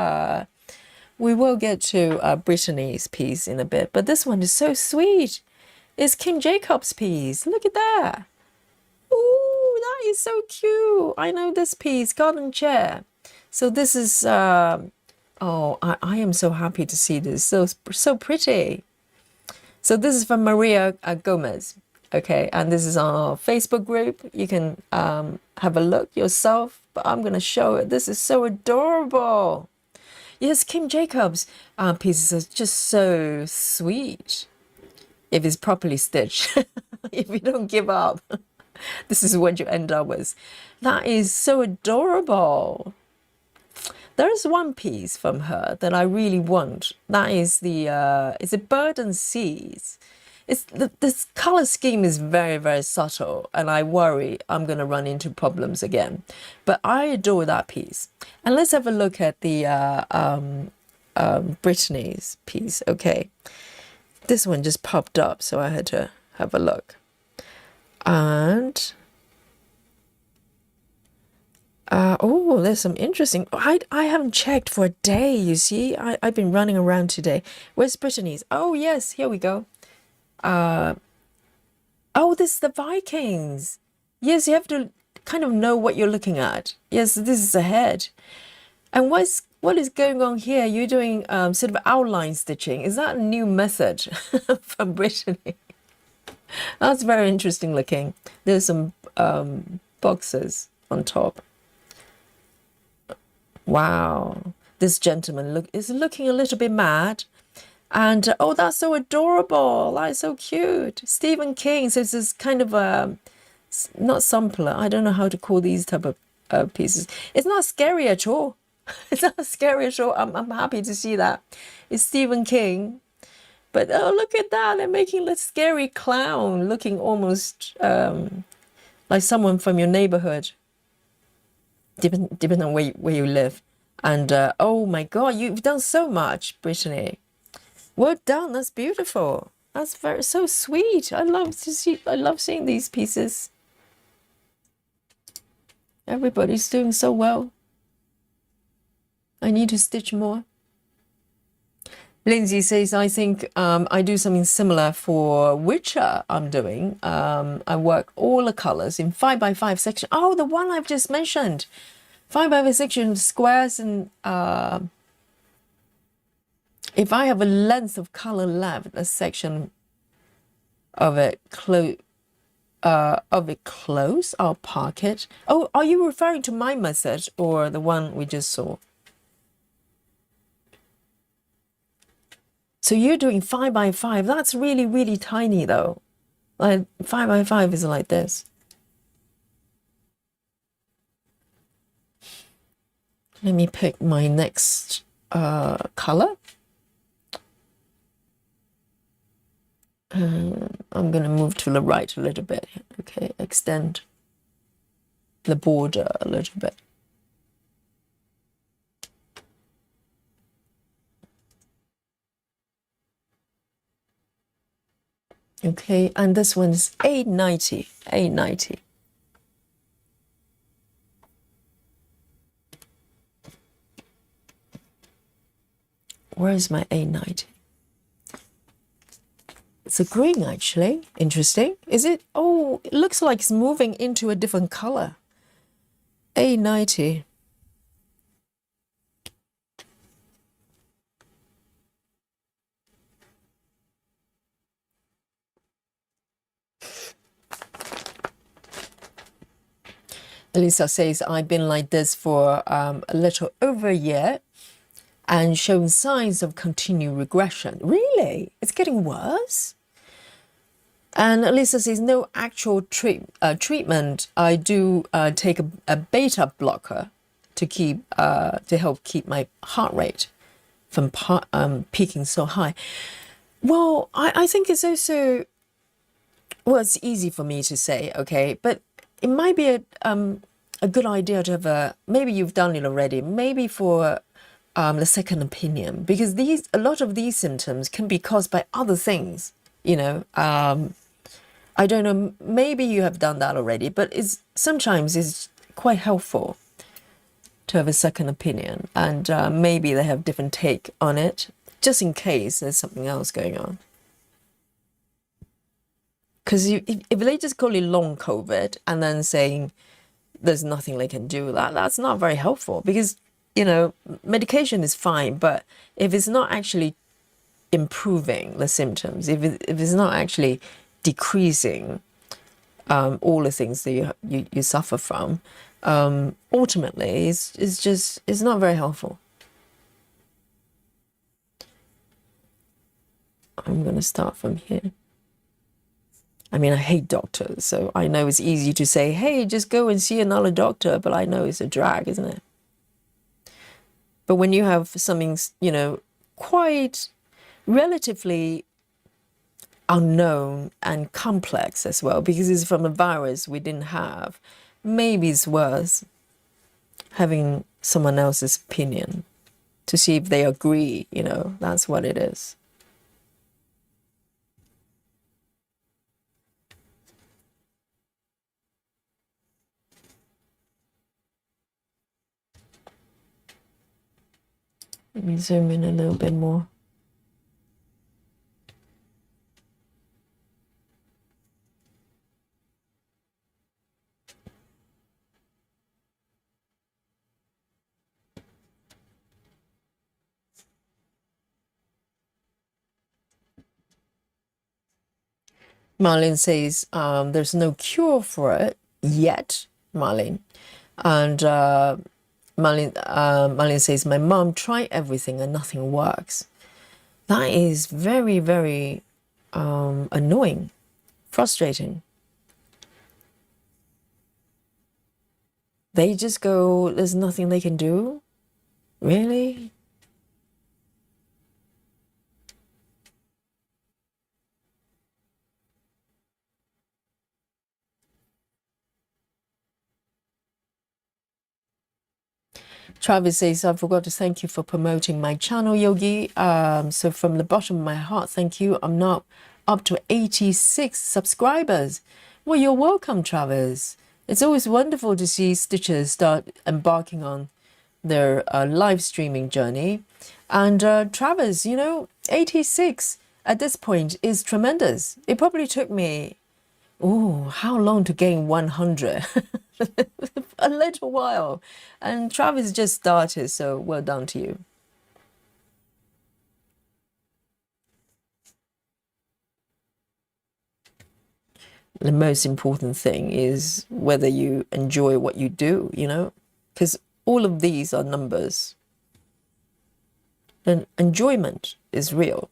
Brittany's piece in a bit, but this one is so sweet. It's Kim Jacob's piece. Look at that. Ooh, that is so cute. I know this piece, garden chair. So this is oh, I am so happy to see this. So pretty. So this is from Maria Gomez. Okay, and this is on our Facebook group. You can have a look yourself, but I'm gonna show it. This is so adorable. Yes, Kim Jacobs pieces are just so sweet. If it's properly stitched, if you don't give up, this is what you end up with. That is so adorable. There's one piece from her that I really want. That is it's a bird and seas. This color scheme is very, very subtle, and I worry I'm going to run into problems again. But I adore that piece. And let's have a look at the Brittany's piece. Okay, this one just popped up, so I had to have a look. And oh, there's some interesting. I haven't checked for a day. You see, I've been running around today. Where's Brittany's? Oh yes, here we go. Oh, this is the Vikings. Yes, you have to kind of know what you're looking at. Yes, this is a head. And what is going on here? You're doing sort of outline stitching. Is that a new method from Brittany? That's very interesting looking. There's some boxes on top. Wow. This gentleman is looking a little bit mad. And oh, that's so adorable. That's so cute. Stephen King. So this is kind of a, not sampler. I don't know how to call these type of pieces. It's not scary at all. It's not scary at all. I'm happy to see that. It's Stephen King. But oh, look at that. They're making a scary clown looking almost like someone from your neighborhood. Depending on where you live. And oh my God, you've done so much, Brittany. Well done. That's beautiful. That's so sweet. I love seeing these pieces. Everybody's doing so well. I need to stitch more. Lindsay says, I think I do something similar for Witcher I'm doing. I work all the colors in 5x5 section. Oh, the one I've just mentioned. 5x5 section squares, and if I have a length of color left, a section of it close, I'll park it. Oh, are you referring to my message or the one we just saw? So you're doing 5x5. That's really, really tiny though. Like 5x5 is like this. Let me pick my next color. I'm going to move to the right a little bit. Okay, extend the border a little bit. Okay, and this one's $8.90. $8.90. Where is my $8.90? It's a green, actually. Interesting. Is it? Oh, it looks like it's moving into a different color. $8.90. Lisa says, I've been like this for a little over a year and showing signs of continued regression. Really? It's getting worse? And Lisa says, no actual treatment. I do take a beta blocker to help keep my heart rate from peaking so high. Well, I think it's also, well, it's easy for me to say, okay, but it might be a good idea to have maybe you've done it already, maybe for the second opinion, because a lot of these symptoms can be caused by other things, you know. I don't know, maybe you have done that already, but sometimes it's quite helpful to have a second opinion, and maybe they have different take on it, just in case there's something else going on. Because if they just call it long COVID and then saying there's nothing they can do, that's not very helpful, because, you know, medication is fine, but if it's not actually improving the symptoms, if it's not actually decreasing all the things that you suffer from, ultimately it's not very helpful. I'm going to start from here. I mean, I hate doctors, so I know it's easy to say, hey, just go and see another doctor, but I know it's a drag, isn't it? But when you have something, you know, quite relatively unknown and complex as well, because it's from a virus we didn't have, maybe it's worth having someone else's opinion to see if they agree, you know, that's what it is. Let me zoom in a little bit more. Marlene says, there's no cure for it yet, Marlene. And Marlene says, my mom tried everything and nothing works. That is very, very annoying, frustrating. They just go, there's nothing they can do? Really? Travis says, I forgot to thank you for promoting my channel, Yogi. So from the bottom of my heart, thank you. I'm now up to 86 subscribers. Well, you're welcome, Travis. It's always wonderful to see Stitchers start embarking on their live streaming journey. And Travis, you know, 86 at this point is tremendous. It probably took me, how long to gain 100? A little while. And Travis just started, so well done to you. The most important thing is whether you enjoy what you do, you know, because all of these are numbers. And enjoyment is real.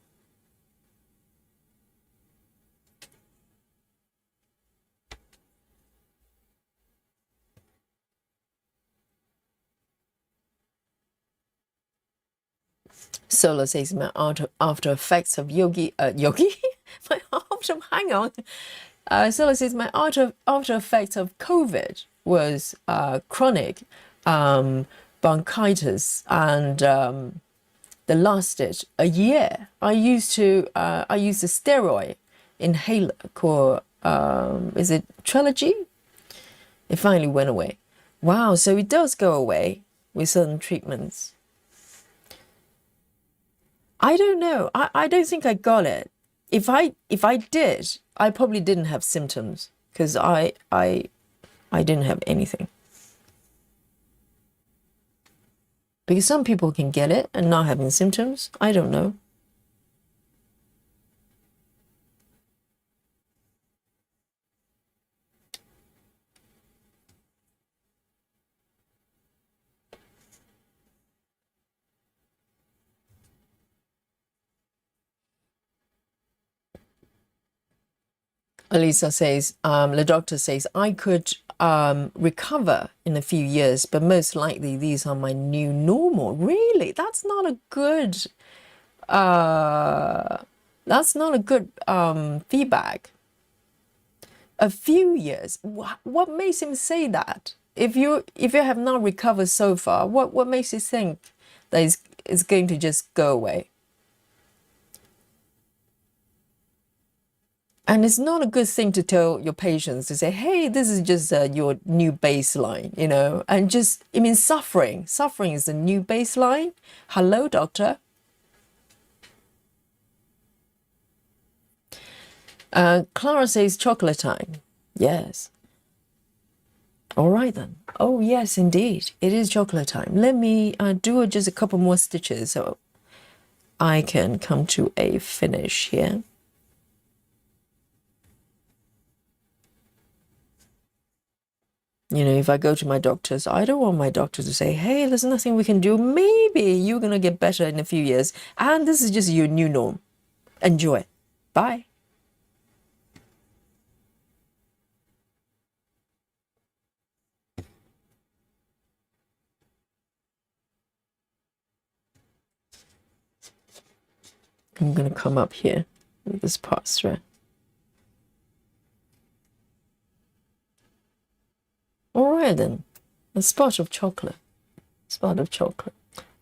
Solar says my after effects of Yogi, my hang on. Solar says my after effects of COVID was chronic bronchitis, and they lasted a year. I used a steroid inhaler called is it Trilogy? It finally went away. Wow, so it does go away with certain treatments. I don't know. I don't think I got it. If I did, I probably didn't have symptoms, because I didn't have anything. Because some people can get it and not having symptoms. I don't know. Elisa says, the doctor says, I could recover in a few years, but most likely these are my new normal. Really? That's not a good, feedback. A few years. What makes him say that? If you have not recovered so far, what makes you think that it's going to just go away? And it's not a good thing to tell your patients to say, hey, this is just your new baseline, and just, I mean, suffering is the new baseline. Hello, doctor. Clara says chocolate time. Yes. All right then. Oh, yes, indeed. It is chocolate time. Let me do just a couple more stitches so I can come to a finish here. If I go to my doctors, I don't want my doctor to say, hey, there's nothing we can do. Maybe you're going to get better in a few years. And this is just your new norm. Enjoy. Bye. I'm going to come up here with this part thread. All right then, a spot of chocolate.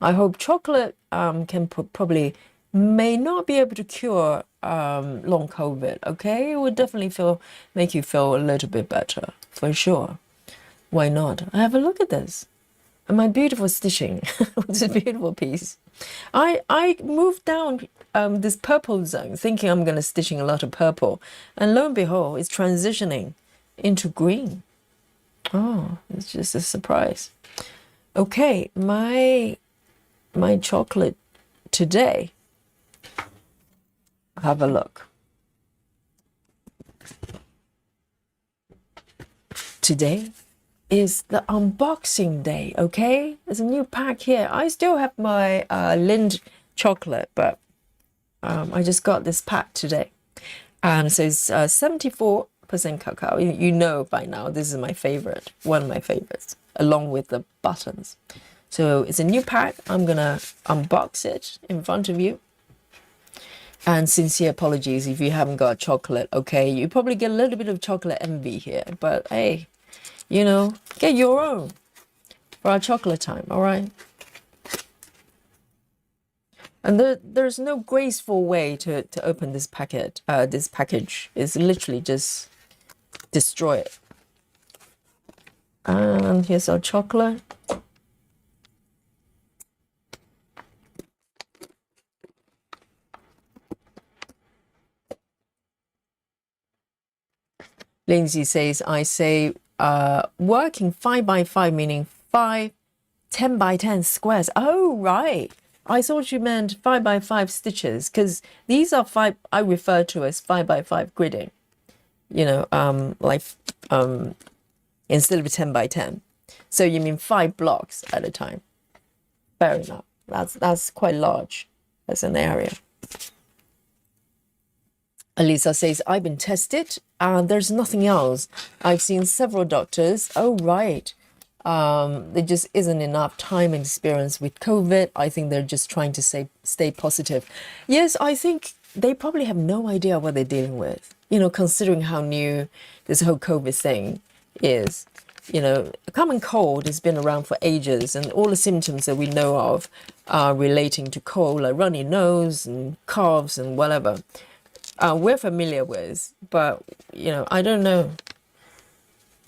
I hope chocolate can probably may not be able to cure long COVID. Okay, it would definitely make you feel a little bit better for sure. Why not? Have a look at this. And my beautiful stitching. It's a beautiful piece. I moved down this purple zone thinking I'm going to stitching a lot of purple, and lo and behold, it's transitioning into green. Oh, it's just a surprise. Okay, my chocolate today. Have a look. Today is the unboxing day, okay? There's a new pack here. I still have my Lind chocolate, but I just got this pack today. And so it's 74% cacao. You know by now, this is my favorite, one of my favorites, along with the buttons. So it's a new pack. I'm gonna unbox it in front of you. And sincere apologies if you haven't got chocolate, okay? You probably get a little bit of chocolate envy here, but hey, get your own for our chocolate time, all right? And there's no graceful way to open this packet. This package is literally just destroy it. And here's our chocolate. Lindsay says, I say working 5 by 5, meaning 5 10 by 10 squares. Oh, right. I thought you meant 5 by 5 stitches, because these are 5, I refer to as 5 by 5 gridding, instead of 10 by 10. So you mean 5 blocks at a time. Fair enough. That's quite large as an area. Elisa says, I've been tested and there's nothing else. I've seen several doctors. Oh, right. There just isn't enough time and experience with COVID. I think they're just trying to stay positive. Yes, I think they probably have no idea what they're dealing with, considering how new this whole COVID thing is. A common cold has been around for ages, and all the symptoms that we know of are relating to cold, like runny nose and coughs and whatever. We're familiar with, but I don't know.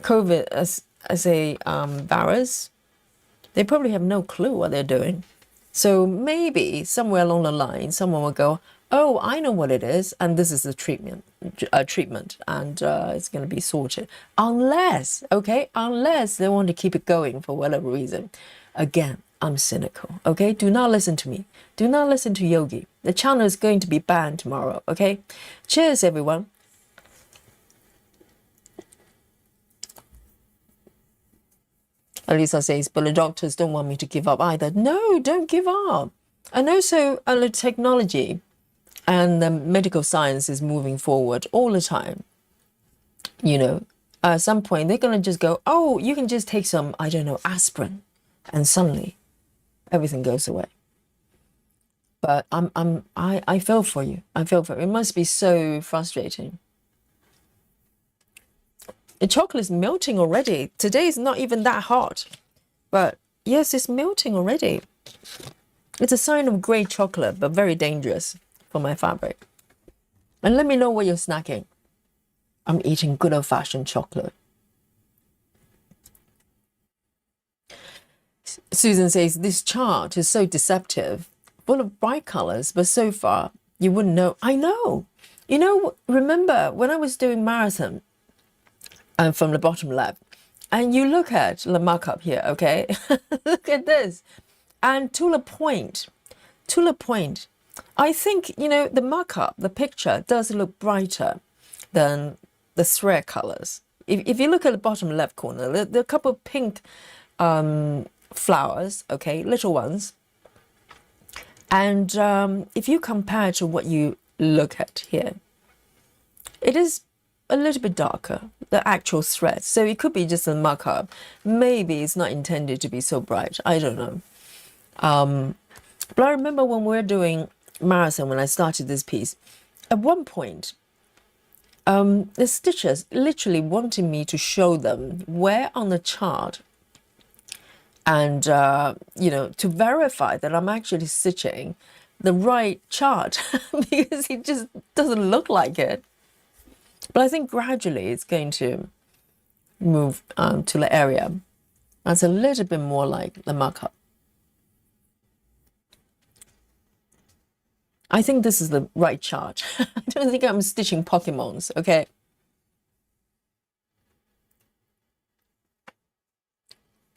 COVID as a virus, they probably have no clue what they're doing. So maybe somewhere along the line, someone will go, "Oh, I know what it is, and this is the treatment, and it's going to be sorted." Unless they want to keep it going for whatever reason. Again, I'm cynical, okay? Do not listen to me. Do not listen to Yogi. The channel is going to be banned tomorrow, okay? Cheers, everyone. Elisa says, but the doctors don't want me to give up either. No, don't give up. And also, the technology and the medical science is moving forward all the time. you know, at some point they're going to just go, oh, you can just take some, I don't know, aspirin, and suddenly everything goes away. But I feel for you. I feel for you. It must be so frustrating. The chocolate is melting already. Today is not even that hot, but yes, it's melting already. It's a sign of great chocolate, but very dangerous for my fabric. And let me know what you're snacking. I'm eating good old-fashioned chocolate. Susan says, this chart is so deceptive, full of bright colors, but so far you wouldn't know. I know. You know, remember when I was doing marathon, from the bottom left, and you look at the markup here, okay? Look at this. And to the point, I think, you know, the markup, the picture does look brighter than the thread colors. If you look at the bottom left corner, there are a couple of pink flowers, okay, little ones. And if you compare to what you look at here, it is a little bit darker, the actual thread. So it could be just a markup. Maybe it's not intended to be so bright. I don't know. But I remember when we were doing marathon, when I started this piece, at one point, the stitchers literally wanted me to show them where on the chart, and you know, to verify that I'm actually stitching the right chart because it just doesn't look like it. But I think gradually it's going to move to the area that's a little bit more like the markup. I think this is the right chart. I don't think I'm stitching Pokemons, okay?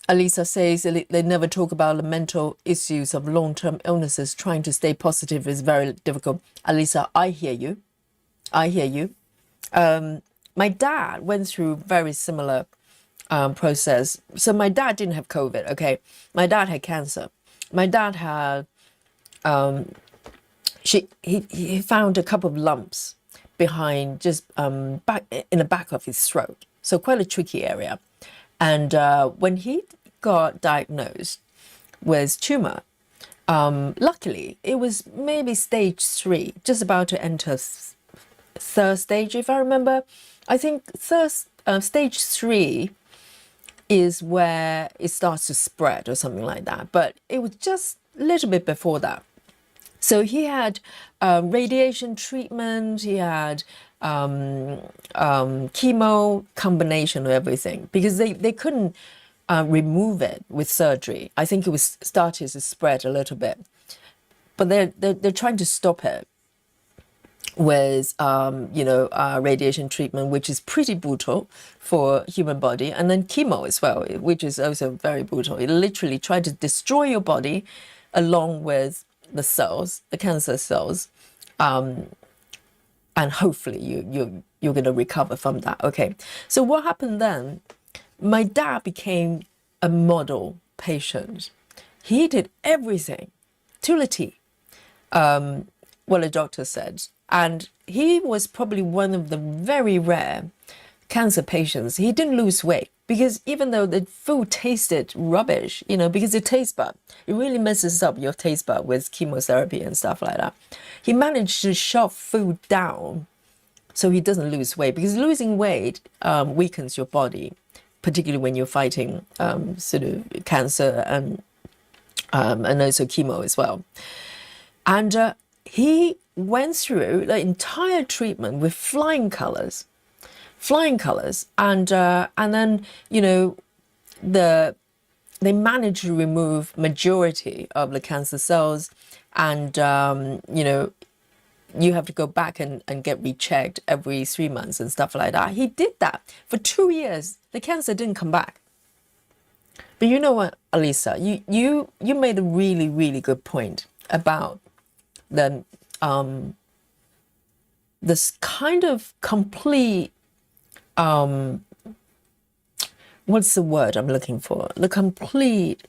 Alisa says they never talk about the mental issues of long-term illnesses. Trying to stay positive is very difficult. Alisa, I hear you. I hear you. My dad went through very similar process. So my dad didn't have COVID, okay? My dad had cancer. My dad had, he found a couple of lumps behind, just back in the back of his throat. So quite a tricky area. And when he got diagnosed with tumor, luckily it was maybe stage 3, just about to enter third stage, if I remember. I think stage 3 is where it starts to spread or something like that. But it was just a little bit before that. So he had radiation treatment, he had chemo, combination of everything, because they couldn't remove it with surgery. I think it was started to spread a little bit, but they're trying to stop it with you know, radiation treatment, which is pretty brutal for human body, and then chemo as well, which is also very brutal. It literally tried to destroy your body along with the cells, the cancer cells, and hopefully you're going to recover from that. Okay, so what happened then? My dad became a model patient. He did everything to the T, what the doctor said, and he was probably one of the very rare cancer patients. He didn't lose weight, because even though the food tasted rubbish, you know, because the taste bud, it really messes up your taste bud with chemotherapy and stuff like that. He managed to shove food down so he doesn't lose weight, because losing weight weakens your body, particularly when you're fighting sort of cancer and also chemo as well. And he went through the entire treatment with flying colors, and then, you know, they managed to remove majority of the cancer cells, and you know, you have to go back and get rechecked every 3 months and stuff like that. He did that for 2 years. The cancer didn't come back. But you know what, Alisa, you made a really, really good point about the this kind of complete what's the word I'm looking for? The complete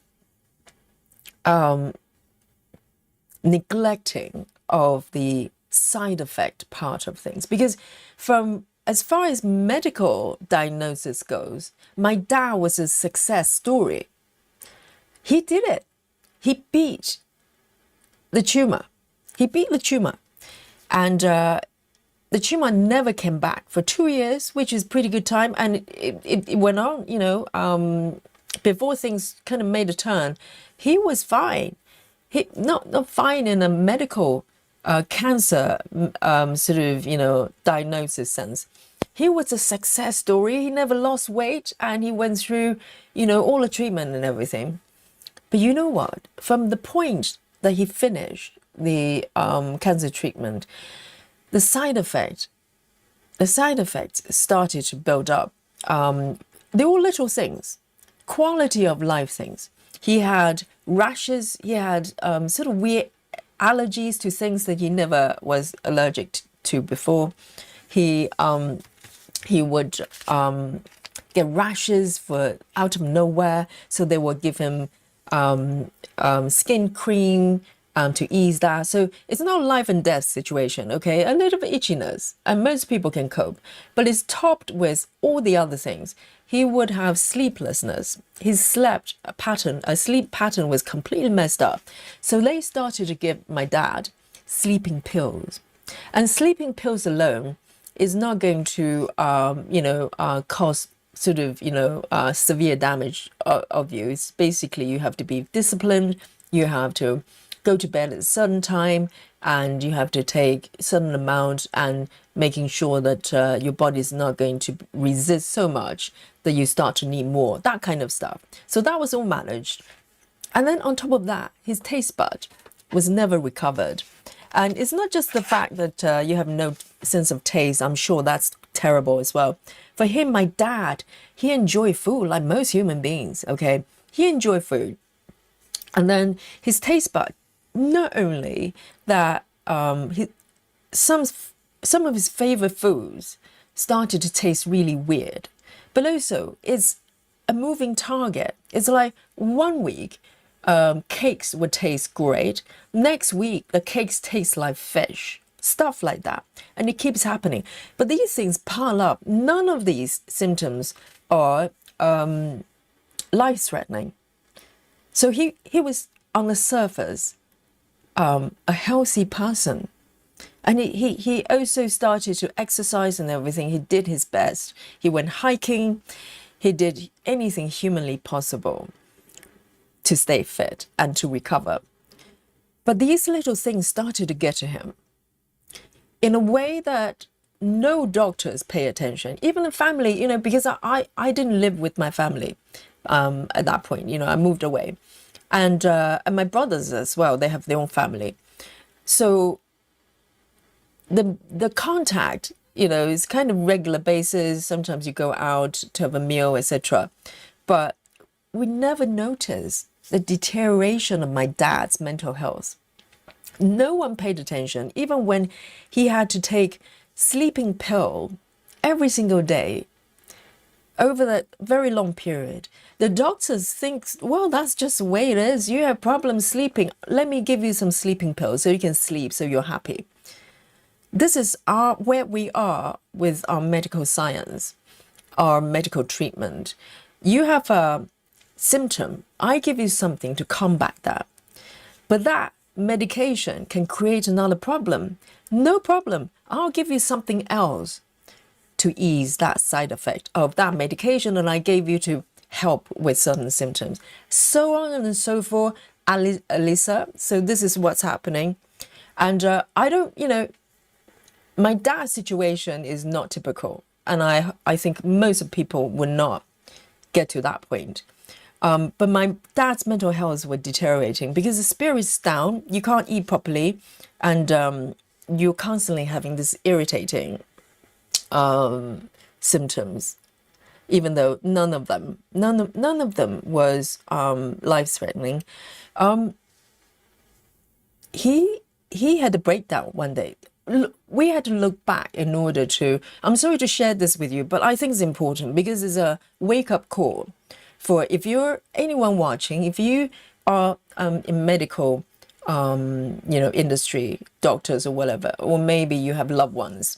neglecting of the side effect part of things. Because from as far as medical diagnosis goes, my dad was a success story. He did it. He beat the tumor. He beat the tumor. And the tumor never came back for 2 years, which is pretty good time. And it went on, before things kind of made a turn. He was fine. He not fine in a medical cancer sort of, diagnosis sense. He was a success story. He never lost weight, and he went through, all the treatment and everything. But you know what? From the point that he finished the cancer treatment, the side effects started to build up. They were little things, quality of life things. He had rashes. He had sort of weird allergies to things that he never was allergic to before. He would get rashes for out of nowhere, so they would give him skin cream to ease that. So it's not a life and death situation, okay? A little bit itchiness, and most people can cope, but it's topped with all the other things. He would have sleeplessness. His sleep pattern was completely messed up. So they started to give my dad sleeping pills. And sleeping pills alone is not going to, cause sort of, severe damage of you. It's basically you have to be disciplined. You have to go to bed at a certain time, and you have to take a certain amount, and making sure that your body is not going to resist so much that you start to need more, that kind of stuff. So that was all managed. And then on top of that, his taste bud was never recovered. And it's not just the fact that you have no sense of taste. I'm sure that's terrible as well. For him, my dad, he enjoyed food like most human beings, okay? He enjoyed food. And then his taste bud, not only that some of his favorite foods started to taste really weird, but also it's a moving target. It's like 1 week, cakes would taste great. Next week, the cakes taste like fish, stuff like that. And it keeps happening. But these things pile up. None of these symptoms are life-threatening. So he was, on the surface, a healthy person. And he also started to exercise and everything. He did his best. He went hiking. He did anything humanly possible to stay fit and to recover. But these little things started to get to him in a way that no doctors pay attention. Even the family, because I didn't live with my family at that point. I moved away. And my brothers as well, they have their own family. So the contact, is kind of regular basis. Sometimes you go out to have a meal, etc. But we never noticed the deterioration of my dad's mental health. No one paid attention, even when he had to take sleeping pill every single day over that very long period. The doctors think, well, that's just the way it is. You have problems sleeping. Let me give you some sleeping pills so you can sleep, so you're happy. This is where we are with our medical science, our medical treatment. You have a symptom. I give you something to combat that. But that medication can create another problem. No problem. I'll give you something else to ease that side effect of that medication that I gave you to help with certain symptoms. So on and so forth, Alyssa. So this is what's happening. And I don't, my dad's situation is not typical. And I think most people would not get to that point. But my dad's mental health was deteriorating because the spirit's down, you can't eat properly, and you're constantly having this irritating symptoms, even though none of them was life-threatening. He had a breakdown one day. We had to look back in order to, I'm sorry to share this with you, but I think it's important because it's a wake-up call for if you're anyone watching, if you are in medical industry, doctors or whatever, or maybe you have loved ones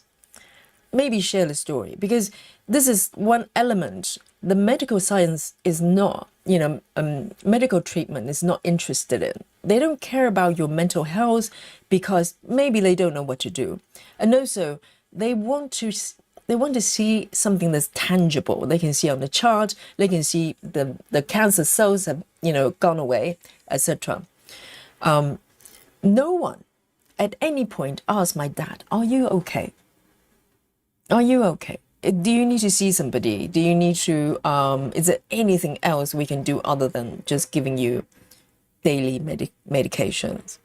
maybe share the story, because this is one element the medical science is not, medical treatment is not interested in. They don't care about your mental health because maybe they don't know what to do. And also they want to see something that's tangible. They can see on the chart, they can see the cancer cells have, gone away, etc. No one at any point asked my dad, are you okay? Are you okay? Do you need to see somebody? Do you need to, is there anything else we can do other than just giving you daily medications?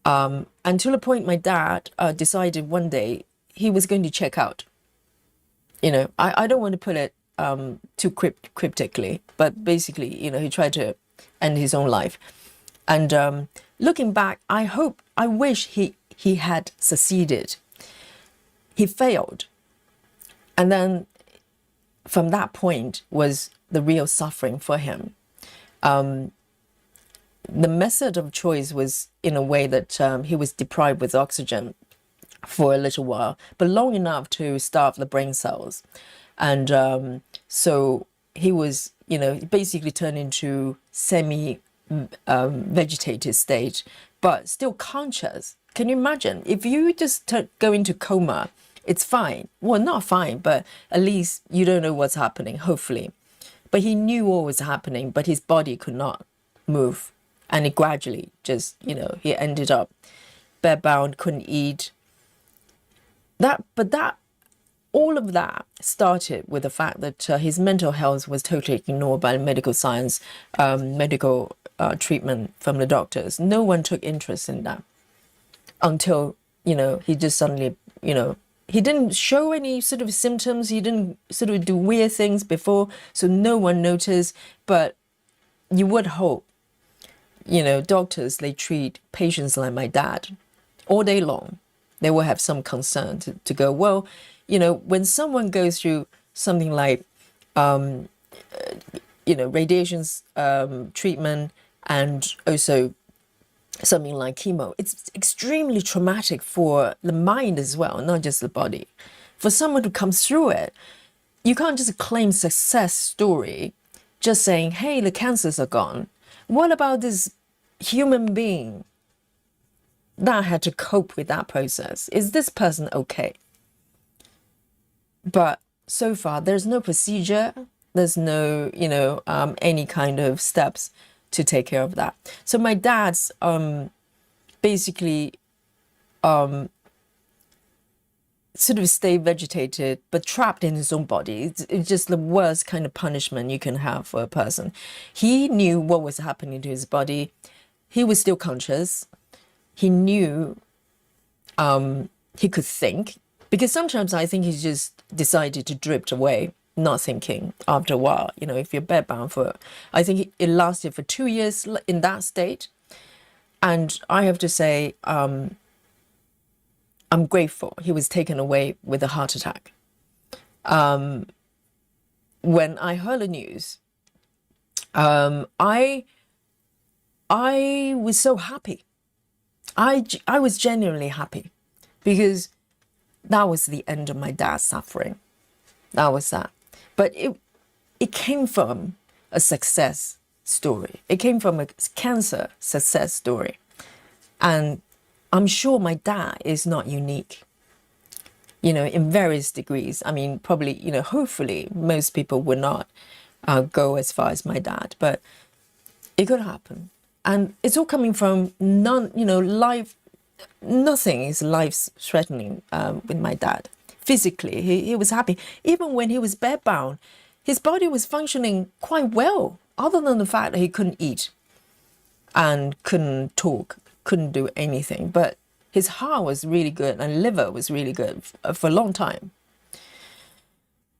Until the point my dad decided one day he was going to check out. I don't want to put it too cryptically, but basically, he tried to end his own life. And looking back, I wish he had succeeded. He failed. And then from that point was the real suffering for him. The method of choice was in a way that he was deprived with oxygen for a little while, but long enough to starve the brain cells. And so he was, basically turned into semi-vegetative state, but still conscious. Can you imagine? If you just go into coma, it's fine. Well, not fine, but at least you don't know what's happening, hopefully. But he knew what was happening, but his body could not move. And it gradually just, he ended up bedbound, couldn't eat. All of that started with the fact that his mental health was totally ignored by medical science, medical treatment from the doctors. No one took interest in that until, he just suddenly, he didn't show any sort of symptoms. He didn't sort of do weird things before, so no one noticed. But you would hope, doctors, they treat patients like my dad all day long. They will have some concern to go, well, when someone goes through something like, radiations treatment and also something like chemo, it's extremely traumatic for the mind as well, not just the body. For someone to come through it, you can't just claim success story, just saying, hey, the cancers are gone. What about this human being that had to cope with that process? Is this person okay? But so far, there's no procedure. There's no, any kind of steps to take care of that. So my dad's basically sort of stayed vegetated, but trapped in his own body. It's just the worst kind of punishment you can have for a person. He knew what was happening to his body. He was still conscious. He knew he could think, because sometimes I think he just decided to drift away, not thinking after a while. If you're bedbound for, I think it lasted for 2 years in that state. And I have to say, I'm grateful he was taken away with a heart attack. When I heard the news, I was so happy. I was genuinely happy, because that was the end of my dad's suffering. That was that. But it came from a success story. It came from a cancer success story. And I'm sure my dad is not unique, in various degrees. I mean, probably, hopefully most people would not go as far as my dad, but it could happen. And it's all coming from nothing is life-threatening with my dad. Physically, he was happy. Even when he was bedbound, his body was functioning quite well, other than the fact that he couldn't eat and couldn't talk, couldn't do anything. But his heart was really good and liver was really good for a long time.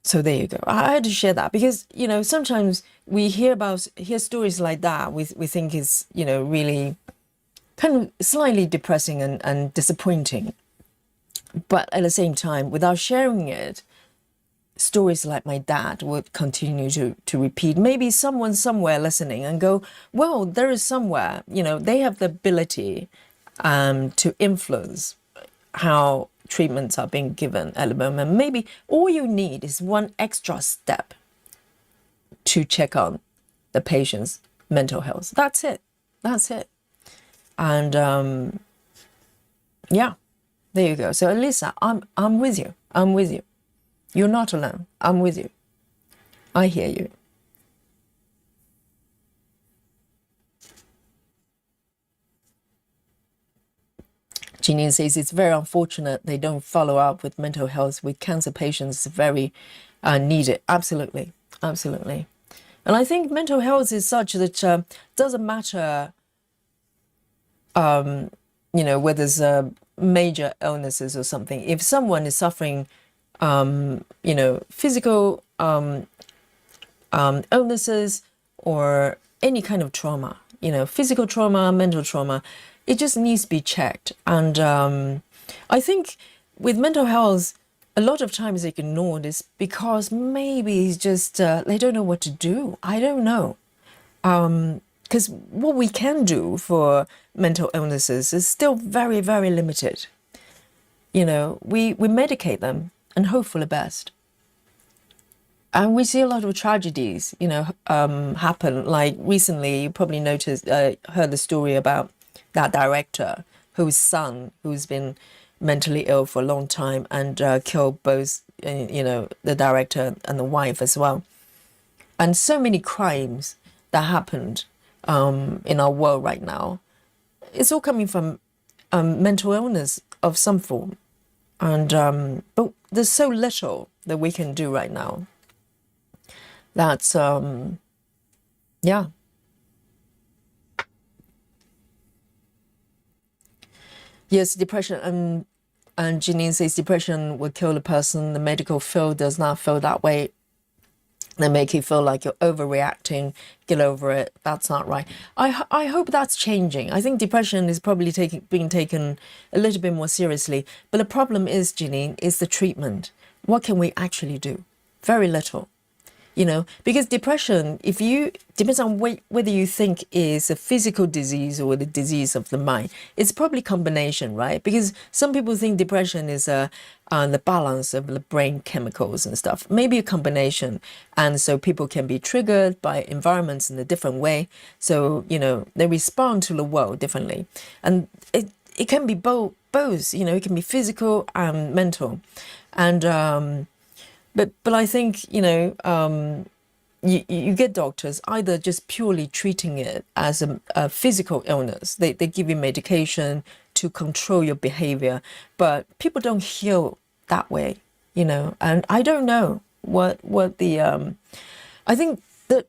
So there you go. I had to share that because, sometimes we hear stories like that. We think it's, really kind of slightly depressing and disappointing. But at the same time, without sharing it, stories like my dad would continue to repeat. Maybe someone somewhere listening and go, well, there is somewhere, they have the ability to influence how treatments are being given at the moment. Maybe all you need is one extra step to check on the patient's mental health. That's it. That's it. And yeah, there you go. So Elisa, I'm with you. I'm with you. You're not alone. I'm with you. I hear you. Janine says it's very unfortunate they don't follow up with mental health with cancer patients. Very needed. Absolutely. Absolutely. And I think mental health is such that doesn't matter, whether there's major illnesses or something. If someone is suffering, physical illnesses or any kind of trauma, physical trauma, mental trauma, it just needs to be checked. And I think with mental health, a lot of times they ignore this because maybe it's just they don't know what to do. I don't know. Because what we can do for mental illnesses is still very, very limited. We medicate them and hope for the best. And we see a lot of tragedies, happen. Like recently, you probably heard the story about that director whose son, who's been mentally ill for a long time and killed both, the director and the wife as well. And so many crimes that happened in our world right now, it's all coming from mental illness of some form. And but there's so little that we can do right now. That's yeah. Yes, depression. And Janine says depression will kill the person. The medical field does not feel that way. They make you feel like you're overreacting. Get over it. That's not right. I hope that's changing. I think depression is probably being taken a little bit more seriously. But the problem is, Janine, is the treatment. What can we actually do? Very little. Because depression, depends on whether you think is a physical disease or the disease of the mind. It's probably combination, right? Because some people think depression is the balance of the brain chemicals and stuff. Maybe a combination. And so people can be triggered by environments in a different way. So, they respond to the world differently. And it can be both, it can be physical and mental. And But I think, you get doctors either just purely treating it as a physical illness. They give you medication to control your behavior, but people don't heal that way, and I don't know what the, I think that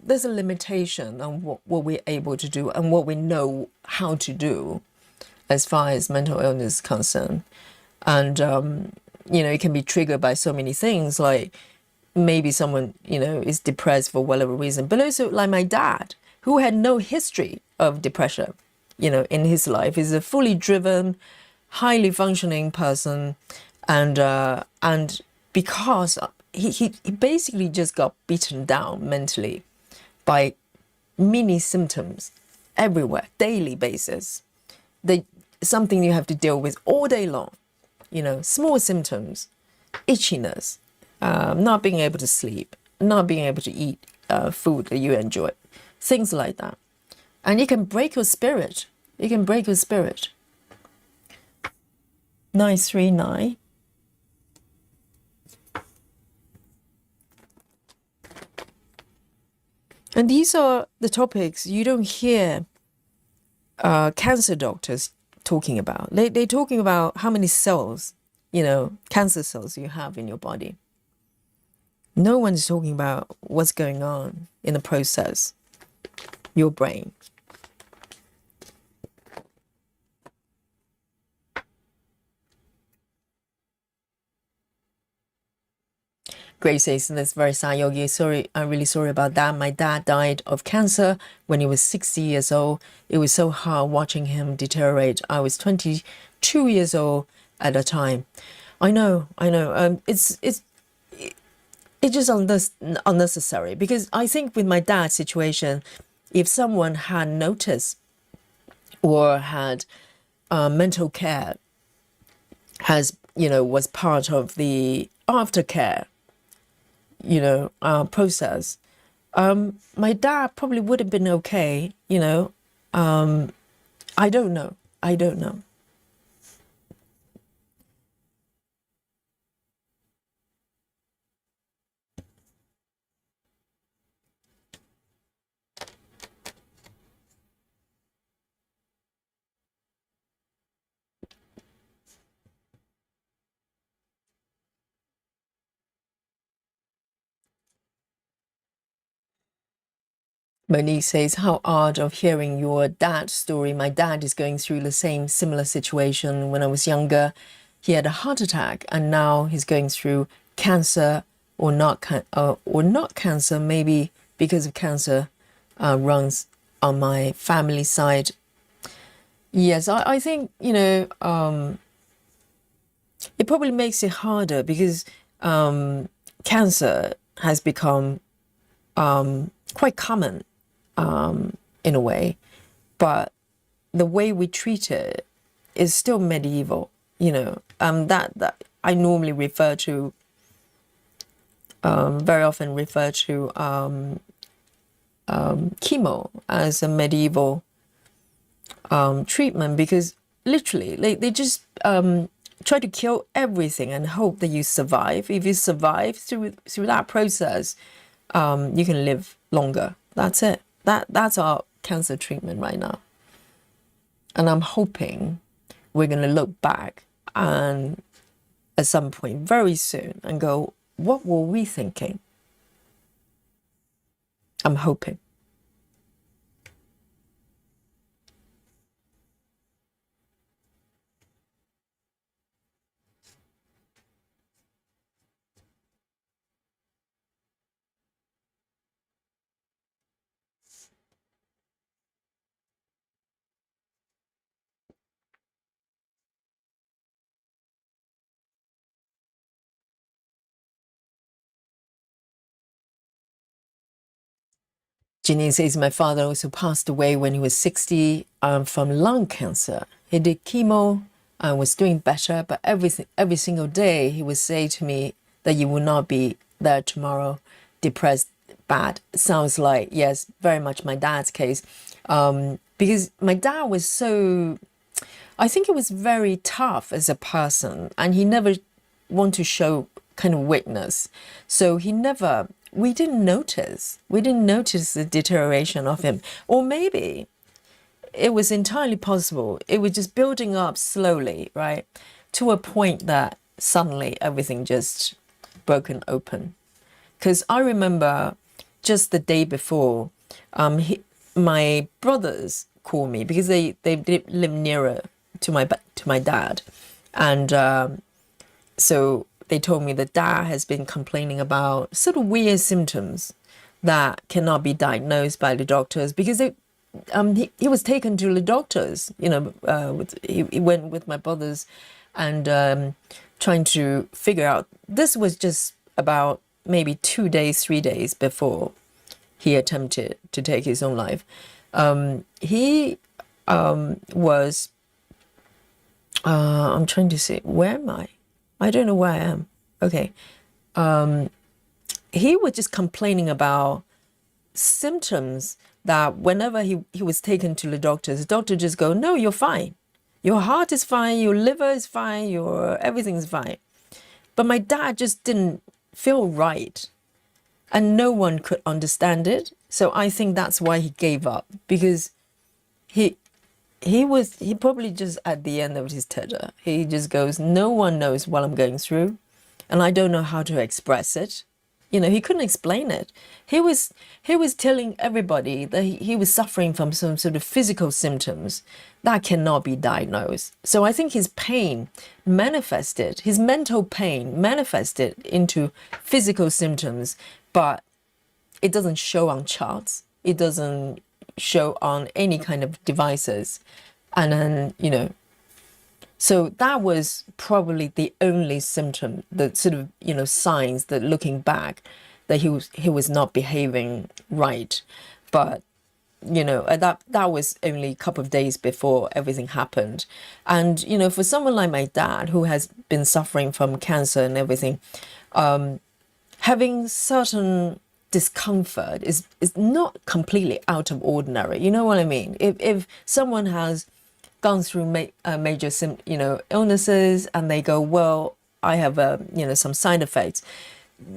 there's a limitation on what we're able to do and what we know how to do as far as mental illness is concerned. And, it can be triggered by so many things, like maybe someone, is depressed for whatever reason, but also like my dad, who had no history of depression, in his life. He's a fully driven, highly functioning person. And because he basically just got beaten down mentally by many symptoms everywhere, daily basis. Something you have to deal with all day long. Small symptoms, itchiness, not being able to sleep, not being able to eat food that you enjoy, things like that. And it can break your spirit. It can break your spirit. 939. And these are the topics you don't hear cancer doctors talking about. They're talking about how many cells, cancer cells you have in your body. No one's talking about what's going on in the process, your brain. Grace says, that's very sad, Yogi. Sorry, I'm really sorry about that. My dad died of cancer when he was 60 years old. It was so hard watching him deteriorate. I was 22 years old at the time. I know. It's just unnecessary, because I think with my dad's situation, if someone had noticed or had mental care has was part of the aftercare, process, my dad probably would have been okay, I don't know. I don't know. Monique says, how odd of hearing your dad's story. My dad is going through the same similar situation. When I was younger, he had a heart attack, and now he's going through cancer, or not cancer, maybe because of cancer runs on my family side. Yes, I think, it probably makes it harder because cancer has become quite common in a way, but the way we treat it is still medieval. That I normally refer to, very often refer to chemo as a medieval treatment, because literally they just try to kill everything and hope that you survive. If you survive through that process, you can live longer. That's it. That's our cancer treatment right now. And I'm hoping we're going to look back and at some point very soon and go, what were we thinking? I'm hoping. Janine says, my father also passed away when he was 60 from lung cancer. He did chemo and was doing better, but every single day he would say to me that you will not be there tomorrow, depressed, bad. Sounds like, yes, very much my dad's case. Because my dad was so, I think he was very tough as a person, and he never wanted to show kind of weakness. So we didn't notice the deterioration of him. Or maybe it was entirely possible. It was just building up slowly, right? To a point that suddenly everything just broken open. Because I remember just the day before, my brothers called me because they live nearer to my dad, and so they told me that dad has been complaining about sort of weird symptoms that cannot be diagnosed by the doctors, because he was taken to the doctors, he went with my brothers, and trying to figure out. This was just about maybe 2 days, 3 days before he attempted to take his own life. He was, I'm trying to see, where am I? I don't know where I am. Okay. He was just complaining about symptoms that whenever he was taken to the doctor just go, no, you're fine. Your heart is fine. Your liver is fine. Everything's fine. But my dad just didn't feel right, and no one could understand it. So I think that's why he gave up, because he probably just at the end of his tether. He just goes, no one knows what I'm going through, and I don't know how to express it. He couldn't explain it. He was telling everybody that he was suffering from some sort of physical symptoms that cannot be diagnosed. So I think his pain manifested, his mental pain manifested into physical symptoms, but it doesn't show on charts. It doesn't show on any kind of devices. And then, so that was probably the only symptom, the sort of, signs that looking back, that he was not behaving right. But that was only a couple of days before everything happened. And, for someone like my dad who has been suffering from cancer and everything, having certain discomfort is not completely out of ordinary. You know what I mean? If someone has gone through major illnesses and they go, well, I have some side effects,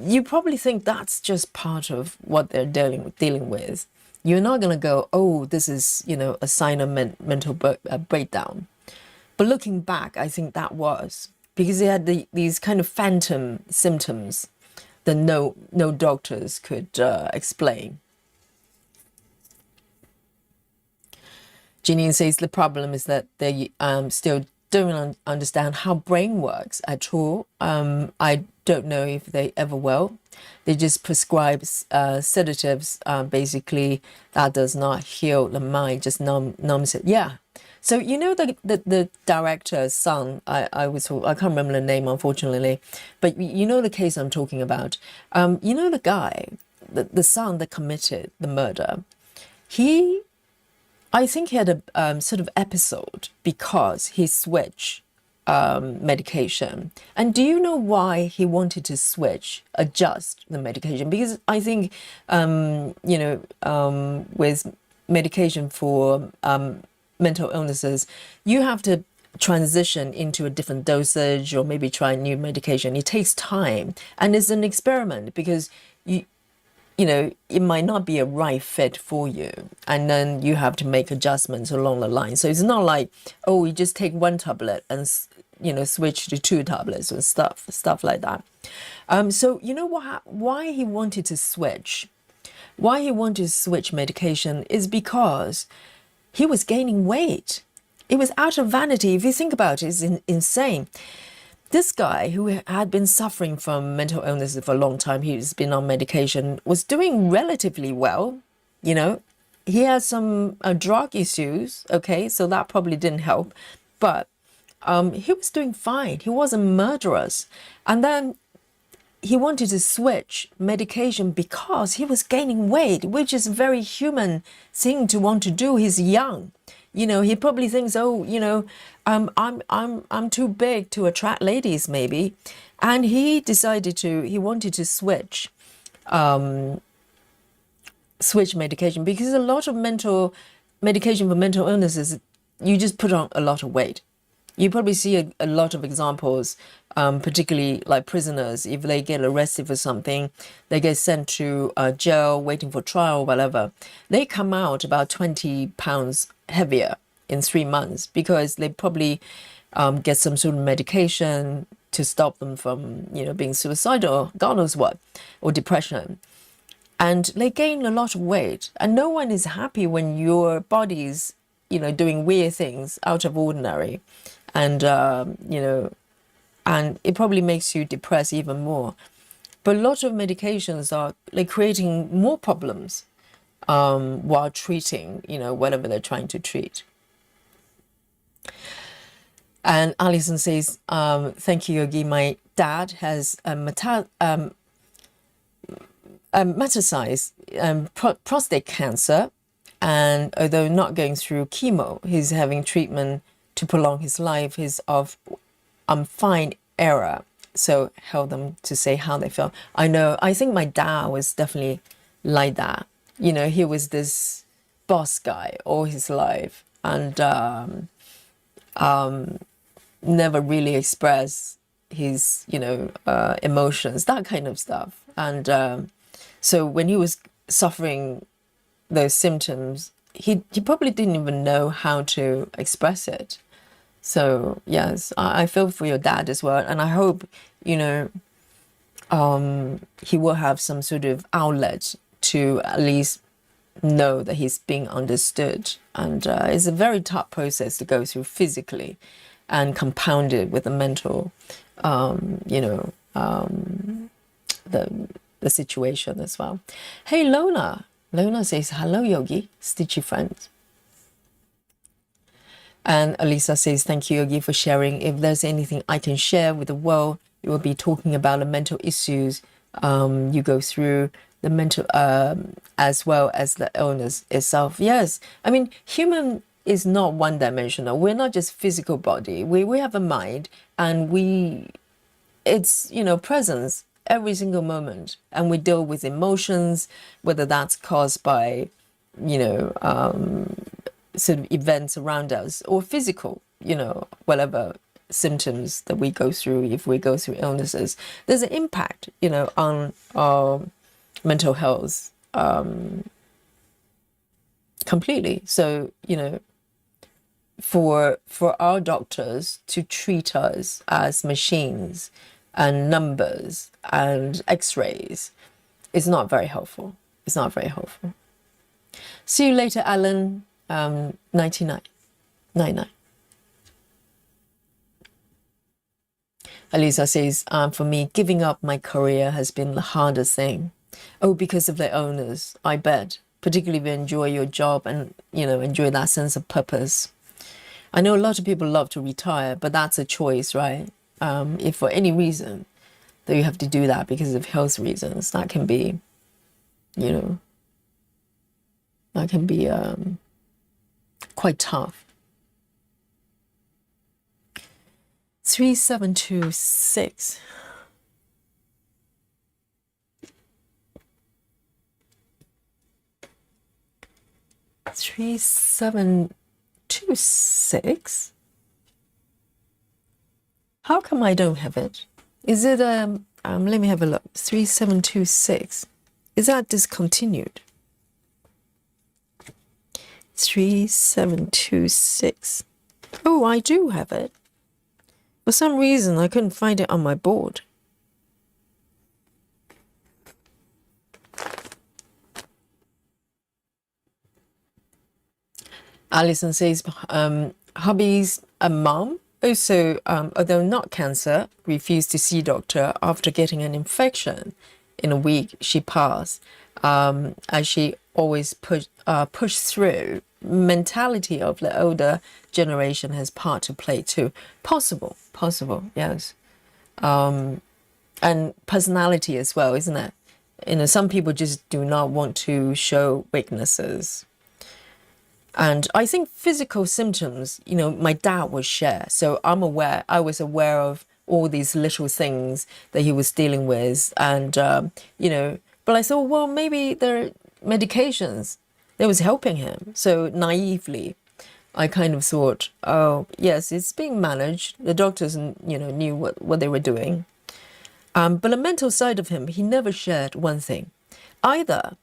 you probably think that's just part of what they're dealing with. You're not going to go, oh, this is a sign of mental breakdown. But looking back, I think that was because they had these kind of phantom symptoms that no doctors could explain. Janine says the problem is that they still don't understand how brain works at all. I don't know if they ever will. They just prescribe sedatives. Basically, that does not heal the mind, just numbs it. Yeah. So the director's son, I can't remember the name unfortunately, but the case I'm talking about. The guy, the son that committed the murder, I think he had a sort of episode because he switched medication. And do you know why he wanted to adjust the medication? Because I think, with medication for mental illnesses, you have to transition into a different dosage or maybe try a new medication. It takes time, and it's an experiment because it might not be a right fit for you, and then you have to make adjustments along the line. So it's not like, oh, you just take one tablet and switch to 2 tablets and stuff like that. So why he wanted to switch medication is because he was gaining weight. It was out of vanity. If you think about it, it's insane. This guy who had been suffering from mental illness for a long time, he's been on medication, was doing relatively well. He had some drug issues, okay, so that probably didn't help. But he was doing fine. He wasn't murderous. And then he wanted to switch medication because he was gaining weight, which is a very human thing to want to do. He's young. He probably thinks, oh, I'm too big to attract ladies, maybe. And he wanted to switch medication, because a lot of medication for mental illnesses, you just put on a lot of weight. You probably see a lot of examples, particularly like prisoners. If they get arrested for something, they get sent to jail, waiting for trial, whatever. They come out about 20 pounds heavier in 3 months because they probably get some sort of medication to stop them from, being suicidal, God knows what, or depression. And they gain a lot of weight. And no one is happy when your body's, doing weird things out of ordinary. And, and it probably makes you depressed even more. But a lot of medications are creating more problems while treating, whatever they're trying to treat. And Alison says, thank you, Yogi. My dad has metastasized prostate cancer. And although not going through chemo, he's having treatment to prolong his life. He's of fine Eyre. So help them to say how they feel. I think my dad was definitely like that. He was this boss guy all his life, and never really expressed his, emotions, that kind of stuff. And so when he was suffering those symptoms, he probably didn't even know how to express it. So yes, I feel for your dad as well, and I hope he will have some sort of outlet to at least know that he's being understood. And it's a very tough process to go through physically, and compounded with the mental, the situation as well. Hey, Lona says, hello, Yogi, stitchy friends. And Elisa says, thank you, Yogi, for sharing. If there's anything I can share with the world, it will be talking about the mental issues you go through. the mental, as well as the illness itself. Yes, I mean, human is not one dimensional. We're not just physical body. We have a mind, and it's, presence every single moment, and we deal with emotions, whether that's caused by, sort of events around us, or physical, whatever symptoms that we go through. If we go through illnesses, there's an impact, on our mental health, completely. So, for our doctors to treat us as machines and numbers and x-rays is not very helpful. It's not very helpful. See you later, Alan. 99. Elisa says, for me, giving up my career has been the hardest thing. Oh, because of the owners, I bet. Particularly if you enjoy your job and, enjoy that sense of purpose. I know a lot of people love to retire, but that's a choice, right? If for any reason that you have to do that because of health reasons, that can be, quite tough. 3726. Three, 726. How come I don't have it? Is it let me have a look. 3726. Is that discontinued? 3726. Oh, I do have it. For some reason, I couldn't find it on my board. Alison says, hubby's a mom. Also, although not cancer, refused to see doctor after getting an infection. In a week, she passed. As she always push through. Mentality of the older generation has part to play too. Possible, yes. And personality as well, isn't it? Some people just do not want to show weaknesses. And I think physical symptoms, my dad would share. So I was aware of all these little things that he was dealing with. And, but I thought, well, maybe there are medications that was helping him. So naively, I kind of thought, oh, yes, it's being managed. The doctors, knew what they were doing. But the mental side of him, he never shared one thing. Either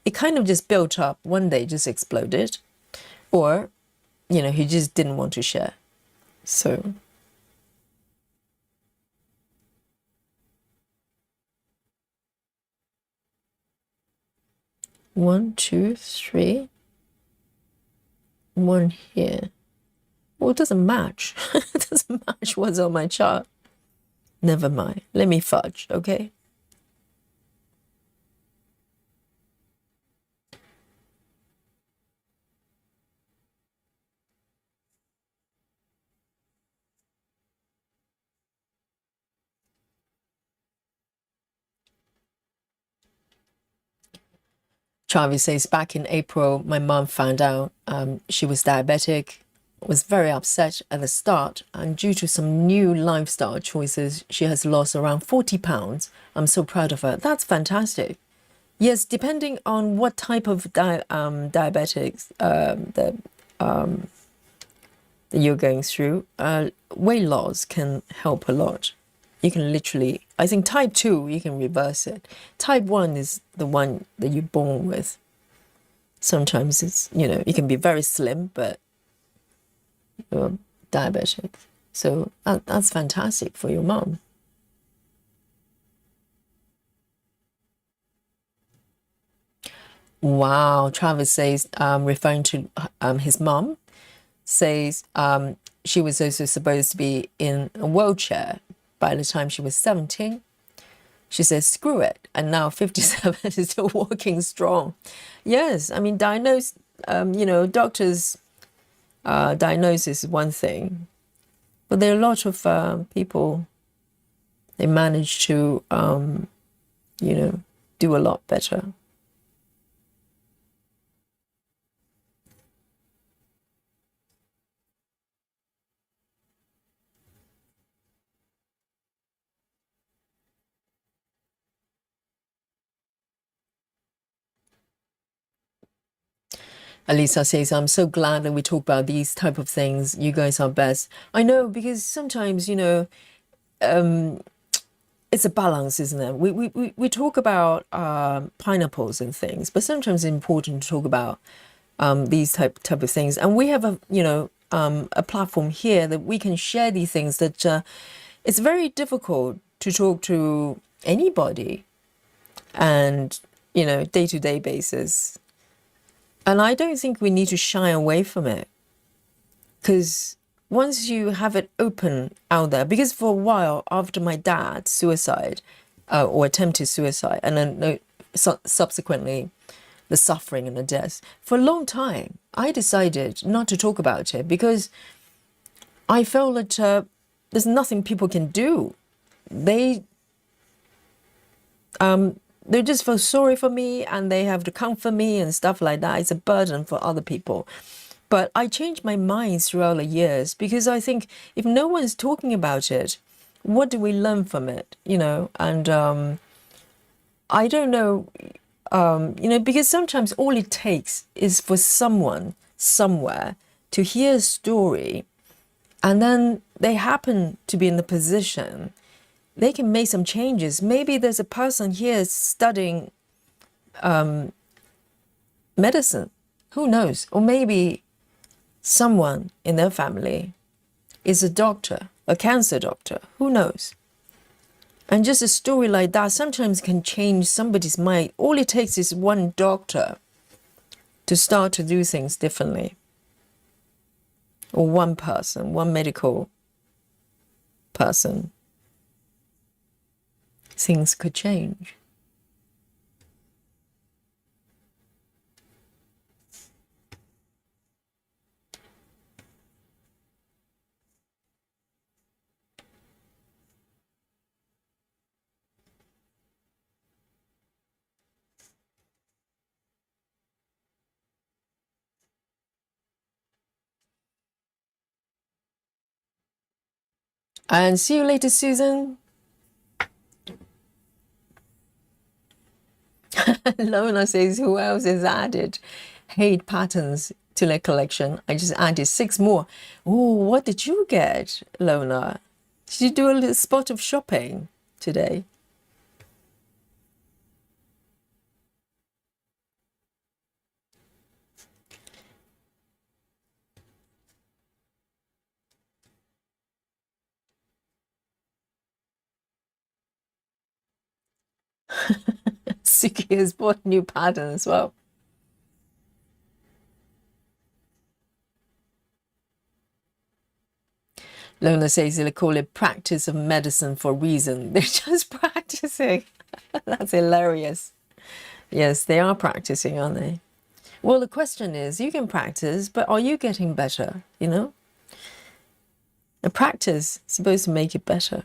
it kind of just built up, one day just exploded, or, he just didn't want to share. So. One, two, three. One here. Well, it doesn't match. It doesn't match what's on my chart. Never mind. Let me fudge, okay? Travis says, back in April, my mom found out she was diabetic, was very upset at the start, and due to some new lifestyle choices, she has lost around 40 pounds. I'm so proud of her. That's fantastic. Yes, depending on what type of diabetics that you're going through, weight loss can help a lot. You can literally, I think type 2, you can reverse it. Type 1 is the one that you're born with. Sometimes it's, you can be very slim, but you're diabetic. So that's fantastic for your mom. Wow, Travis says, referring to his mom, says she was also supposed to be in a wheelchair by the time she was 17. She says, screw it. And now 57 is still walking strong. Yes, I mean, doctors' diagnosis is one thing. But there are a lot of people, they manage to, do a lot better. Alisa says, I'm so glad that we talk about these type of things. You guys are best. I know, because sometimes, it's a balance, isn't it? We talk about pineapples and things, but sometimes it's important to talk about these type of things. And we have a platform here that we can share these things that it's very difficult to talk to anybody and, day-to-day basis. And I don't think we need to shy away from it, because once you have it open out there, because for a while after my dad's suicide or attempted suicide, and then subsequently the suffering and the death, for a long time, I decided not to talk about it because I felt that there's nothing people can do. They just feel sorry for me and they have to comfort me and stuff like that. It's a burden for other people. But I changed my mind throughout the years, because I think if no one's talking about it, what do we learn from it? And I don't know, because sometimes all it takes is for someone somewhere to hear a story, and then they happen to be in the position, they can make some changes. Maybe there's a person here studying medicine, who knows? Or maybe someone in their family is a doctor, a cancer doctor, who knows? And just a story like that sometimes can change somebody's mind. All it takes is one doctor to start to do things differently. Or one person, one medical person. Things could change. And see you later, Susan. Lona says, who else has added hate patterns to their collection? I just added 6 more. Oh, what did you get, Lona? Did you do a little spot of shopping today? Suki has bought new pattern as well. Lona says they call it practice of medicine for a reason. They're just practicing. That's hilarious. Yes, they are practicing, aren't they? Well, the question is, you can practice, but are you getting better, The practice is supposed to make it better.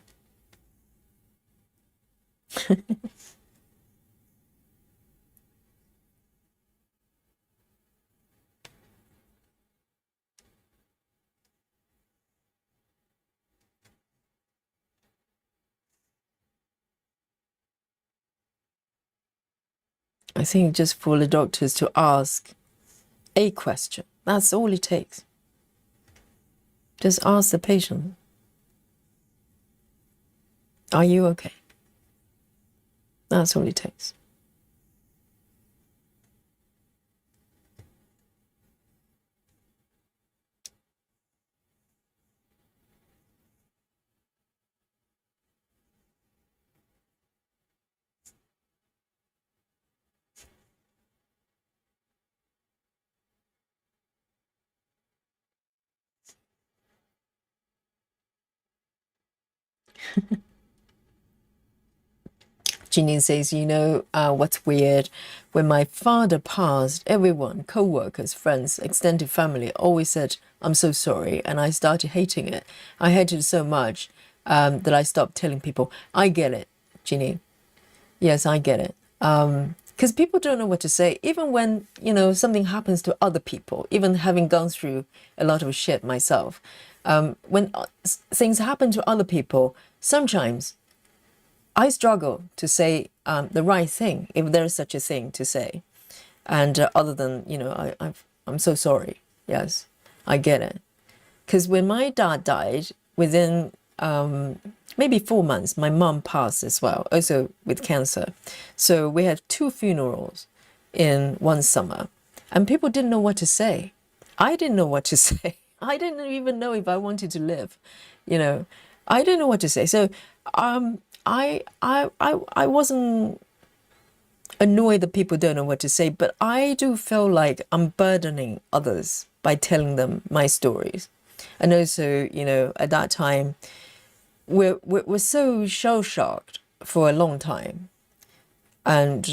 I think just for the doctors to ask a question. That's all it takes. Just ask the patient, are you okay? That's all it takes. Jeanine says, what's weird? When my father passed, everyone, co-workers, friends, extended family, always said, I'm so sorry. And I started hating it. I hated it so much that I stopped telling people. I get it, Jeanine. Yes, I get it. Because people don't know what to say, even when, something happens to other people, even having gone through a lot of shit myself. When things happen to other people, sometimes I struggle to say the right thing, if there's such a thing to say. And other than, I'm so sorry. Yes, I get it. Because when my dad died, within maybe 4 months, my mum passed as well, also with cancer. So we had 2 funerals in one summer, and people didn't know what to say. I didn't know what to say. I didn't even know if I wanted to live. I didn't know what to say. So I wasn't annoyed that people don't know what to say, but I do feel like I'm burdening others by telling them my stories. And also, at that time, we're so shell-shocked for a long time. And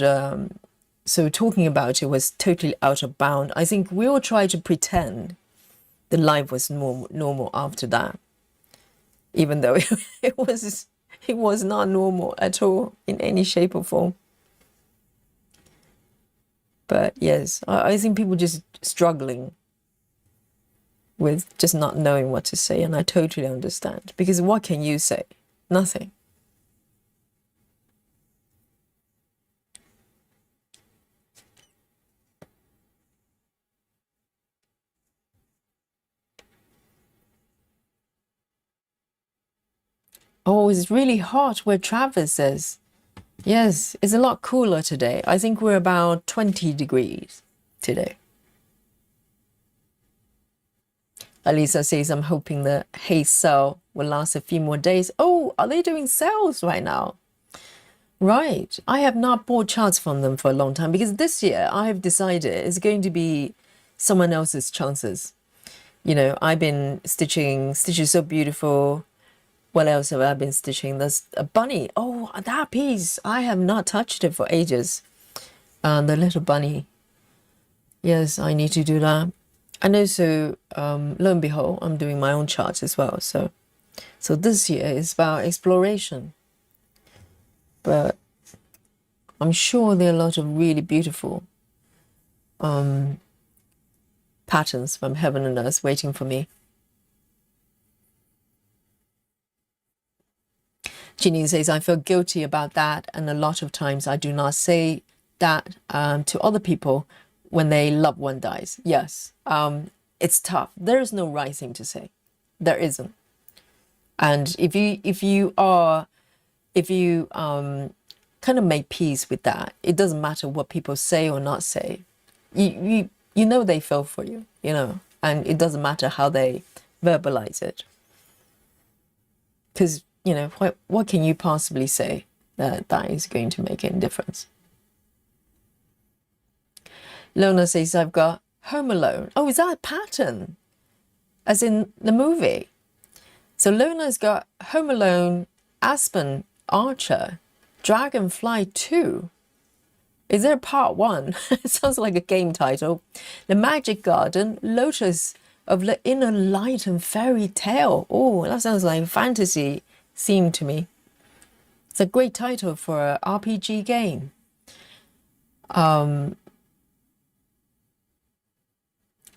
so talking about it was totally out of bound. I think we all try to pretend the life was normal after that, even though it was not normal at all in any shape or form. But yes, I think people just struggling with just not knowing what to say, and I totally understand, because what can you say? Nothing. Oh, it's really hot where Travis is. Yes, it's a lot cooler today. I think we're about 20 degrees today. Alisa says, I'm hoping the hay sale will last a few more days. Oh, are they doing sales right now? Right. I have not bought charts from them for a long time, because this year I have decided it's going to be someone else's chances. I've been stitching, stitches so beautiful. What else have I been stitching? There's a bunny. Oh, that piece. I have not touched it for ages. The little bunny. Yes, I need to do that. And also, lo and behold, I'm doing my own charts as well. So this year is about exploration. But I'm sure there are a lot of really beautiful patterns from heaven and earth waiting for me. Jeanine says, I feel guilty about that, and a lot of times I do not say that to other people when their loved one dies. Yes, it's tough. There is no right thing to say. There isn't. And if you kind of make peace with that, it doesn't matter what people say or not say. You know they feel for you, and it doesn't matter how they verbalize it. Because what can you possibly say that is going to make any difference? Lona says, I've got Home Alone. Oh, is that a pattern? As in the movie? So Lona's got Home Alone, Aspen, Archer, Dragonfly 2. Is there part 1? It sounds like a game title. The Magic Garden, Lotus of the Inner Light and Fairy Tale. Oh, that sounds like fantasy theme to me. It's a great title for an RPG game.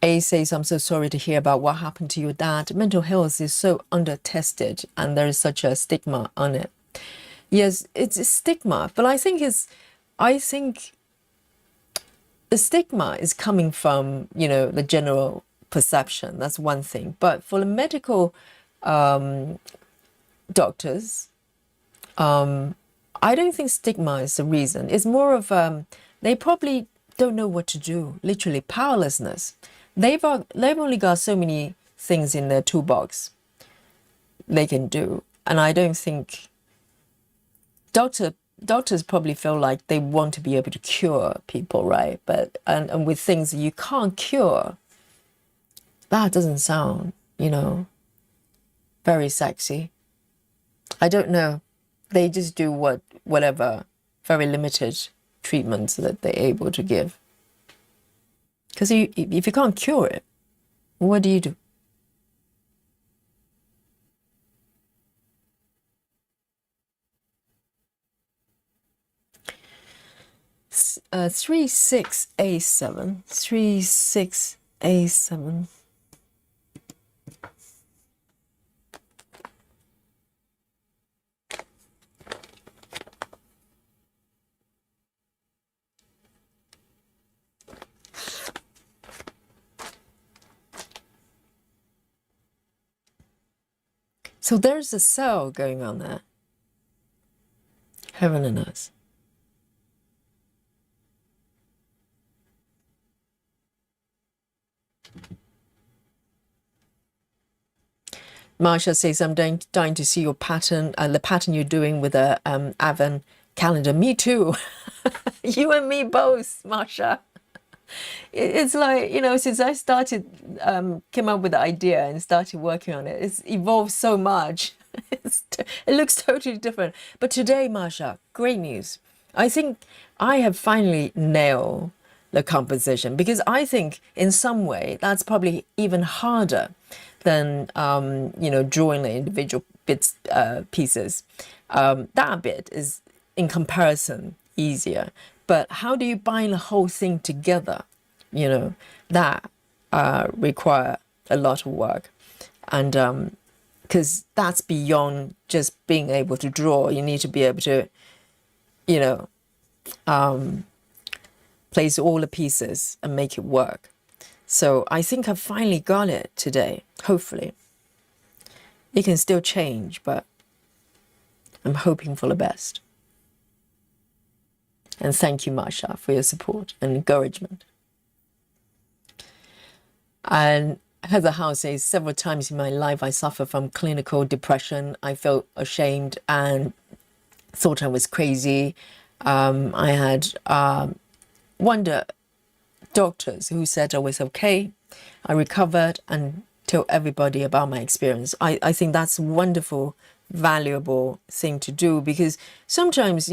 A says, I'm so sorry to hear about what happened to your dad. Mental health is so under-tested, and there is such a stigma on it. Yes, it's a stigma, but I think the stigma is coming from, the general perception. That's one thing. But for the medical doctors, I don't think stigma is the reason. It's more of they probably don't know what to do. Literally powerlessness. They've only got so many things in their toolbox they can do, and I don't think doctors probably feel like they want to be able to cure people, right? But and with things you can't cure, that doesn't sound, very sexy. I don't know. They just do whatever very limited treatments that they're able to give. Because if you can't cure it, what do you do? 36A7. 36A7. So there's a sale going on there. Heaven and earth. Marsha says, I'm dying to see your pattern, the pattern you're doing with a Advent calendar. Me too. You and me both, Marsha. It's like, since I started, came up with the idea and started working on it, it's evolved so much. It looks totally different. But today, Marsha, great news. I think I have finally nailed the composition, because I think in some way that's probably even harder than, drawing the individual bits, pieces. That bit is, in comparison, easier. But how do you bind the whole thing together? That require a lot of work. And because that's beyond just being able to draw. You need to be able to, place all the pieces and make it work. So I think I finally got it today, hopefully. It can still change, but I'm hoping for the best. And thank you, Marsha, for your support and encouragement. And Heather House says, several times in my life I suffered from clinical depression. I felt ashamed and thought I was crazy. I had wonder doctors who said I was okay. I recovered and tell everybody about my experience. I think that's a wonderful, valuable thing to do, because sometimes,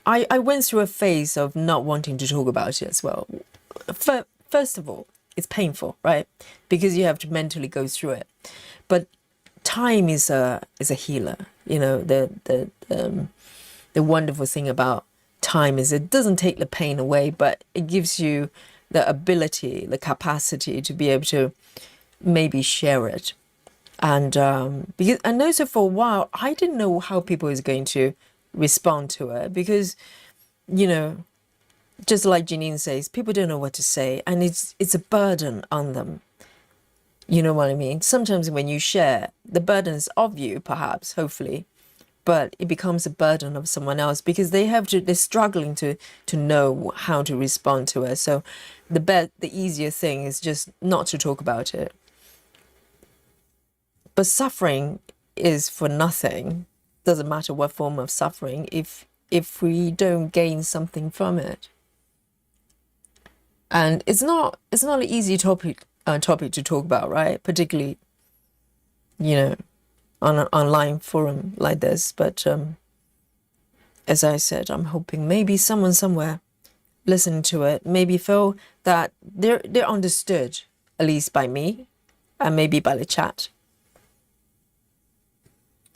I went through a phase of not wanting to talk about it as well. First of all, it's painful, right? Because you have to mentally go through it. But time is a healer. The wonderful thing about time is it doesn't take the pain away, but it gives you the ability, the capacity to be able to maybe share it. And also for a while, I didn't know how people was going to respond to it, because, just like Janine says, people don't know what to say, and it's a burden on them. You know what I mean? Sometimes when you share, the burden's of you, perhaps, hopefully, but it becomes a burden of someone else, because they're struggling to know how to respond to it. So the easier thing is just not to talk about it. But suffering is for nothing. Doesn't matter what form of suffering if we don't gain something from it. And it's not an easy topic to talk about, right? Particularly, on an online forum like this. But as I said, I'm hoping maybe someone somewhere listening to it maybe feel that they're understood, at least by me, and maybe by the chat,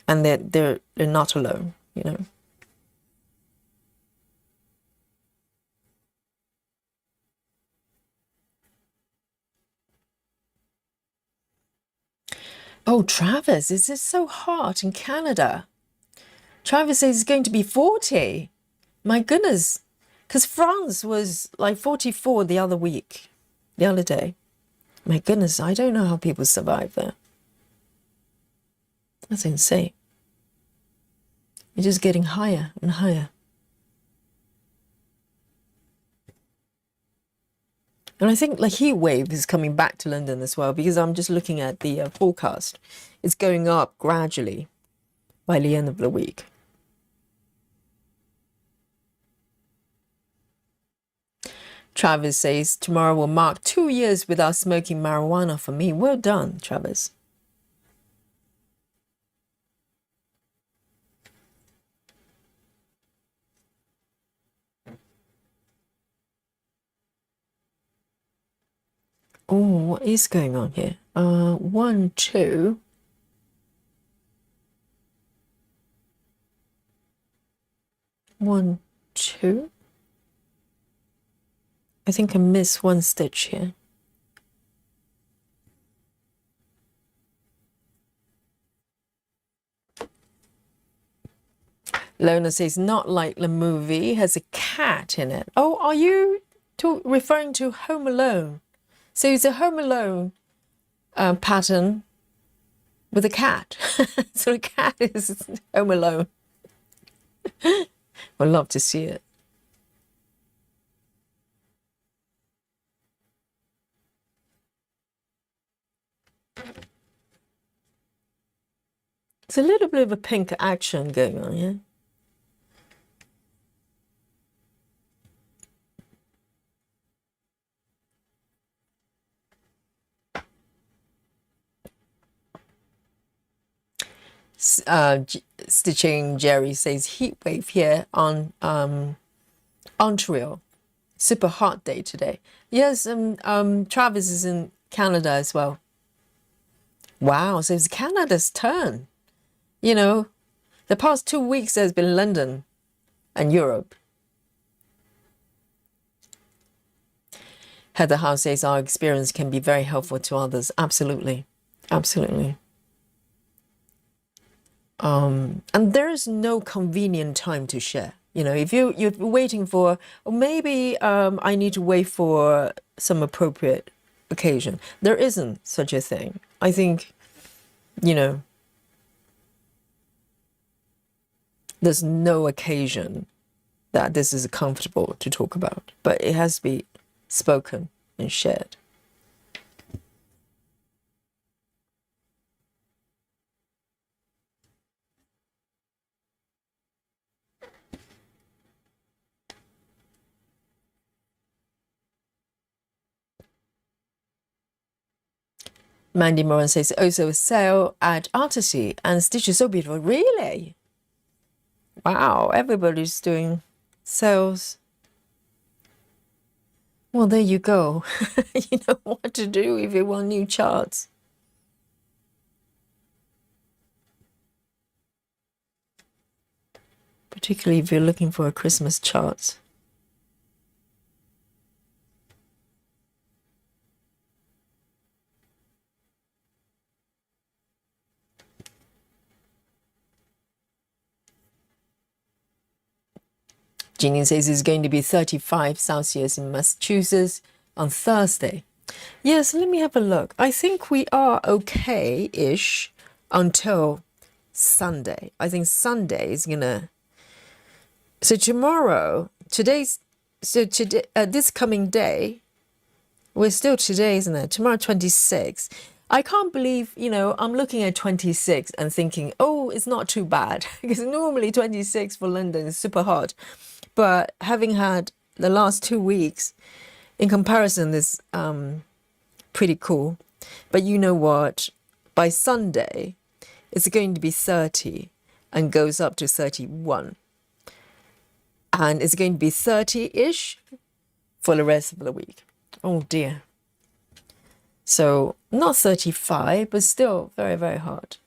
and they're not alone. Oh, Travis, is this so hot in Canada? Travis says it's going to be 40. My goodness. Because France was like 44 the other day. My goodness, I don't know how people survive there. That's insane. It's just getting higher and higher. And I think the heat wave is coming back to London as well, because I'm just looking at the forecast. It's going up gradually by the end of the week. Travis says, tomorrow will mark 2 years without smoking marijuana for me. Well done, Travis. Oh, what is going on here? 1, 2. 1, 2. I think I missed one stitch here. Lona says, not like the movie, has a cat in it. Oh, are you referring to Home Alone? So it's a Home Alone pattern with a cat. So the cat is Home Alone. I'd love to see it. It's a little bit of a pink action going on here. Stitching Jerry says heat wave here on Ontario. Super hot day today. Yes, Travis is in Canada as well. Wow, so it's Canada's turn. You know, the past 2 weeks there's been London and Europe. Heather House says our experience can be very helpful to others. Absolutely. Absolutely. And there is no convenient time to share. You know, if you're waiting for, or maybe I need to wait for some appropriate occasion. There isn't such a thing. I think, you know, there's no occasion that this is comfortable to talk about, but it has to be spoken and shared. Mandy Moran says, also a sale at Artisy and Stitch is so beautiful. Really? Wow, everybody's doing sales. Well, there you go. You know what to do if you want new charts. Particularly if you're looking for a Christmas chart. Jeannie says it's going to be 35 Celsius in Massachusetts on Thursday. Yes, let me have a look. I think we are okay-ish until Sunday. I think Sunday is gonna. So tomorrow, this coming day, we're still today, isn't it? Tomorrow, 26. I can't believe, you know, I'm looking at 26 and thinking, oh, it's not too bad. Because normally 26 for London is super hot. But having had the last 2 weeks, in comparison, is pretty cool. But you know what? By Sunday, it's going to be 30 and goes up to 31. And it's going to be 30-ish for the rest of the week. Oh, dear. So not 35, but still very, very hot.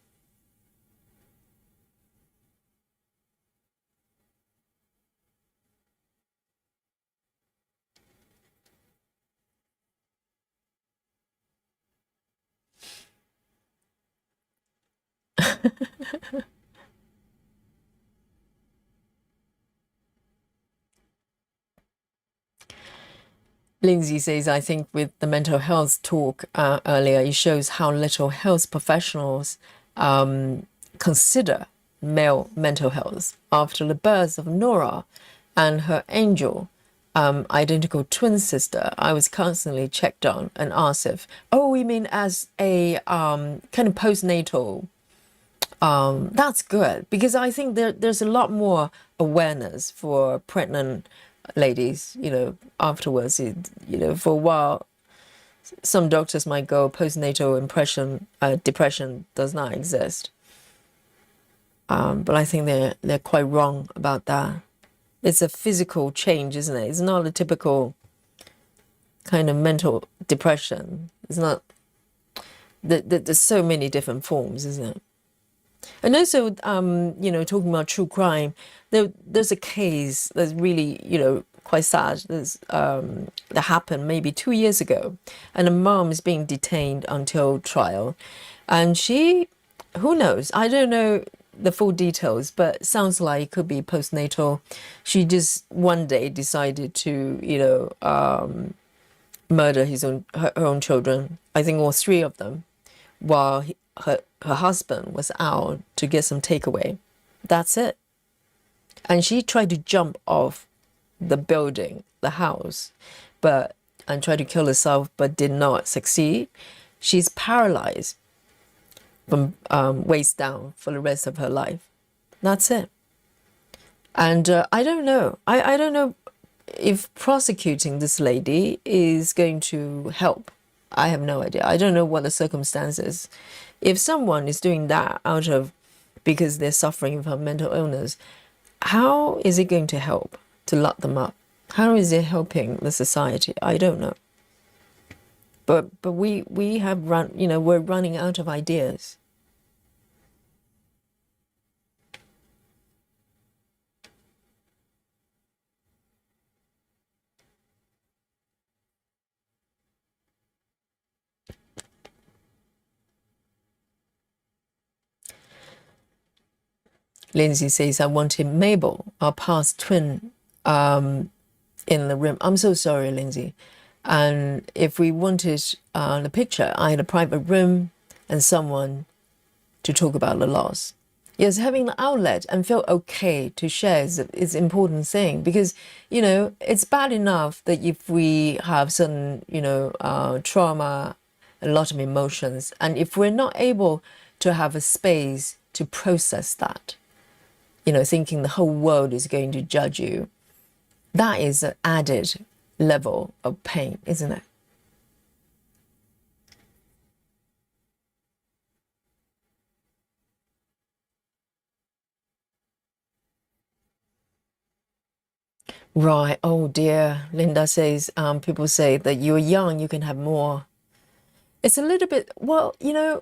Lindsay says, I think with the mental health talk earlier, it shows how little health professionals consider male mental health. After the birth of Nora and her angel, identical twin sister, I was constantly checked on and asked if, oh, you mean as a kind of postnatal. That's good, because I think there's a lot more awareness for pregnant ladies, you know, afterwards. You know, for a while, some doctors might go postnatal depression does not exist. But I think they're quite wrong about that. It's a physical change, isn't it? It's not a typical kind of mental depression. It's not. There's so many different forms, isn't it? And also, you know, talking about true crime, there's a case that's really, you know, quite sad. That happened maybe 2 years ago, and the mom is being detained until trial, and she, who knows? I don't know the full details, but sounds like it could be postnatal. She just one day decided to, murder her own children. I think all three of them, while her husband was out to get some takeaway. That's it. And she tried to jump off the building, the house, and tried to kill herself, but did not succeed. She's paralyzed from waist down for the rest of her life. That's it. And I don't know. I don't know if prosecuting this lady is going to help. I have no idea. I don't know what the circumstances. If someone is doing that because they're suffering from mental illness, how is it going to help to lock them up? How is it helping the society? I don't know. But we have we're running out of ideas. Lindsay says, I wanted Mabel, our past twin, in the room. I'm so sorry, Lindsay. And if we wanted the picture, I had a private room and someone to talk about the loss. Yes, having the outlet and feel okay to share is an important thing, because, it's bad enough that if we have certain, trauma, a lot of emotions, and if we're not able to have a space to process that, thinking the whole world is going to judge you, that is an added level of pain, isn't it? Right. Oh dear. Linda says, people say that you're young, you can have more. It's a little bit, well,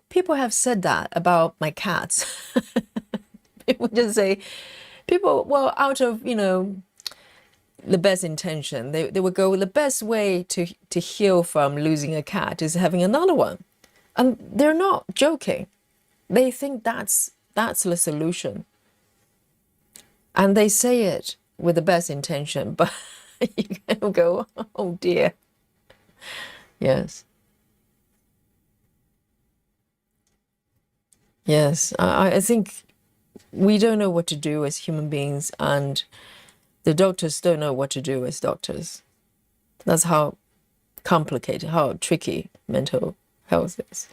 people have said that about my cats. People just say, out of, the best intention, they would go, the best way to heal from losing a cat is having another one. And they're not joking. They think that's the solution. And they say it with the best intention, but you can go, oh dear. Yes. Yes. I think we don't know what to do as human beings, and the doctors don't know what to do as doctors. That's how complicated, how tricky mental health is.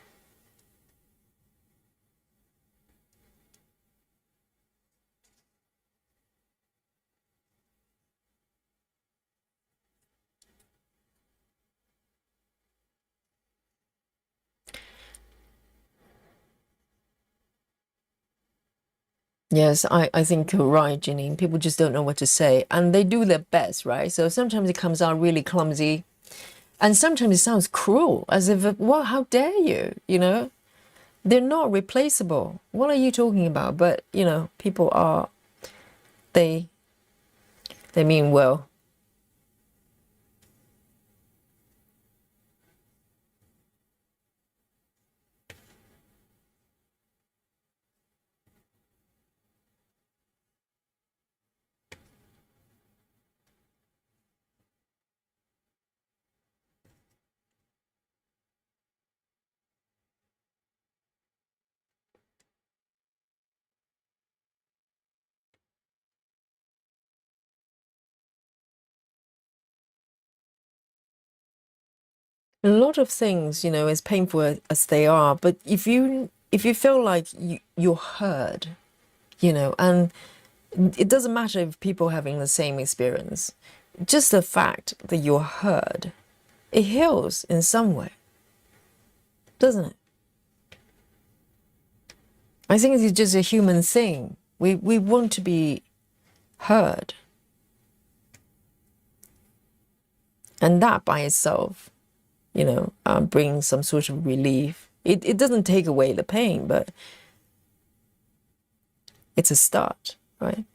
Yes, I think you're right, Janine. People just don't know what to say, and they do their best, right? So sometimes it comes out really clumsy, and sometimes it sounds cruel, as if, well, how dare you, They're not replaceable. What are you talking about? But, people are, they mean well. A lot of things, as painful as they are, but if you feel like you're heard, and it doesn't matter if people are having the same experience, just the fact that you're heard, it heals in some way, doesn't it? I think it's just a human thing. We want to be heard, and that by itself, brings some sort of relief. It doesn't take away the pain, but it's a start, right?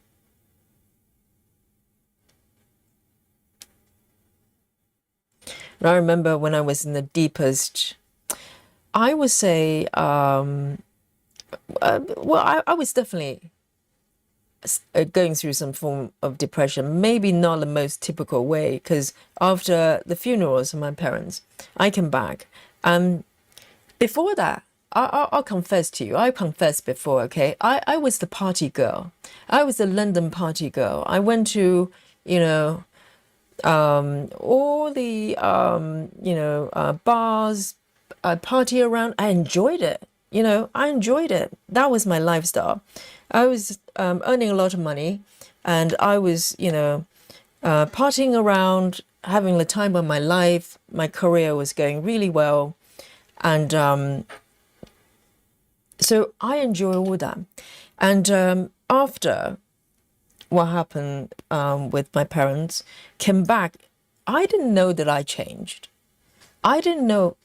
And I remember when I was in the deepest, I would say, I was definitely going through some form of depression, maybe not the most typical way, because after the funerals of my parents, I came back. Before that, I'll confess to you, I confessed before, okay? I was the party girl. I was the London party girl. I went to, you know, all the, bars, party around. I enjoyed it. I enjoyed it. That was my lifestyle. I was earning a lot of money, and I was, partying around, having the time of my life. My career was going really well. And so I enjoy all that. And after what happened with my parents, came back, I didn't know that I changed. I didn't know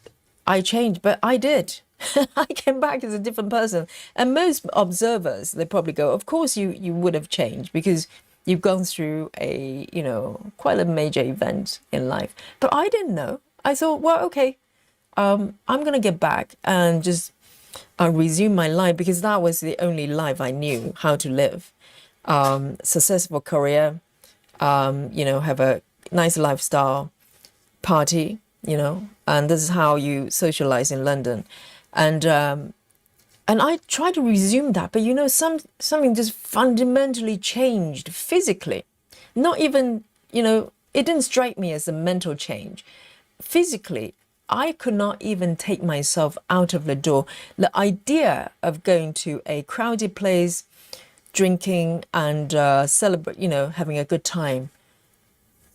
I changed, but I did. I came back as a different person. And most observers, they probably go, of course you would have changed because you've gone through a, quite a major event in life. But I didn't know. I thought, well, okay, I'm going to get back and just resume my life because that was the only life I knew how to live. Successful career, have a nice lifestyle, party, and this is how you socialize in London. And I tried to resume that, but something just fundamentally changed physically. Not even, it didn't strike me as a mental change. Physically, I could not even take myself out of the door. The idea of going to a crowded place, drinking and celebrate, having a good time,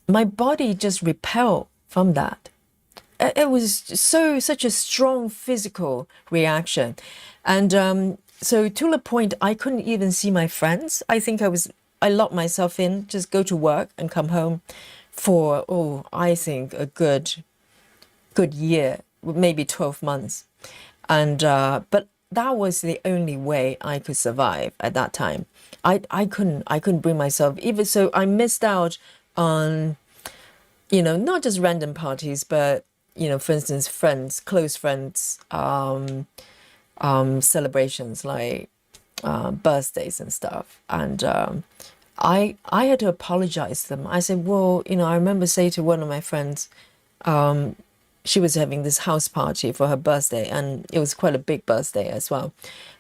my body just repelled from that. It was such a strong physical reaction. And so to the point, I couldn't even see my friends. I think I locked myself in, just go to work and come home for, I think a good year, maybe 12 months. And but that was the only way I could survive at that time. I couldn't bring myself, even so I missed out on, not just random parties, but, for instance, friends, close friends, celebrations like birthdays and stuff. And I had to apologize to them. I said, well, I remember saying to one of my friends, she was having this house party for her birthday, and it was quite a big birthday as well.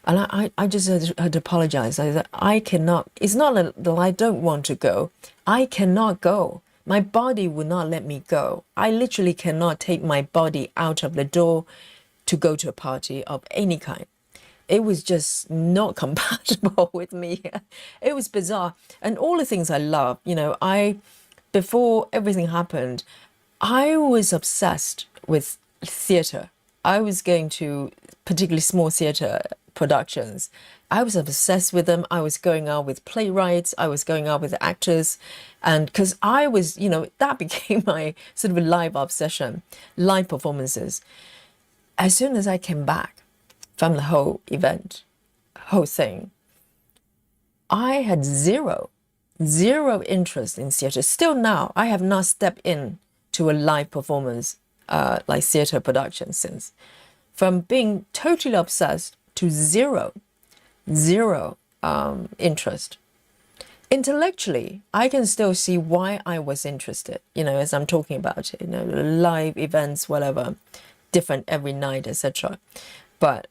And I just had to apologize. I said, I cannot, it's not that I don't want to go. I cannot go. My body will not let me go. I literally cannot take my body out of the door to go to a party of any kind. It was just not compatible with me. It was bizarre. And all the things I love, before everything happened, I was obsessed with theatre. I was going to particularly small theatre productions. I was obsessed with them. I was going out with playwrights. I was going out with actors. And because I was, that became my sort of a live obsession, live performances. As soon as I came back from the whole event, whole thing, I had zero interest in theatre. Still now, I have not stepped in to a live performance like theatre production since. From being totally obsessed to zero interest. Intellectually, I can still see why I was interested, as I'm talking about it, live events, whatever, different every night, etc. But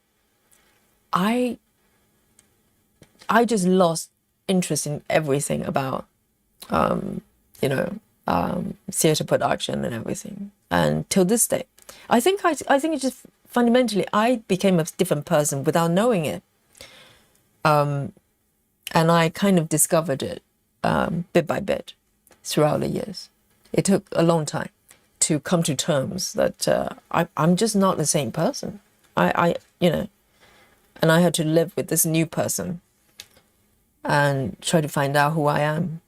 I just lost interest in everything about, theatre production and everything. And till this day, I think it's just fundamentally, I became a different person without knowing it. And I kind of discovered it bit by bit throughout the years. It took a long time to come to terms that I'm just not the same person. And I had to live with this new person and try to find out who I am.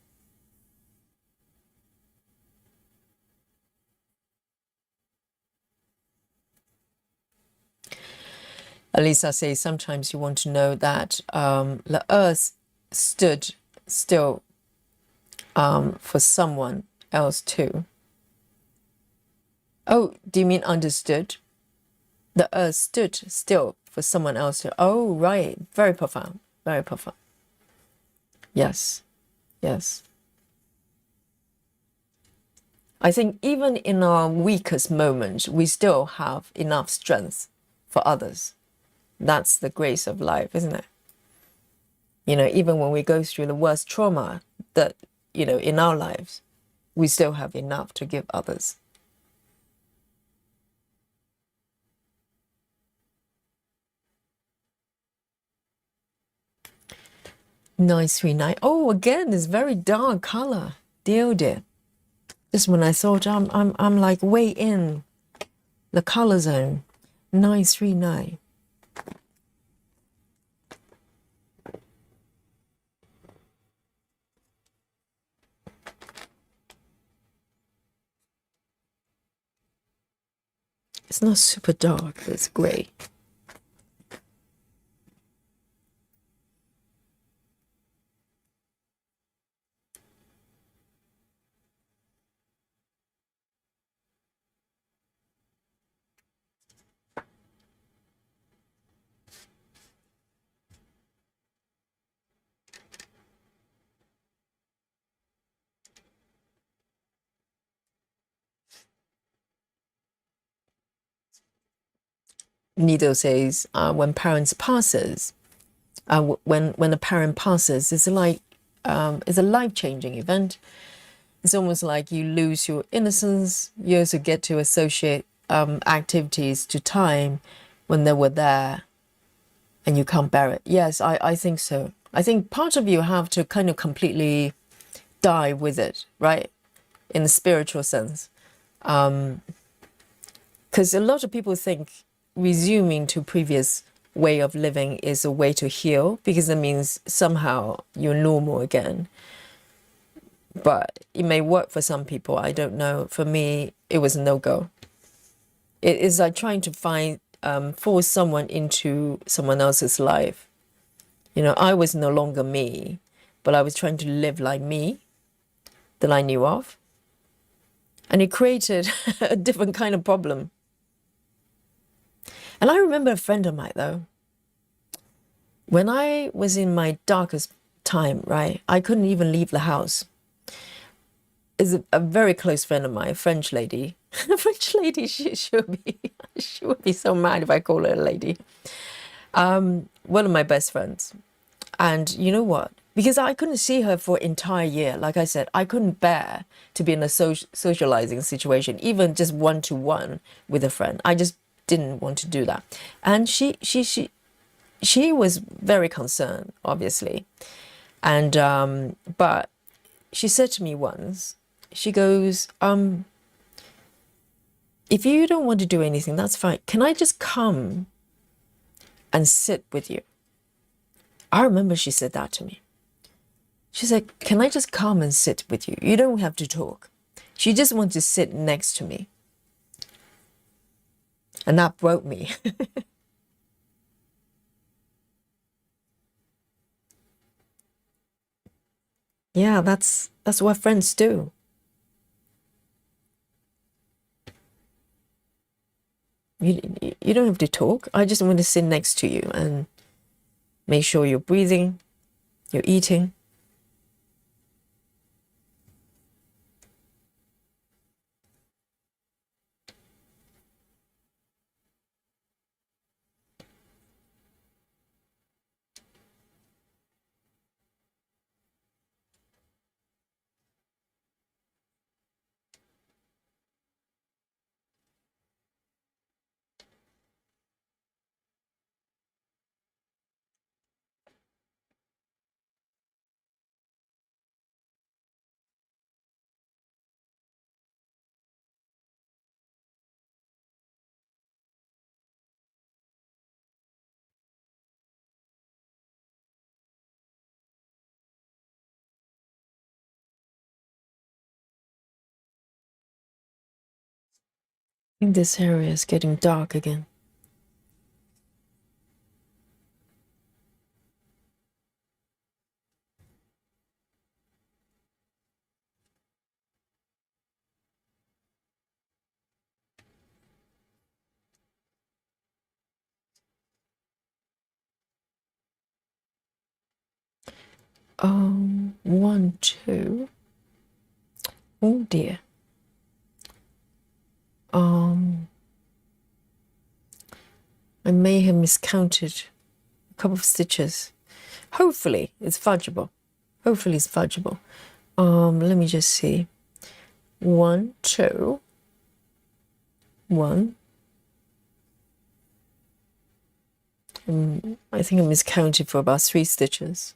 At least I say sometimes you want to know that the earth stood still for someone else too. Oh, do you mean understood? The earth stood still for someone else to. Oh, right. Very profound. Very profound. Yes. Yes. I think even in our weakest moments, we still have enough strength for others. That's the grace of life, isn't it? You know, even when we go through the worst trauma that, you know, in our lives, we still have enough to give others. Nice 39. Oh, again, this very dark color. Dear, dear. Just when I thought I'm like way in the color zone. 939. It's not super dark, but it's gray. Needle says when parents passes, when a parent passes, it's a life-changing event. It's almost like you lose your innocence. You also get to associate activities to time when they were there, and you can't bear it. Yes, I think so. I think part of you have to kind of completely die with it, right? In the spiritual sense. Because a lot of people think resuming to previous way of living is a way to heal, because it means somehow you're normal again. But it may work for some people. I don't know. For me, it was a no-go. It is like trying to force someone into someone else's life. You know, I was no longer me, but I was trying to live like me that I knew of. And it created a different kind of problem. And I remember a friend of mine, though, when I was in my darkest time, right, I couldn't even leave the house. Is a very close friend of mine, a French lady. A French lady, she would be so mad if I call her a lady. One of my best friends. And you know what? Because I couldn't see her for an entire year. Like I said, I couldn't bear to be in a socializing situation, even just one-to-one with a friend. I just didn't want to do that. And she was very concerned, obviously. And but she said to me once, she goes, if you don't want to do anything, that's fine. Can I just come and sit with you? I remember she said that to me. She said, can I just come and sit with you? You don't have to talk. She just wants to sit next to me. And that broke me. Yeah, that's what friends do. You don't have to talk. I just want to sit next to you and make sure you're breathing, you're eating. I think this area is getting dark again. 1, 2. Oh dear. I may have miscounted a couple of stitches. Hopefully it's fudgeable. Hopefully it's fudgeable. Let me just see. 1, 2, 1. I think I miscounted for about 3 stitches.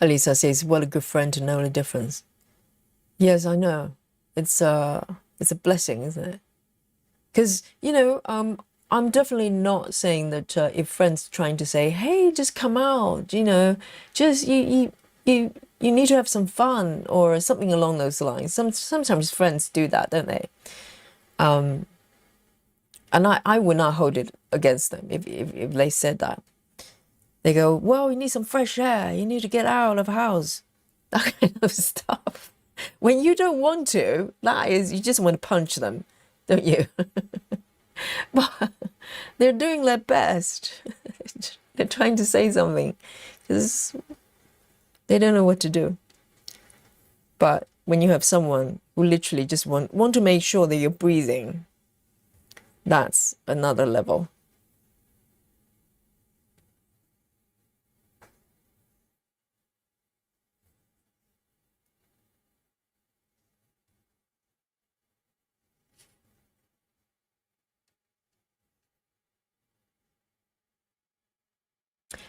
Elisa says, "What a good friend to know the difference." Yes, I know. It's a blessing, isn't it? Because I'm definitely not saying that if friends trying to say, "Hey, just come out," just you need to have some fun or something along those lines. Sometimes friends do that, don't they? And I would not hold it against them if they said that. They go, "Well, you need some fresh air. You need to get out of the house." That kind of stuff. When you don't want to, that is, you just want to punch them, don't you? But they're doing their best. They're trying to say something because they don't know what to do. But when you have someone who literally just want to make sure that you're breathing, that's another level.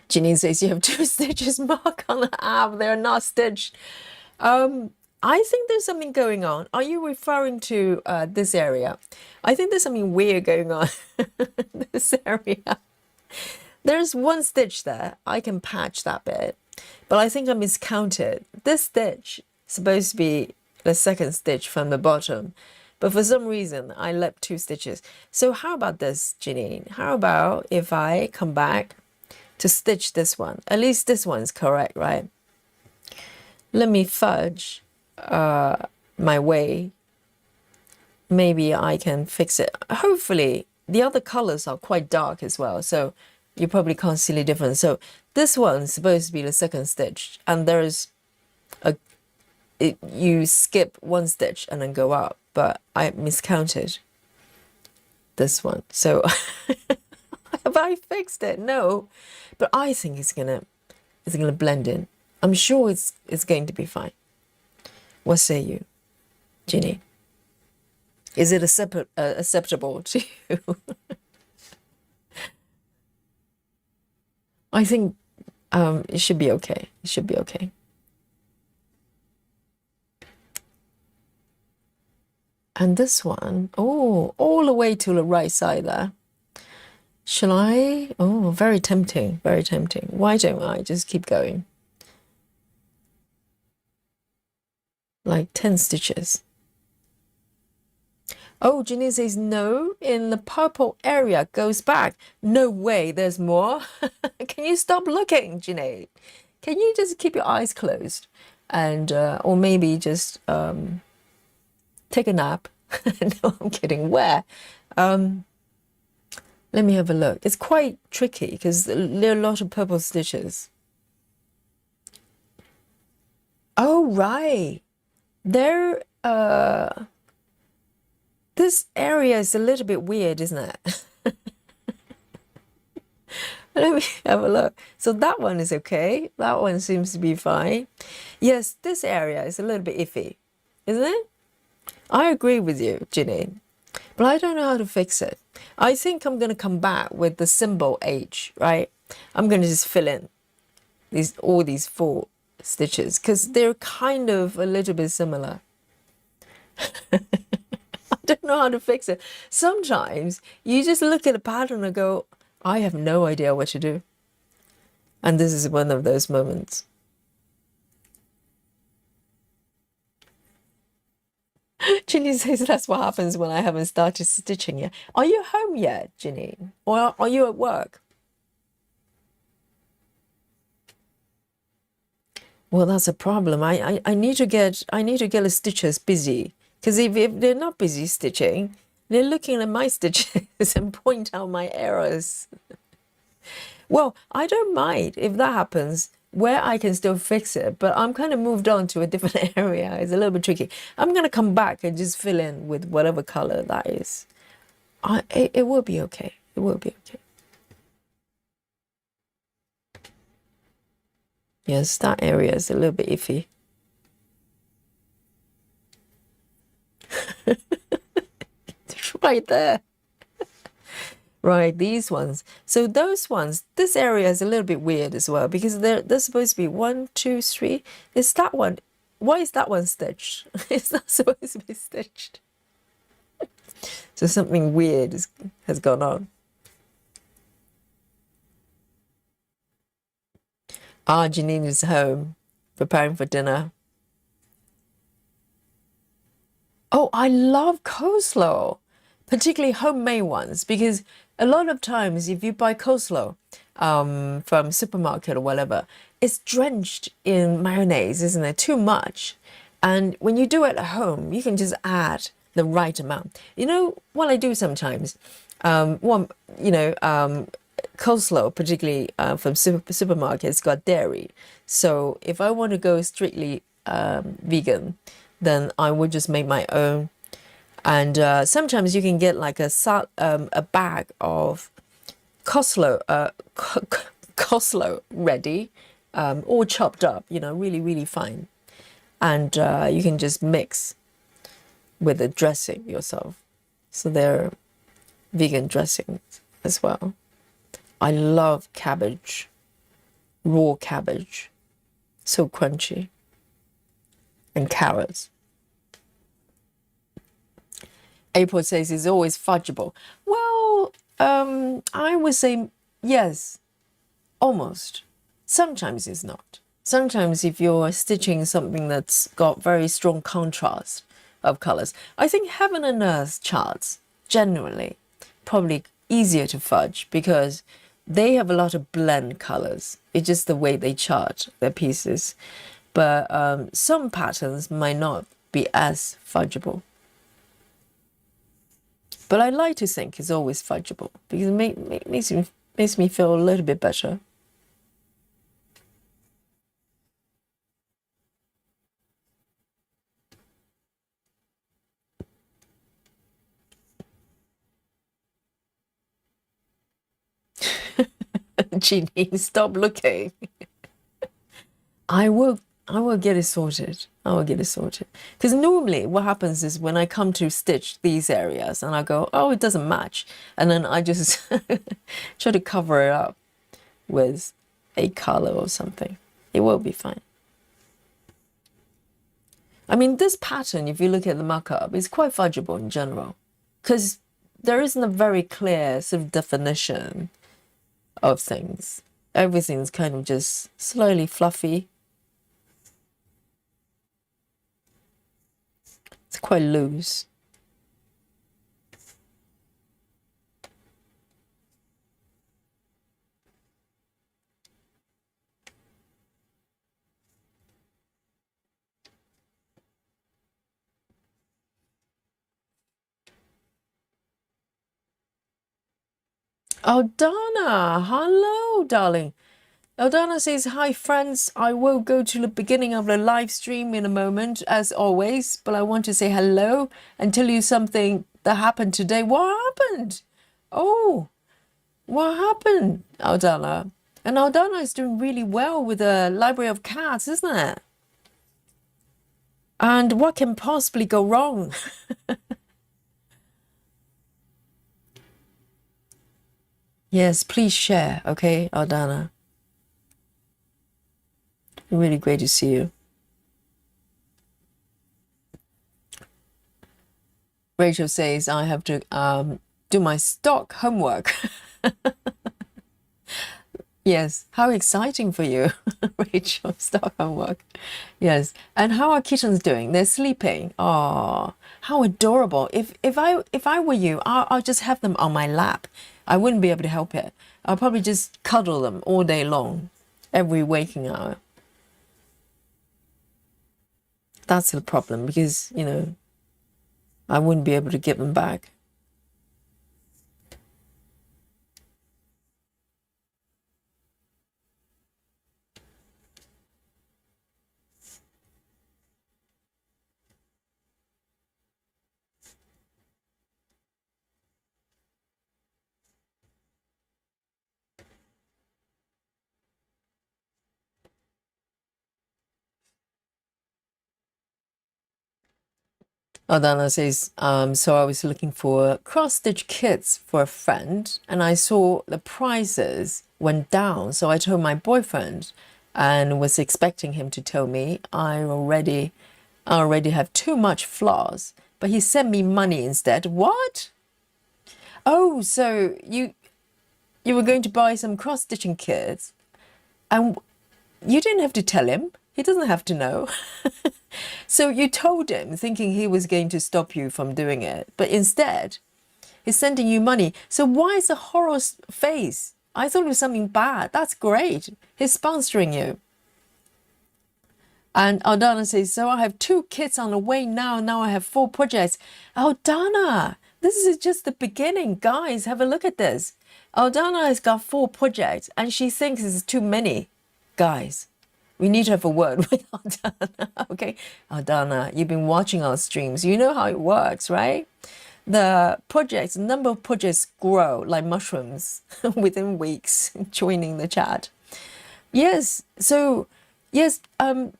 Janine says you have 2 stitches mark on the arm. They're not stitched. I think there's something going on. Are you referring to this area? I think there's something weird going on this area. There's 1 stitch there. I can patch that bit, but I think I miscounted. This stitch is supposed to be the 2nd stitch from the bottom, but for some reason I left 2 stitches. So how about this, Janine? How about if I come back to stitch this one? At least this one's correct, right? Let me fudge my way. Maybe I can fix it. Hopefully the other colors are quite dark as well, so you probably can't see the difference. So this one's supposed to be the 2nd stitch, and there's you skip 1 stitch and then go up, but I miscounted this one. So have I fixed it? No, but I think it's gonna blend in. I'm sure it's going to be fine. What say you, Ginny? Is it acceptable to you? I think it should be okay. It should be okay. And this one, oh, all the way to the right side there. Shall I? Oh, very tempting, very tempting. Why don't I just keep going? Like 10 stitches. Oh, Ginny says no, in the purple area, goes back. No way, there's more. Can you stop looking, Ginny? Can you just keep your eyes closed? And, or maybe just take a nap. No, I'm kidding. Where? Let me have a look. It's quite tricky because there are a lot of purple stitches. Oh, right. There, this area is a little bit weird, isn't it? Let me have a look. So that one is okay. That one seems to be fine. Yes, this area is a little bit iffy, isn't it? I agree with you, Ginny, but I don't know how to fix it. I think I'm going to come back with the symbol H, right? I'm going to just fill in all these 4 stitches because they're kind of a little bit similar. I don't know how to fix it. Sometimes you just look at a pattern and go, I have no idea what to do. And this is one of those moments. Ginny says that's what happens when I haven't started stitching yet. Are you home yet, Ginny? Or are you at work? Well, that's a problem. I need to get the stitchers busy, because if they're not busy stitching, they're looking at my stitches and point out my errors. Well, I don't mind if that happens where I can still fix it, but I'm kind of moved on to a different area. It's a little bit tricky. I'm gonna come back and just fill in with whatever color that is. It will be okay. It will be okay. Yes, that area is a little bit iffy. It's right there. Right, these ones. So those ones, this area is a little bit weird as well, because they're supposed to be 1, 2, 3. Is that one? Why is that one stitched? It's not supposed to be stitched. So something weird has gone on. Janine is home, preparing for dinner. Oh, I love coleslaw, particularly homemade ones, because a lot of times if you buy coleslaw from supermarket or whatever, it's drenched in mayonnaise, isn't it? Too much. And when you do it at home, you can just add the right amount. You know what I do sometimes? Coleslaw, particularly from supermarkets, got dairy. So if I want to go strictly vegan, then I would just make my own. And sometimes you can get like a bag of coleslaw ready, all chopped up, really, really fine. And you can just mix with the dressing yourself. So they're vegan dressings as well. I love cabbage, raw cabbage, so crunchy, and carrots. April says it's always fudgeable. Well, I would say yes, almost. Sometimes it's not. Sometimes if you're stitching something that's got very strong contrast of colors, I think heaven and earth charts generally probably easier to fudge because they have a lot of blend colors. It's just the way they chart their pieces. But some patterns might not be as fudgeable. But I like to think it's always fudgeable because it makes me feel a little bit better. Jeannie, stop looking. I will get it sorted. I will get it sorted. Because normally what happens is when I come to stitch these areas and I go, oh, it doesn't match. And then I just try to cover it up with a color or something. It will be fine. I mean, this pattern, if you look at the markup, is quite fudgeable in general. Because there isn't a very clear sort of definition of things. Everything's kind of just slowly fluffy. It's quite loose. Aldana, hello, darling. Aldana says, hi, friends. I will go to the beginning of the live stream in a moment, as always, but I want to say hello and tell you something that happened today. What happened? Oh, what happened, Aldana? And Aldana is doing really well with the Library of Cats, isn't it? And what can possibly go wrong? Yes, please share, okay, Aldana? Really great to see you. Rachel says, I have to do my stock homework. Yes, how exciting for you, Rachel, stock homework. Yes, and how are kittens doing? They're sleeping. Oh, how adorable. If I were you, I'll just have them on my lap. I wouldn't be able to help it. I'll probably just cuddle them all day long, every waking hour. That's the problem because, I wouldn't be able to give them back. Aldana says, so I was looking for cross-stitch kits for a friend and I saw the prices went down. So I told my boyfriend and was expecting him to tell me I already have too much floss, but he sent me money instead. What? Oh, so you were going to buy some cross-stitching kits and you didn't have to tell him. He doesn't have to know. So you told him thinking he was going to stop you from doing it, but instead he's sending you money. So why is the horror face? I thought it was something bad. That's great. He's sponsoring you. And Aldana says, so I have 2 kits on the way now. Now I have 4 projects. Aldana, this is just the beginning. Guys, have a look at this. Aldana has got 4 projects and she thinks it's too many. Guys, we need to have a word with Aldana. Okay, Aldana, you've been watching our streams. You know how it works, right? The number of projects grow like mushrooms within weeks, joining the chat. Yes, so yes,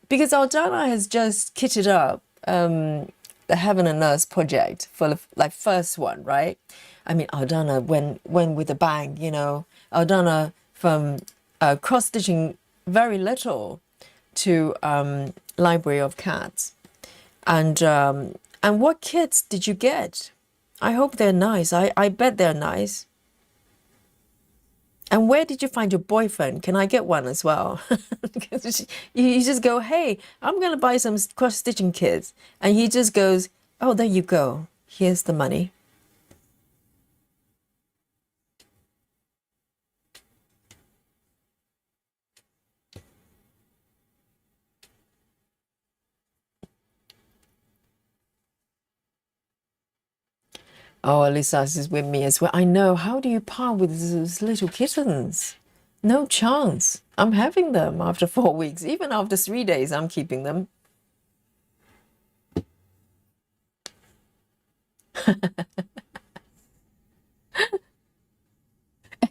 because Aldana has just kitted up the Heaven and Earth project for the first one, right? I mean, Aldana went with a bang, Aldana from cross-stitching very little to Library of Cats. And what kits did you get? I hope they're nice. I bet they're nice. And where did you find your boyfriend? Can I get one as well? You just go, hey, I'm going to buy some cross-stitching kits. And he just goes, oh, there you go. Here's the money. Oh, Alyssa's is with me as well. I know. How do you part with those little kittens? No chance. I'm having them after 4 weeks. Even after 3 days, I'm keeping them.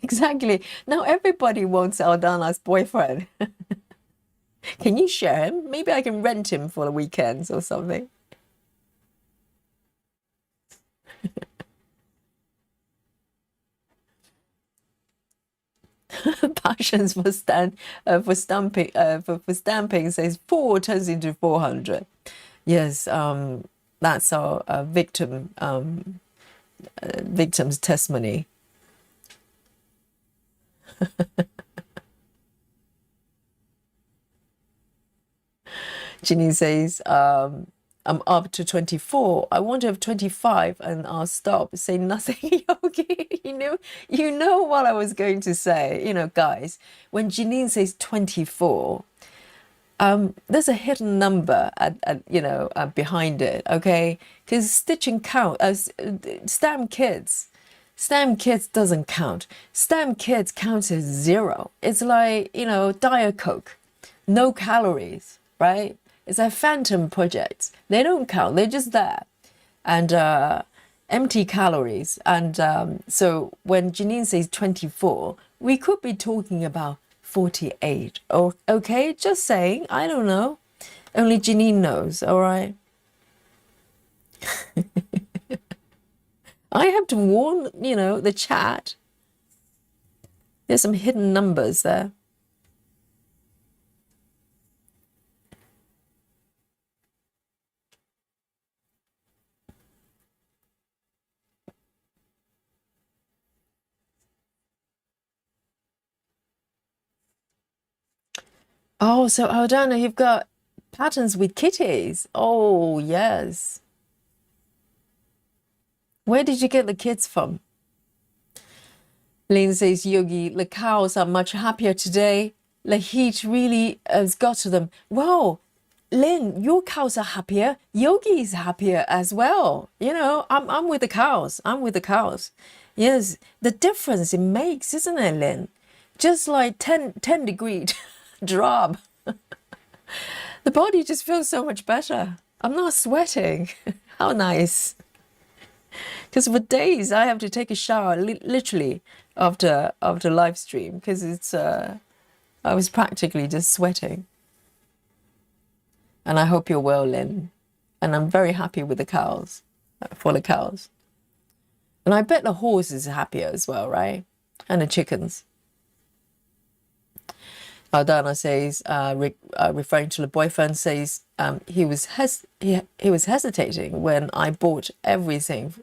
Exactly. Now everybody wants Aldana's boyfriend. Can you share him? Maybe I can rent him for the weekends or something. Passions for stamping says 4 turns into 400. Yes, that's our victim's testimony. Ginny says, I'm up to 24. I want to have 25 and I'll stop. Say nothing, Yogi. You know what I was going to say. Guys, when Janine says 24, there's a hidden number behind it, okay? Because stitching count as stamp kits doesn't count. Stamp kits counts as 0. It's like Diet Coke, no calories, right? It's like phantom projects. They don't count. They're just there, and empty calories. And so when Janine says 24, we could be talking about 48. Oh, okay, just saying. I don't know. Only Janine knows. All right. I have to warn the chat. There's some hidden numbers there. Oh, so Aldana, you've got patterns with kitties. Oh, yes. Where did you get the kids from? Lynn says, Yogi, the cows are much happier today. The heat really has got to them. Wow, Lynn, your cows are happier. Yogi is happier as well. You know, I'm with the cows. I'm with the cows. Yes, the difference it makes, isn't it, Lynn? Just like 10 degree drop. The body just feels so much better. I'm not sweating. How nice. Because for days I have to take a shower literally after live stream because it's I was practically just sweating. And I hope you're well, Lynn. And I'm very happy with the cows, for the cows. And I bet the horse is happier as well, right? And the chickens. Aldana says, referring to the boyfriend, says he was hesitating when I bought everything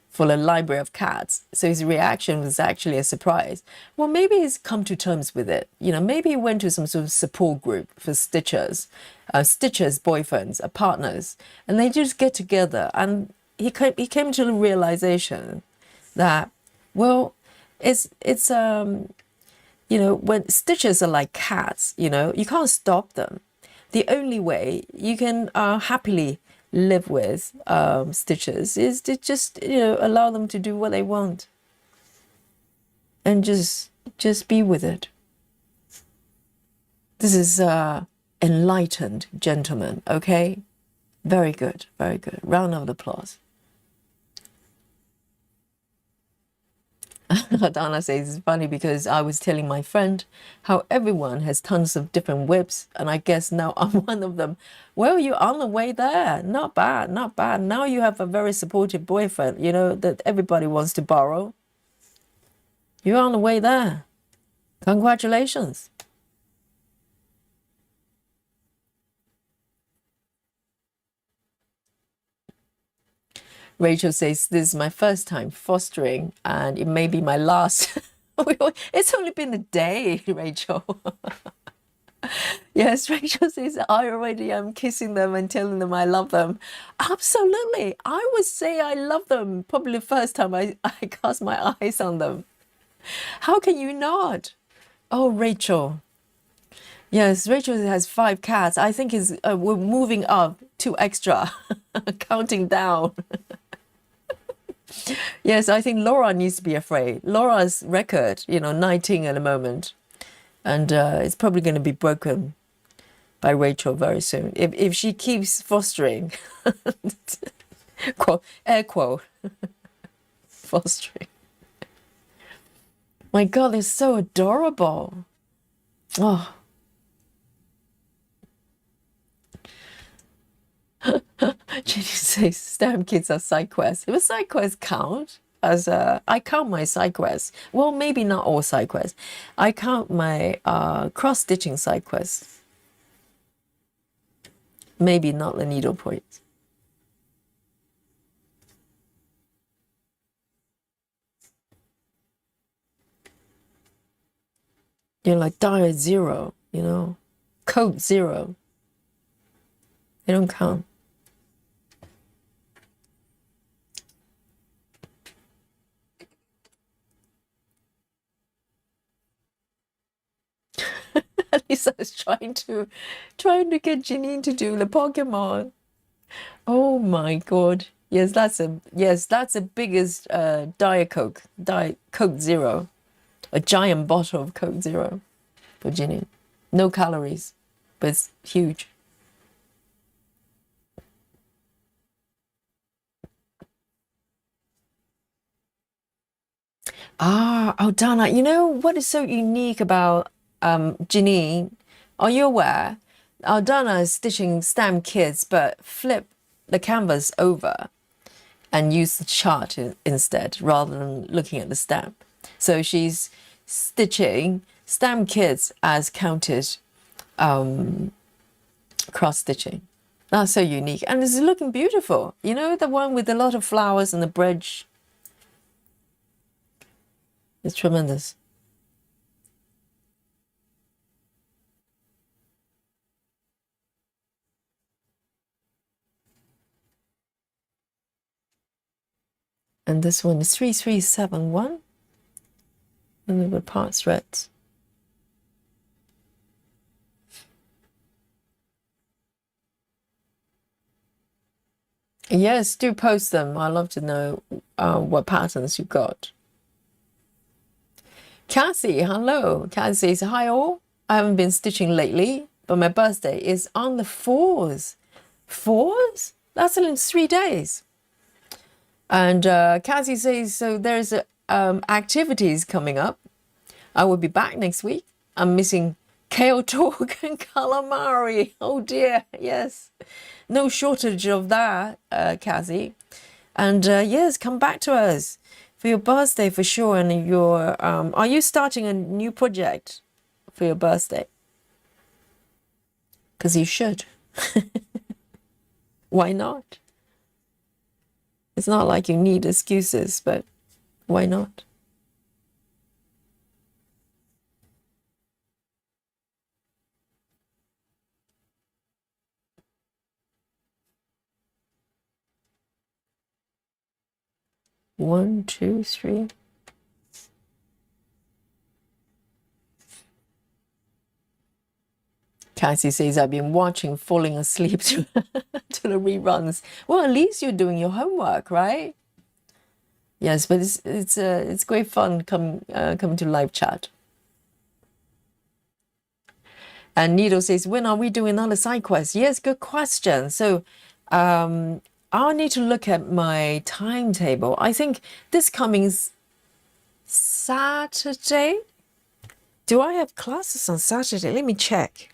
for the library of cats. So his reaction was actually a surprise. Well, maybe he's come to terms with it. You know, maybe he went to some sort of support group for stitchers, stitchers' boyfriends, partners, and they just get together. And he came to the realization that, well, it's you know, when stitchers are like cats, you know, you can't stop them. The only way you can happily live with stitchers is to just, you know, allow them to do what they want and just be with it. This is enlightened gentleman, okay? Very good, very good. Round of applause. Dana says it's funny because I was telling my friend how everyone has tons of different whips, and I guess now I'm one of them. Well, you're on the way there. Not bad, not bad. Now you have a very supportive boyfriend, you know, that everybody wants to borrow. You're on the way there. Congratulations. Rachel says, this is my first time fostering and it may be my last. It's only been a day, Rachel. Yes, Rachel says, I already am kissing them and telling them I love them. Absolutely. I would say I love them probably the first time I cast my eyes on them. How can you not? Oh, Rachel. Yes, Rachel has 5 cats. I think we're moving up 2 extra, counting down. Yes, I think Laura needs to be afraid. Laura's record, you know, 19 at the moment. And it's probably going to be broken by Rachel very soon. If she keeps fostering, quote, air quote, fostering. My God, they're so adorable. Oh. Jenny says STEM kids are side quests. If a side quest count as I count my side quests. Well, maybe not all side quests. I count my cross-stitching side quests. Maybe not the needlepoint. You're like diet 0, you know, code 0. They don't count. Lisa is trying to get Janine to do the Pokemon. Oh my God. Yes, that's the biggest Diet Coke 0. A giant bottle of Coke 0 for Janine. No calories, but it's huge. Dana, you know what is so unique about Janine? Are you aware? Dana is stitching STEM kids, but flip the canvas over and use the chart instead rather than looking at the stamp. So she's stitching STEM kids as counted cross-stitching. That's so unique. And it's looking beautiful. You know, the one with a lot of flowers and the bridge. It's tremendous. And this one is 3371. And the part threads. Yes, do post them. I'd love to know what patterns you got. Cassie, hello. Cassie says, hi all. I haven't been stitching lately, but my birthday is on the 4th. 4th? That's in 3 days. And Cassie says, so there's activities coming up. I will be back next week. I'm missing kale talk and calamari. Oh dear, yes. No shortage of that, Cassie. And yes, come back to us for your birthday for sure. And your are you starting a new project for your birthday? Because you should. Why not? It's not like you need excuses, but why not? One, two, three. Cassie says, I've been watching, falling asleep to, to the reruns. Well, at least you're doing your homework, right? Yes, but it's great fun coming to live chat. And Needle says, when are we doing another side quest? Yes, good question. So I'll need to look at my timetable. I think this coming Saturday. Do I have classes on Saturday? Let me check.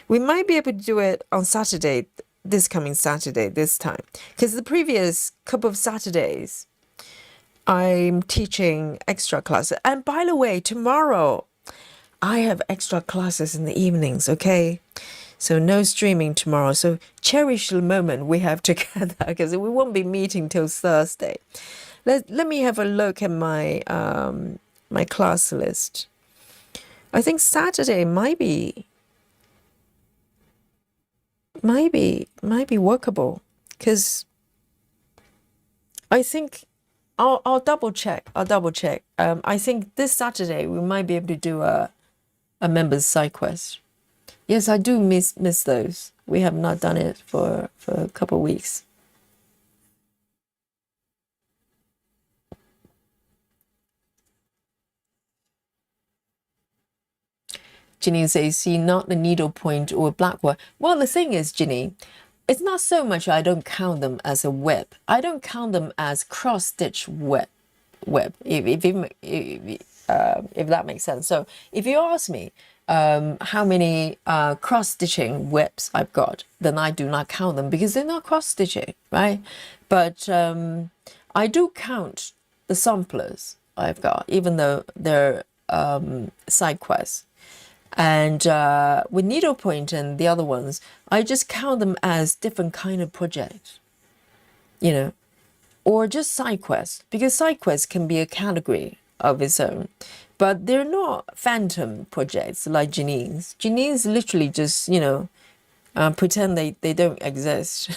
We might be able to do it on Saturday, this coming Saturday, this time. Because the previous couple of Saturdays, I'm teaching extra classes. And by the way, tomorrow, I have extra classes in the evenings, okay? So no streaming tomorrow. So cherish the moment we have together because we won't be meeting till Thursday. Let me have a look at my my class list. I think Saturday might be workable because I think I'll double check. I think this Saturday we might be able to do a members side quest. Yes, I do miss those. We have not done it for a couple of weeks. Ginny says, see, not the needlepoint or blackwork. Well, the thing is, Ginny, it's not so much I don't count them as a web. I don't count them as cross-stitch web. If that makes sense. So if you ask me how many cross-stitching webs I've got, then I do not count them because they're not cross-stitching, right? But I do count the samplers I've got, even though they're side quests. And with needlepoint and the other ones, I just count them as different kind of projects, or just side quests, because side quests can be a category of its own, but they're not phantom projects like Janine's. Janine's literally just, pretend they don't exist.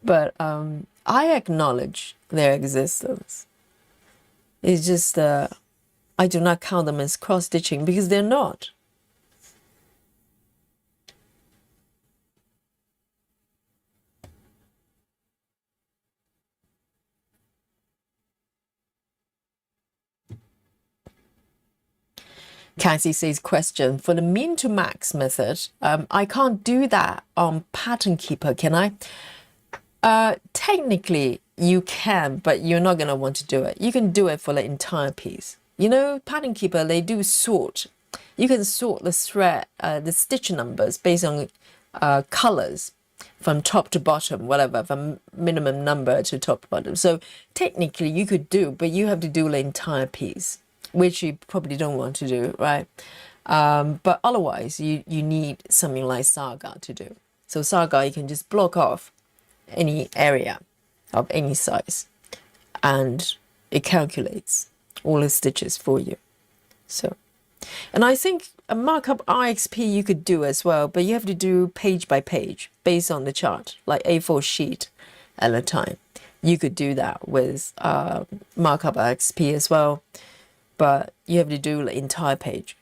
But I acknowledge their existence. It's just I do not count them as cross-stitching because they're not. Cassie says, question, for the min to max method, I can't do that on Pattern Keeper, can I? Technically, you can, but you're not going to want to do it. You can do it for the entire piece. Pattern Keeper, they do sort. You can sort the thread, the stitch numbers based on colors from top to bottom, whatever, from minimum number to top to bottom. So technically you could do, but you have to do the entire piece, which you probably don't want to do, right? But otherwise, you need something like Saga to do. So Saga, you can just block off any area of any size, and it calculates all the stitches for you. So, and I think a markup RXP you could do as well, but you have to do page by page based on the chart, like A4 sheet at a time. You could do that with markup RXP as well, but you have to do the entire page.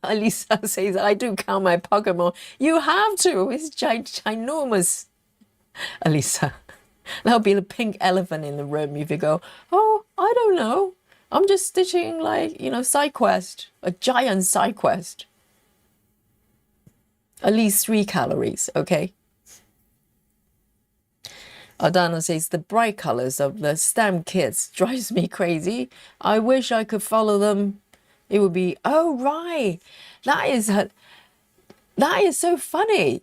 Alisa says, I do count my Pokemon. You have to. It's ginormous, Alisa. There'll be the pink elephant in the room if you go, oh, I don't know. I'm just stitching like, side quest, a giant side quest. At least 3 calories, okay? Adana says, the bright colors of the STEM kits drives me crazy. I wish I could follow them. It would be, oh, right. That is so funny.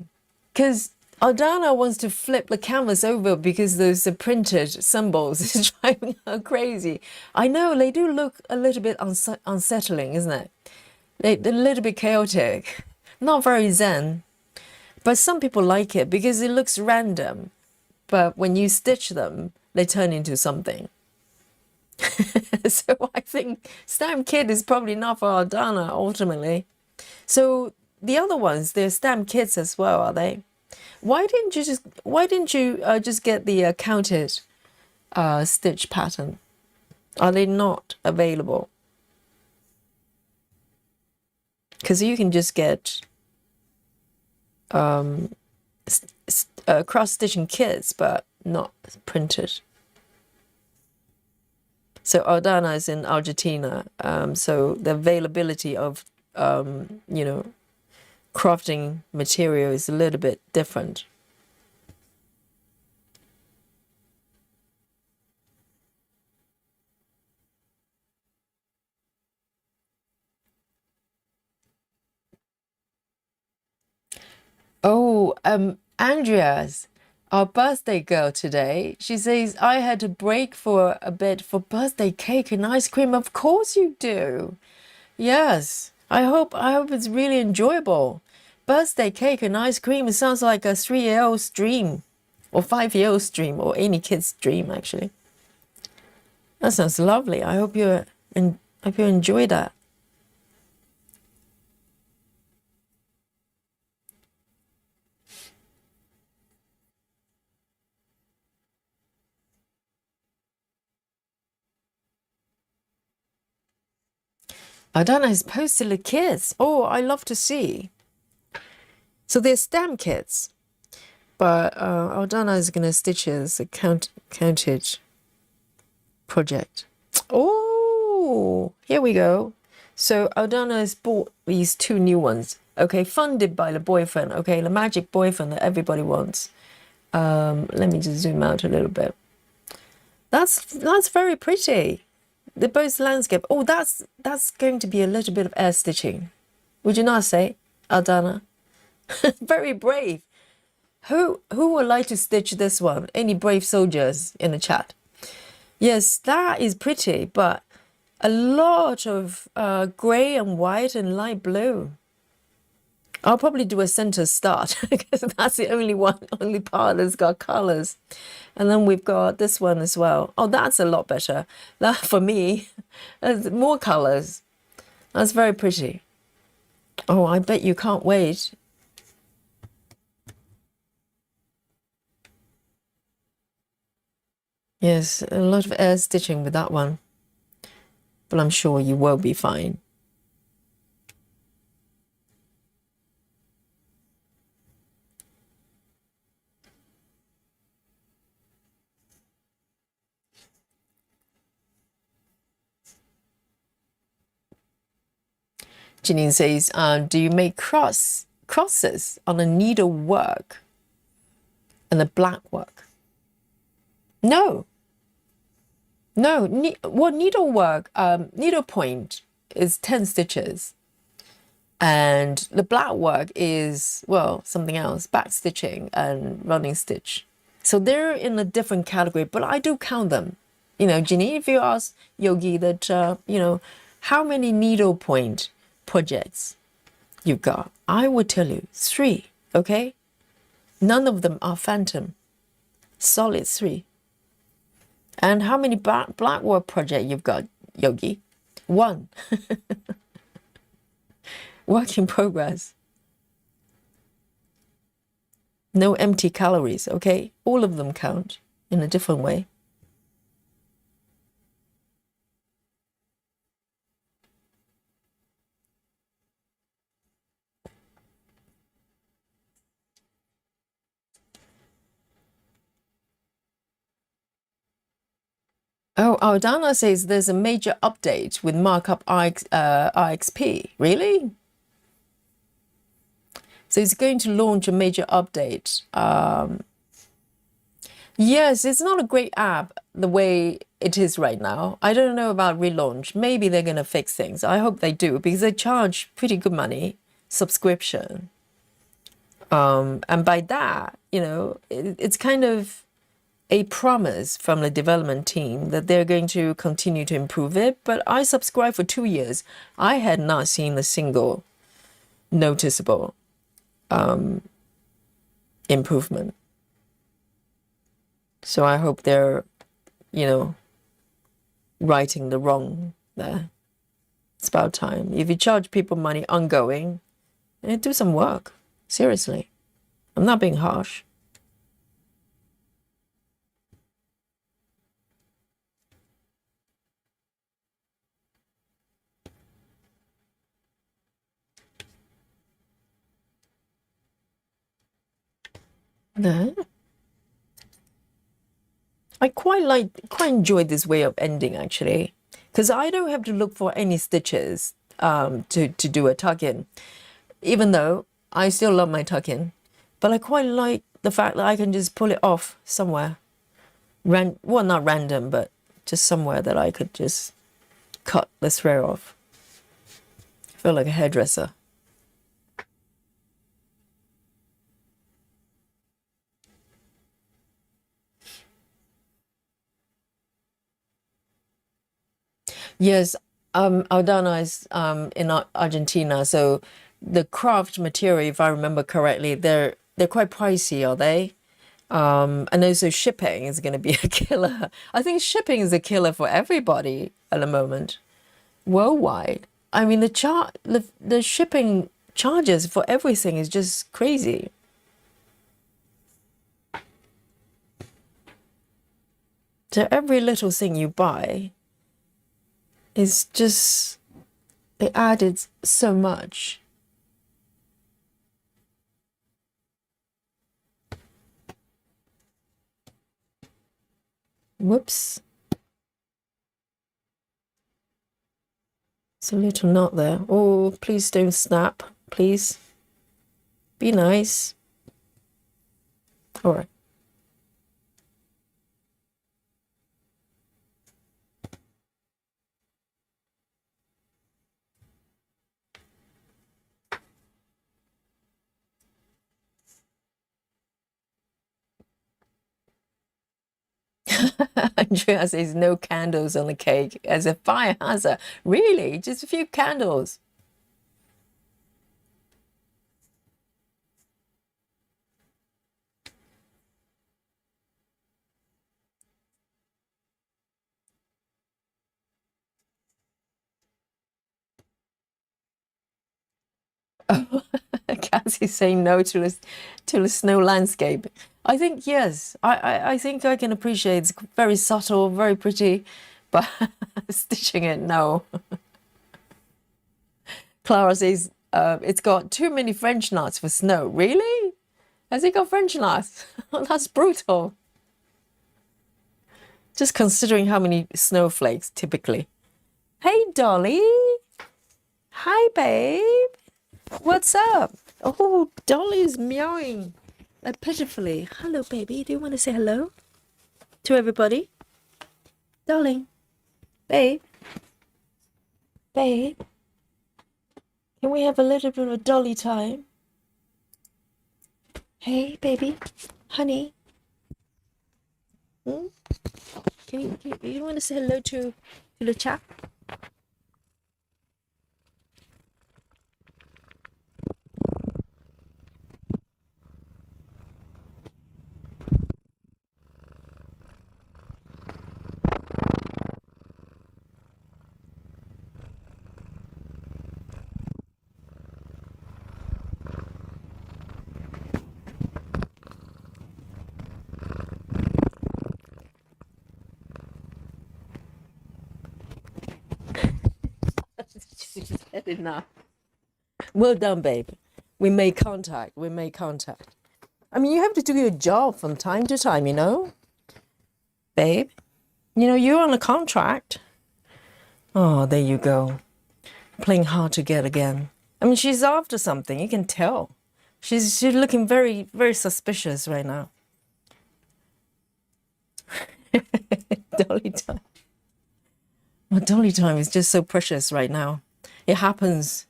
Because Adana wants to flip the canvas over because those printed symbols is driving her crazy. I know, they do look a little bit unsettling, isn't it? They're a little bit chaotic. Not very zen. But some people like it because it looks random. But when you stitch them, they turn into something. So I think stamp kit is probably not for Adana ultimately. So the other ones, they're stamp kits as well, are they? Why didn't you just get the counted stitch pattern? Are they not available? Because you can just get cross-stitching kits, but not printed. So Adana is in Argentina, so the availability of crafting material is a little bit different. Oh, Andrea's our birthday girl today. She says, I had to break for a bit for birthday cake and ice cream. Of course you do. Yes. I hope it's really enjoyable. Birthday cake and ice cream, it sounds like a 3-year-old's dream or 5-year-old's dream or any kid's dream, actually. That sounds lovely. I hope you enjoy that. Adana has posted the kits. Oh, I love to see. So they're stamp kits, but Adana is going to stitch as a counted project. Oh, here we go. So Adana has bought these 2 new ones. Okay, funded by the boyfriend. Okay, the magic boyfriend that everybody wants. Let me just zoom out a little bit. That's very pretty. They're both landscape. Oh, that's going to be a little bit of air stitching. Would you not say, Adana? Very brave. Who would like to stitch this one? Any brave soldiers in the chat? Yes, that is pretty, but a lot of grey and white and light blue. I'll probably do a center start because that's the only part that's got colors. And then we've got this one as well. Oh, that's a lot better. That for me, there's more colors. That's very pretty. Oh, I bet you can't wait. Yes, a lot of air stitching with that one. But I'm sure you will be fine. Janine says, do you make crosses on the needlework and the black work? No. No. Needlework, needlepoint is 10 stitches. And the black work is, well, something else, back stitching and running stitch. So they're in a different category, but I do count them. Janine, if you ask Yogi that, how many needlepoint projects you've got, I would tell you 3, okay? None of them are phantom. Solid 3. And how many black work project you've got, Yogi? 1. Work in progress. No empty calories, okay? All of them count in a different way. Oh, Aldana says there's a major update with markup RXP. Really? So it's going to launch a major update. Yes, it's not a great app the way it is right now. I don't know about relaunch. Maybe they're going to fix things. I hope they do because they charge pretty good money, subscription. And by that, it's kind of a promise from the development team that they're going to continue to improve it. But I subscribed for 2 years. I had not seen a single noticeable improvement. So I hope they're, righting the wrong there. It's about time. If you charge people money ongoing, do some work. Seriously. I'm not being harsh. No. I quite enjoyed this way of ending actually, because I don't have to look for any stitches to do a tuck-in, even though I still love my tuck-in, but I quite like the fact that I can just pull it off somewhere, well, not random, but just somewhere that I could just cut the thread off. I feel like a hairdresser. Yes, Aldana is in Argentina, so the craft material, if I remember correctly, they're quite pricey, are they? And also shipping is going to be a killer. I think shipping is a killer for everybody at the moment, worldwide. I mean, the shipping charges for everything is just crazy. So every little thing you buy is just, it added so much. Whoops. It's a little knot there. Oh, please don't snap, please. Be nice. All right. Andrea says no candles on the cake as a fire hazard. Really? Just a few candles. Oh, Cassie's saying no to the snow landscape. I think yes. I think I can appreciate it's very subtle, very pretty, but stitching it, no. Clara says it's got too many French knots for snow. Really? Has it got French knots? That's brutal. Just considering how many snowflakes typically. Hey, Dolly. Hi, babe. What's up? Oh, Dolly's meowing pitifully. Hello, baby. Do you want to say hello to everybody? Darling. Babe. Babe. Can we have a little bit of Dolly time? Hey, baby. Honey. Hmm? You want to say hello to the chat? Enough. Well done, babe. We made contact. We made contact. I mean, you have to do your job from time to time, you know? Babe? You know, you're on a contract. Oh, there you go. Playing hard to get again. I mean, she's after something. You can tell. She's looking very, very suspicious right now. Dolly time. Well, Dolly time is just so precious right now. It happens,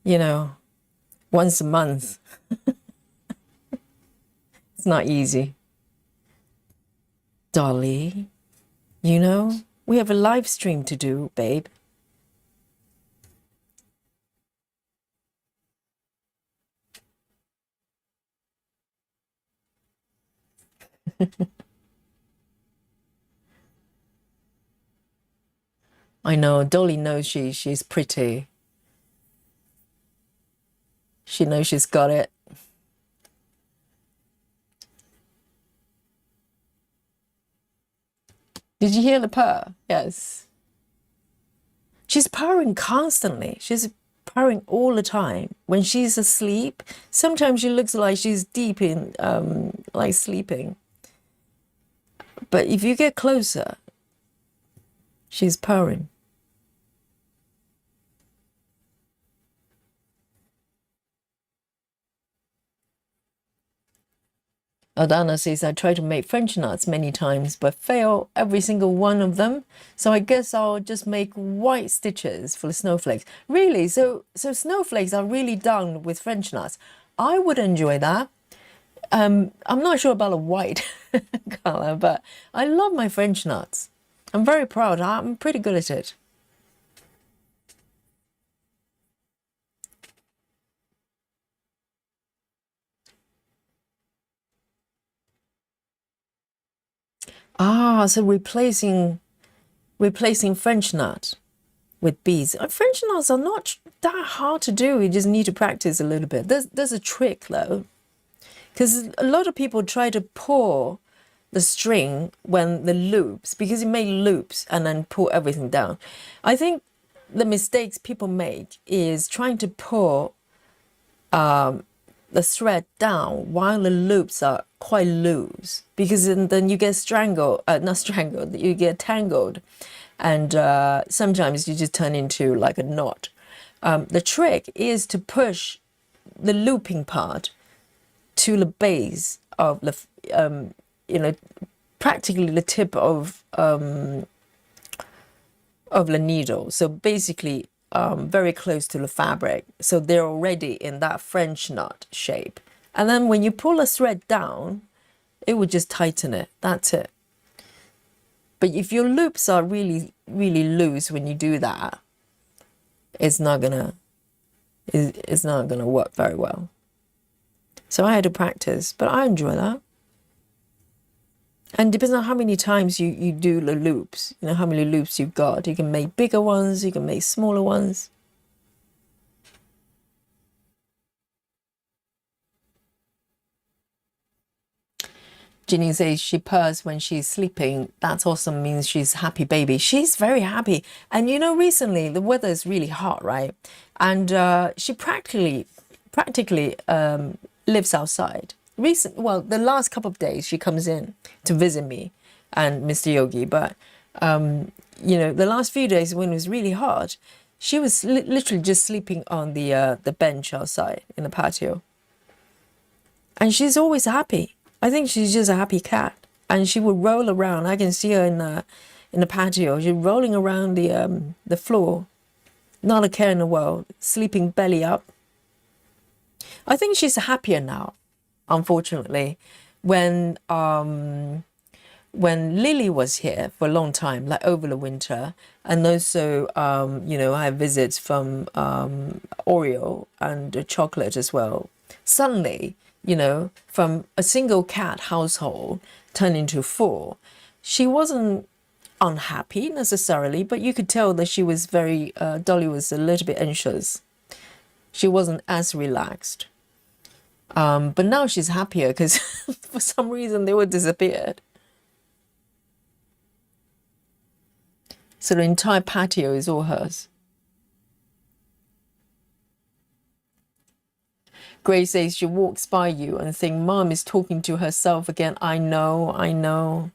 you know, once a month. It's not easy. Dolly, you know, we have a live stream to do, babe. I know, Dolly knows she's pretty. She knows she's got it. Did you hear the purr? Yes. She's purring constantly. She's purring all the time. When she's asleep, sometimes she looks like she's deep in, like sleeping. But if you get closer, she's purring. Aldana says, I try to make French nuts many times, but fail every single one of them. So I guess I'll just make white stitches for the snowflakes. Really? So snowflakes are really done with French nuts. I would enjoy that. I'm not sure about a white color, but I love my French nuts. I'm very proud. I'm pretty good at it. Ah, so replacing French nut with beads. French nuts are not that hard to do. You just need to practice a little bit. There's a trick though, because a lot of people try to pour the string when the loops, because you make loops and then pull everything down. I think the mistakes people make is trying to pull the thread down while the loops are quite loose, because then you get strangled, not strangled, you get tangled, and sometimes you just turn into like a knot. The trick is to push the looping part to the base of the, you know, practically the tip of the needle. So basically, very close to the fabric. So they're already in that French knot shape. And then when you pull a thread down, it would just tighten it. That's it. But if your loops are really, really loose when you do that, it's not gonna work very well. So I had to practice, but I enjoy that. And depends on how many times you do the loops, you know, how many loops you've got. You can make bigger ones, you can make smaller ones. Ginny says she purrs when she's sleeping. That also means she's happy baby. She's very happy. And you know, recently the weather is really hot, right? And she practically lives outside. The last couple of days she comes in to visit me and Mr. Yogi, but you know, the last few days when it was really hot, she was literally just sleeping on the bench outside in the patio, and she's always happy. I think she's just a happy cat, and she would roll around. I can see her in the patio. She's rolling around the floor, not a care in the world, sleeping belly up. I think she's happier now. Unfortunately, when Lily was here for a long time, like over the winter, and also you know, I have visits from Oreo and chocolate as well. Suddenly, you know, from a single cat household turned into 4, she wasn't unhappy necessarily, but you could tell that she was very Dolly was a little bit anxious. She wasn't as relaxed. But now she's happier because for some reason they all disappeared. So the entire patio is all hers. Grace says she walks by you and think Mom is talking to herself again. I know.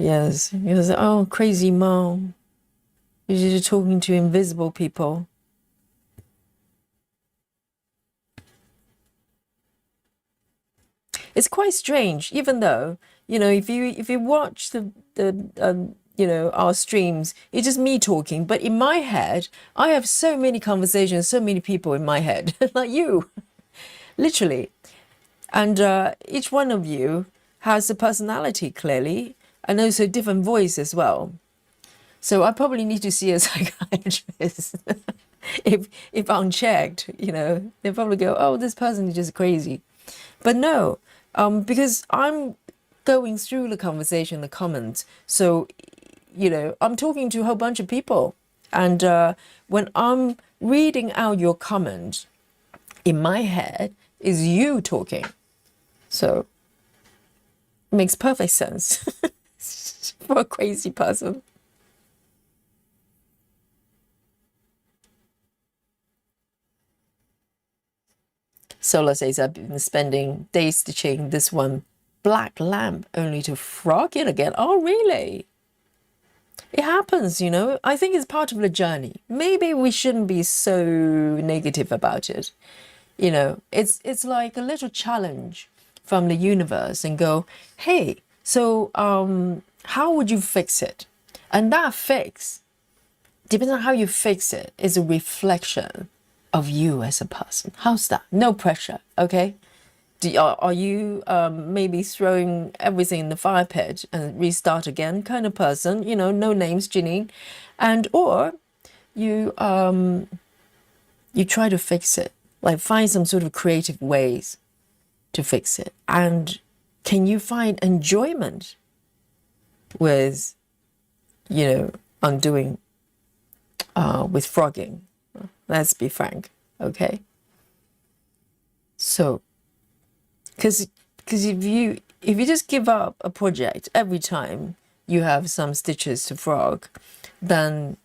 Yes. He was, oh, crazy mom. You're just talking to invisible people. It's quite strange, even though, if you watch the our streams, it's just me talking. But in my head, I have so many conversations, so many people in my head, like you, literally. And each one of you has a personality clearly, and also different voice as well. So I probably need to see a psychiatrist. If unchecked, they probably go, oh, this person is just crazy. But no, because I'm going through the conversation, the comments. So, I'm talking to a whole bunch of people. And when I'm reading out your comment, in my head is you talking. So it makes perfect sense for a crazy person. Sola says, I've been spending days stitching this one black lamp only to frog it again. Oh, really? It happens, I think it's part of the journey. Maybe we shouldn't be so negative about it. It's like a little challenge from the universe and go, hey, so how would you fix it? And that fix, depending on how you fix it, is a reflection of you as a person. How's that? No pressure, okay? Are you maybe throwing everything in the fire pit and restart again kind of person? No names, Janine. And or you try to fix it, like find some sort of creative ways to fix it. And can you find enjoyment with, undoing, with frogging? Let's be frank, okay? So, because if you just give up a project every time you have some stitches to frog, then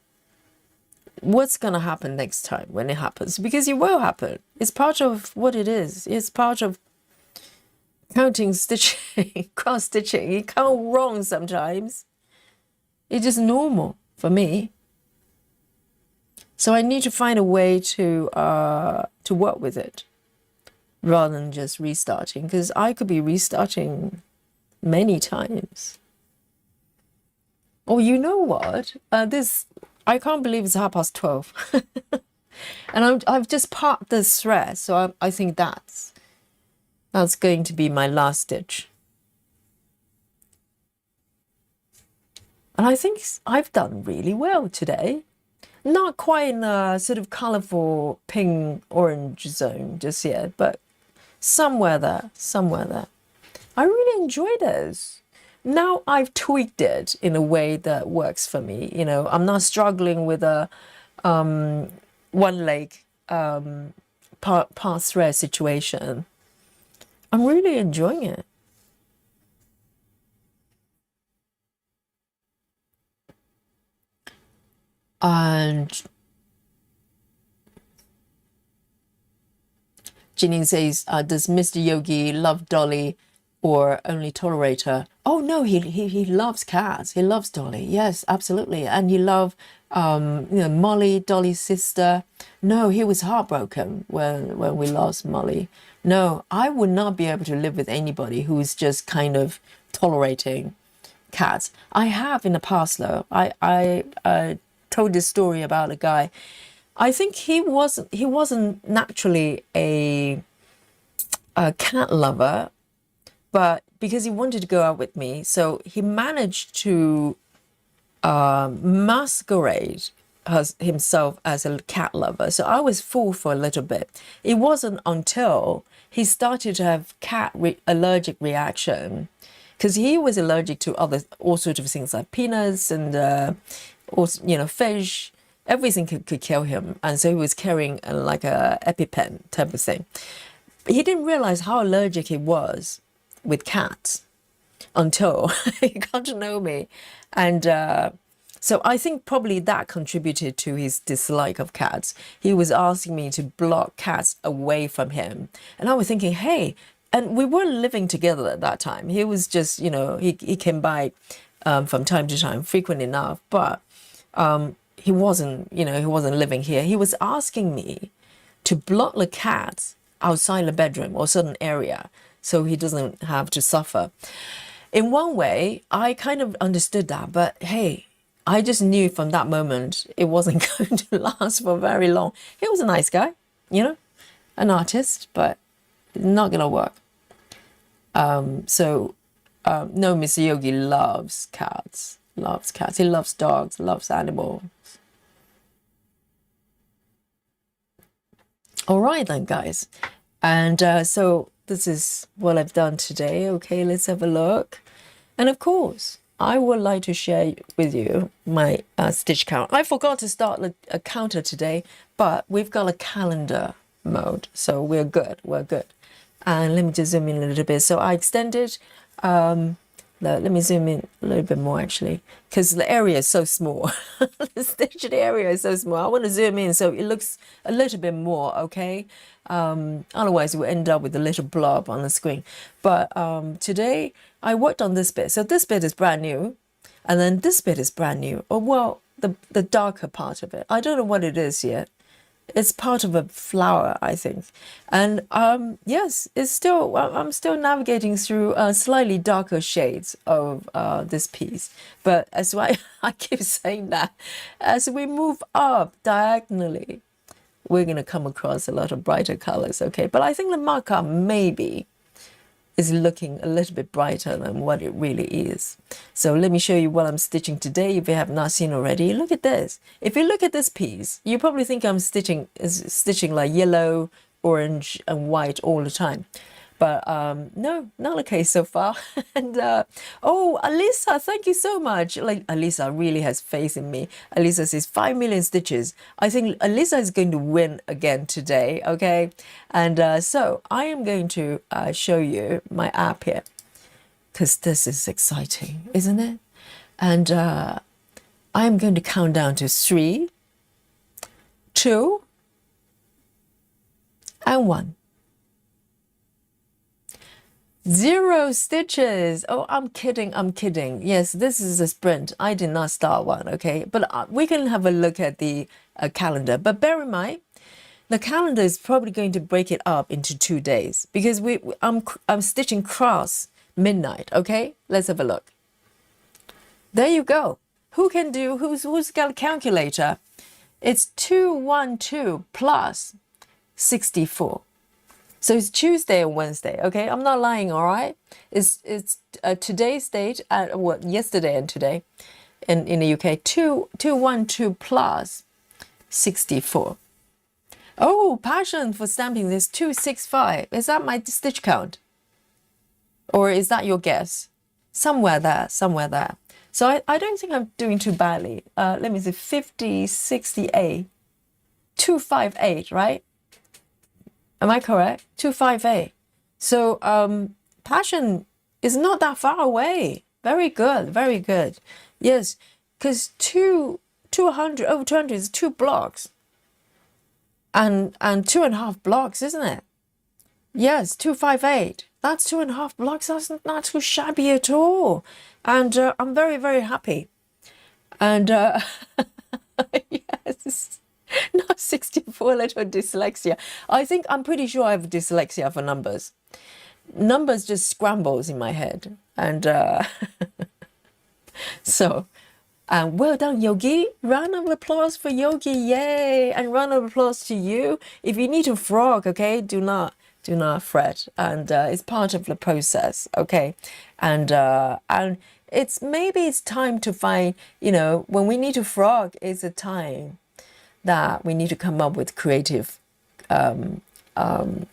what's going to happen next time when it happens? Because it will happen. It's part of what it is. It's part of counting stitching, cross stitching. You can't go wrong sometimes. It's just normal for me. So I need to find a way to work with it rather than just restarting, because I could be restarting many times. Oh, you know what? I can't believe it's 12:30. And I've just parked this thread, so I think that's going to be my last stitch. And I think I've done really well today. Not quite in a sort of colorful pink orange zone just yet, but somewhere there. I really enjoy this. Now I've tweaked it in a way that works for me. I'm not struggling with a one leg part thread situation. I'm really enjoying it. And Janine says, does Mr. Yogi love Dolly or only tolerate her? Oh no, he loves cats. He loves Dolly. Yes, absolutely. And he loves Molly, Dolly's sister. No, he was heartbroken when we lost Molly. No, I would not be able to live with anybody who's just kind of tolerating cats. I have in the past though. I told this story about a guy. I think he wasn't naturally a cat lover, but because he wanted to go out with me, so he managed to masquerade himself as a cat lover. So I was fooled for a little bit. It wasn't until he started to have allergic reaction, because he was allergic to all sorts of things like peanuts and fish. Everything could kill him, and so he was carrying like a EpiPen type of thing. But he didn't realize how allergic he was with cats until he got to know me, and so I think probably that contributed to his dislike of cats. He was asking me to block cats away from him, and I was thinking, hey, and we weren't living together at that time. He was just, he came by from time to time, frequent enough, but he wasn't, he wasn't living here. He was asking me to block the cats outside the bedroom or certain area so he doesn't have to suffer. In one way, I kind of understood that, but hey, I just knew from that moment it wasn't going to last for very long. He was a nice guy, an artist, but not going to work. No, Mr. Yogi loves cats. Loves cats. He loves dogs, loves animals. All right then, guys. And so this is what I've done today. Okay, let's have a look. And of course, I would like to share with you my stitch count. I forgot to start a counter today, but we've got a calendar mode. So we're good. We're good. And let me just zoom in a little bit. So I extended, let me zoom in a little bit more actually, because the area is so small. The stitched area is so small. I want to zoom in so it looks a little bit more, okay? Otherwise we'll end up with a little blob on the screen. But today I worked on this bit. So this bit is brand new. And then this bit is brand new. Or well, the darker part of it. I don't know what it is yet. It's part of a flower, I think. And yes, it's still, I'm still navigating through slightly darker shades of this piece. But as I keep saying that, as we move up diagonally, we're going to come across a lot of brighter colors, okay? But I think the markup maybe is looking a little bit brighter than what it really is. So let me show you what I'm stitching today if you have not seen already. Look at this. If you look at this piece, you probably think I'm stitching like yellow, orange and white all the time. But no, not the case so far. And oh, Alisa, thank you so much. Like Alisa really has faith in me. Alisa says 5 million stitches. I think Alisa is going to win again today, okay? And so I am going to show you my app here because this is exciting, isn't it? And I am going to count down to 3, 2, and 1. 0 stitches. Oh, I'm kidding. I'm kidding. Yes, this is a sprint. I did not start one, okay? But we can have a look at the calendar. But bear in mind, the calendar is probably going to break it up into 2 days because I'm stitching cross midnight, okay? Let's have a look. There you go. Who can do, who's got a calculator? It's 212 plus 64. So it's Tuesday and Wednesday, okay? I'm not lying, all right? It's today's date, yesterday and today in the UK. 212 plus 64. Oh, passion for stamping this 265. Is that my stitch count? Or is that your guess? Somewhere there, somewhere there. So I don't think I'm doing too badly. Let me see, 50, 68, 258, right? Am I correct? 258. So passion is not that far away. Very good, very good. Yes, because 200 over 200 is 2 blocks. And 2.5 blocks, isn't it? Yes, 258. That's 2.5 blocks. That's not too shabby at all. And I'm very, very happy. And yes. Not 64, little dyslexia. I'm pretty sure I have dyslexia for numbers. Numbers just scrambles in my head. And so, well done, Yogi. Round of applause for Yogi. Yay. And round of applause to you. If you need to frog, okay, do not fret. And it's part of the process, okay? And maybe it's time to find, when we need to frog, it's a time that we need to come up with creative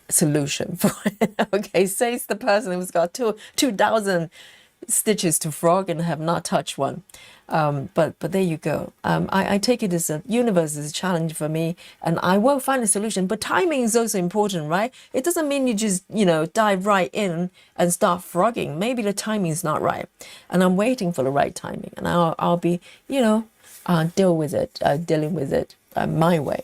solution for it. Okay, says the person who's got 2,000 stitches to frog and have not touched one. But there you go. I take it as a universe is a challenge for me, and I will find a solution. But timing is also important, right? It doesn't mean you just dive right in and start frogging. Maybe the timing is not right, and I'm waiting for the right timing, and I'll be dealing with it my way,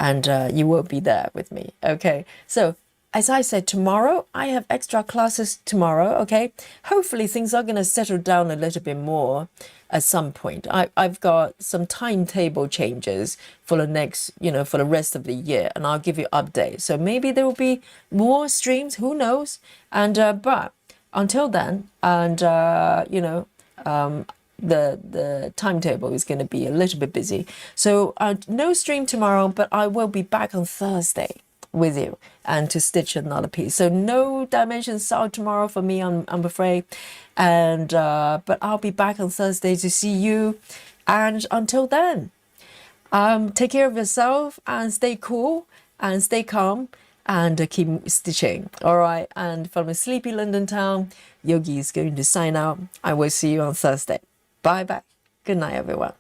and you will be there with me. Okay, so as I said, tomorrow I have extra classes tomorrow. Okay, hopefully things are going to settle down a little bit more at some point. I've got some timetable changes for the next, for the rest of the year, and I'll give you updates. So maybe there will be more streams. Who knows? And but until then, and the timetable is going to be a little bit busy. So no stream tomorrow, but I will be back on Thursday with you and to stitch another piece. So no dimension sold tomorrow for me, I'm afraid. And but I'll be back on Thursday to see you. And until then, take care of yourself and stay cool and stay calm and keep stitching. All right. And from a sleepy London town, Yogi is going to sign out. I will see you on Thursday. Bye bye. Good night, everyone.